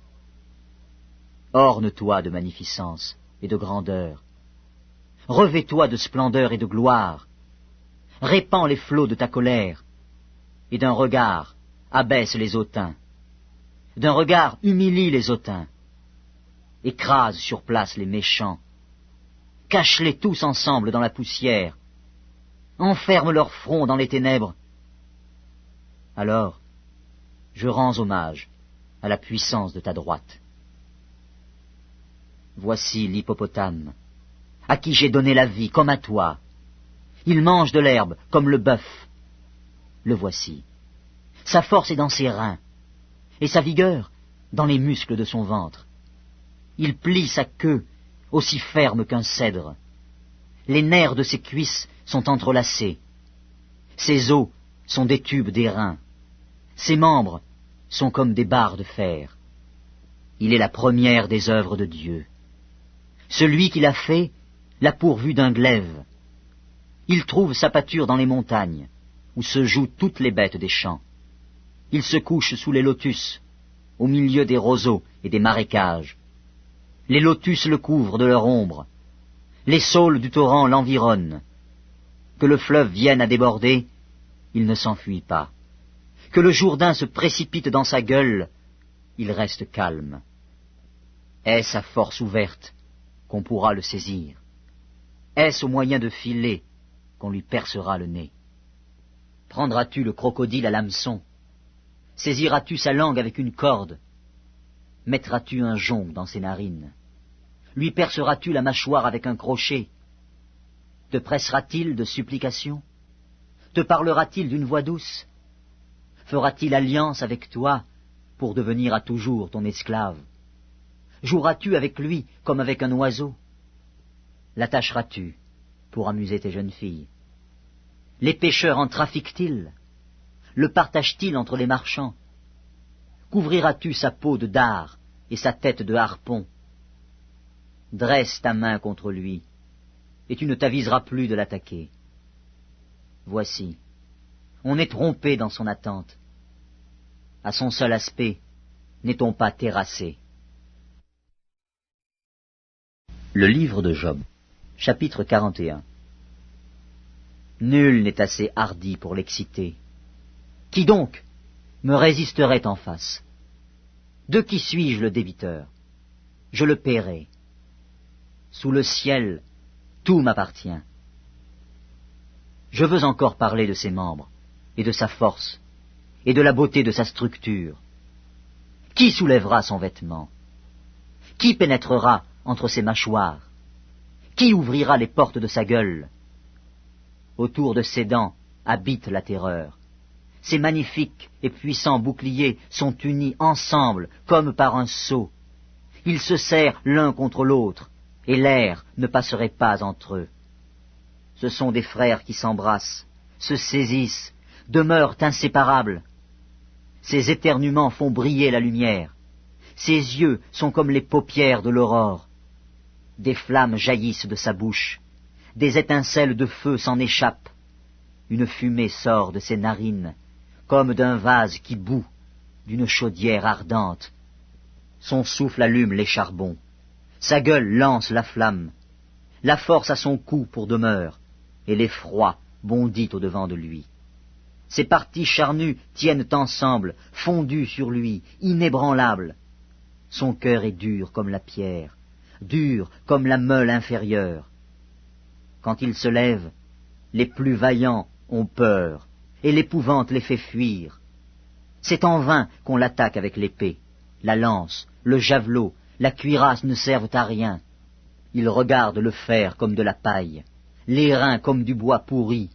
S2: Orne-toi de magnificence et de grandeur. Revêt-toi de splendeur et de gloire. Répands les flots de ta colère, et d'un regard abaisse les hautains. D'un regard humilie les hautains. Écrase sur place les méchants. cache-les tous ensemble dans la poussière, enferme leur front dans les ténèbres. Alors, je rends hommage à la puissance de ta droite. Voici l'hippopotame, à qui j'ai donné la vie comme à toi. Il mange de l'herbe comme le bœuf. Le voici. Sa force est dans ses reins, et sa vigueur dans les muscles de son ventre. Il plie sa queue aussi ferme qu'un cèdre. Les nerfs de ses cuisses sont entrelacés. Ses os sont des tubes d'airain. Ses membres sont comme des barres de fer. Il est la première des œuvres de Dieu. Celui qui l'a fait l'a pourvu d'un glaive. Il trouve sa pâture dans les montagnes, où se jouent toutes les bêtes des champs. Il se couche sous les lotus, au milieu des roseaux et des marécages. Les lotus le couvrent de leur ombre. Les saules du torrent l'environnent. Que le fleuve vienne à déborder, il ne s'enfuit pas. Que le Jourdain se précipite dans sa gueule, il reste calme. Est-ce à force ouverte qu'on pourra le saisir? Est-ce au moyen de filets qu'on lui percera le nez? Prendras-tu le crocodile à l'hameçon? Saisiras-tu sa langue avec une corde? Mettras-tu un jonc dans ses narines? Lui perceras-tu la mâchoire avec un crochet? Te pressera-t-il de supplications? Te parlera-t-il d'une voix douce? Fera-t-il alliance avec toi pour devenir à toujours ton esclave? Joueras-tu avec lui comme avec un oiseau? L'attacheras-tu pour amuser tes jeunes filles? Les pêcheurs en trafiquent-ils? Le partagent-ils entre les marchands? Couvriras-tu sa peau de dard et sa tête de harpon? Dresse ta main contre lui, et tu ne t'aviseras plus de l'attaquer. Voici, on est trompé dans son attente. À son seul aspect, n'est-on pas terrassé? Le livre de Job, chapitre 41. Nul n'est assez hardi pour l'exciter. Qui donc me résisterait en face? De qui suis-je le débiteur? Je le paierai. Sous le ciel, tout m'appartient. Je veux encore parler de ses membres, et de sa force, et de la beauté de sa structure. Qui soulèvera son vêtement? Qui pénétrera entre ses mâchoires? Qui ouvrira les portes de sa gueule? Autour de ses dents habite la terreur. Ses magnifiques et puissants boucliers sont unis ensemble comme par un sceau. Ils se serrent l'un contre l'autre, et l'air ne passerait pas entre eux. Ce sont des frères qui s'embrassent, se saisissent, demeurent inséparables. Ses éternuements font briller la lumière. Ses yeux sont comme les paupières de l'aurore. Des flammes jaillissent de sa bouche. Des étincelles de feu s'en échappent. Une fumée sort de ses narines, comme d'un vase qui bout, d'une chaudière ardente. Son souffle allume les charbons. Sa gueule lance la flamme. La force a son cou pour demeure, et l'effroi bondit au-devant de lui. Ses parties charnues tiennent ensemble, fondues sur lui, inébranlables. Son cœur est dur comme la pierre, dur comme la meule inférieure. Quand il se lève, les plus vaillants ont peur, et l'épouvante les fait fuir. C'est en vain qu'on l'attaque avec l'épée. La lance, le javelot, la cuirasse ne servent à rien. Il regarde le fer comme de la paille, l'airain comme du bois pourri.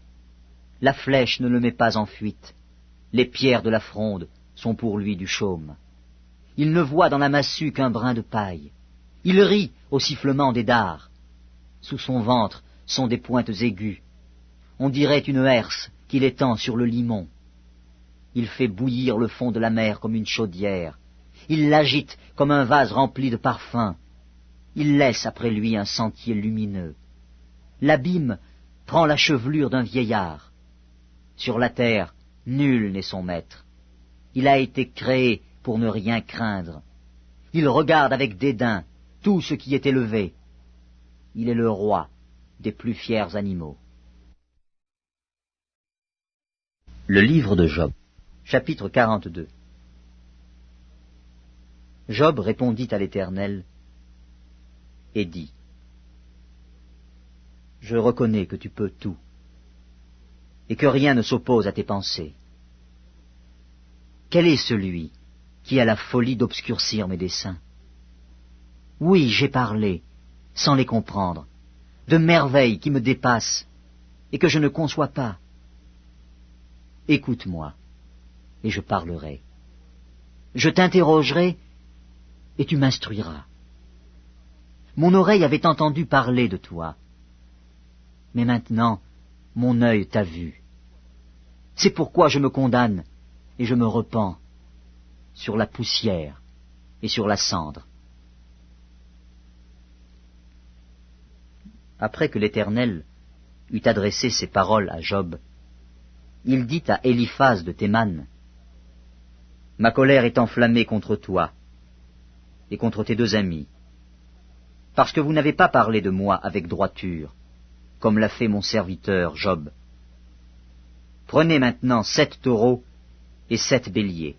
S2: La flèche ne le met pas en fuite. Les pierres de la fronde sont pour lui du chaume. Il ne voit dans la massue qu'un brin de paille. Il rit au sifflement des dards. Sous son ventre sont des pointes aiguës. On dirait une herse qu'il étend sur le limon. Il fait bouillir le fond de la mer comme une chaudière. Il l'agite comme un vase rempli de parfums. Il laisse après lui un sentier lumineux. L'abîme prend la chevelure d'un vieillard. Sur la terre, nul n'est son maître. Il a été créé pour ne rien craindre. Il regarde avec dédain tout ce qui est élevé. Il est le roi des plus fiers animaux. Le livre de Job, chapitre 42. Job répondit à l'Éternel et dit : je reconnais que tu peux tout, et que rien ne s'oppose à tes pensées. Quel est celui qui a la folie d'obscurcir mes desseins? Oui, j'ai parlé, sans les comprendre, de merveilles qui me dépassent et que je ne conçois pas. Écoute-moi, et je parlerai. Je t'interrogerai, et tu m'instruiras. Mon oreille avait entendu parler de toi, mais maintenant mon œil t'a vu. C'est pourquoi je me condamne et je me repens sur la poussière et sur la cendre. Après que l'Éternel eut adressé ces paroles à Job, il dit à Éliphaz de Théman, « Ma colère est enflammée contre toi et contre tes deux amis, parce que vous n'avez pas parlé de moi avec droiture, comme l'a fait mon serviteur Job. Prenez maintenant 7 taureaux et 7 béliers.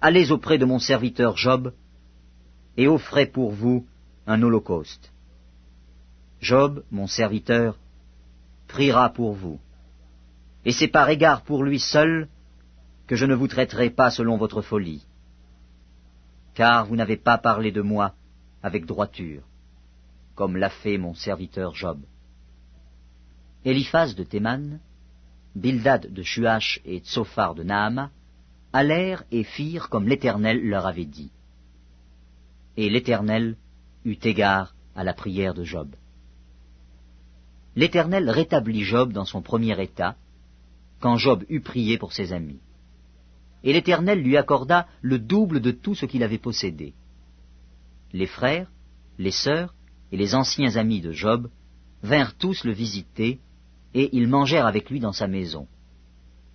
S2: Allez auprès de mon serviteur Job et offrez pour vous un holocauste. Job, mon serviteur, priera pour vous. Et c'est par égard pour lui seul que je ne vous traiterai pas selon votre folie. Car vous n'avez pas parlé de moi avec droiture, comme l'a fait mon serviteur Job. » Éliphaz de Théman, Bildad de Shuach et Tsophar de Naama allèrent et firent comme l'Éternel leur avait dit. Et l'Éternel eut égard à la prière de Job. L'Éternel rétablit Job dans son premier état, quand Job eut prié pour ses amis. Et l'Éternel lui accorda le double de tout ce qu'il avait possédé. Les frères, les sœurs et les anciens amis de Job vinrent tous le visiter, et ils mangèrent avec lui dans sa maison.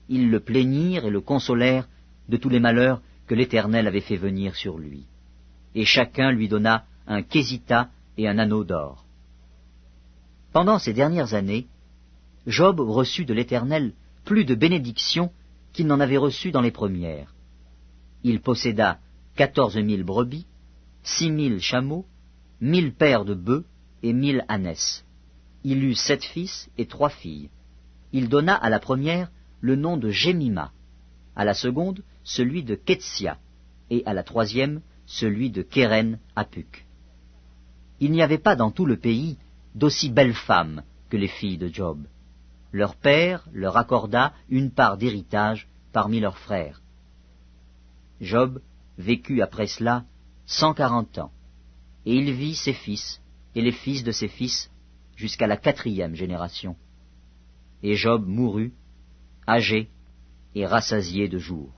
S2: Ils le plaignirent et le consolèrent de tous les malheurs que l'Éternel avait fait venir sur lui. Et chacun lui donna un késita et un anneau d'or. Pendant ces dernières années, Job reçut de l'Éternel plus de bénédictions qu'il n'en avait reçu dans les premières. Il posséda 14 000 brebis, 6 000 chameaux, 1 000 paires de bœufs et 1 000 ânesses. Il eut 7 fils et 3 filles. Il donna à la première le nom de Jémima, à la seconde celui de Ketsia, et à la troisième celui de Kéren Apuk. Il n'y avait pas dans tout le pays d'aussi belles femmes que les filles de Job. Leur père leur accorda une part d'héritage parmi leurs frères. Job vécut après cela 140 ans, et il vit ses fils et les fils de ses fils jusqu'à la 4e génération. Et Job mourut, âgé et rassasié de jours.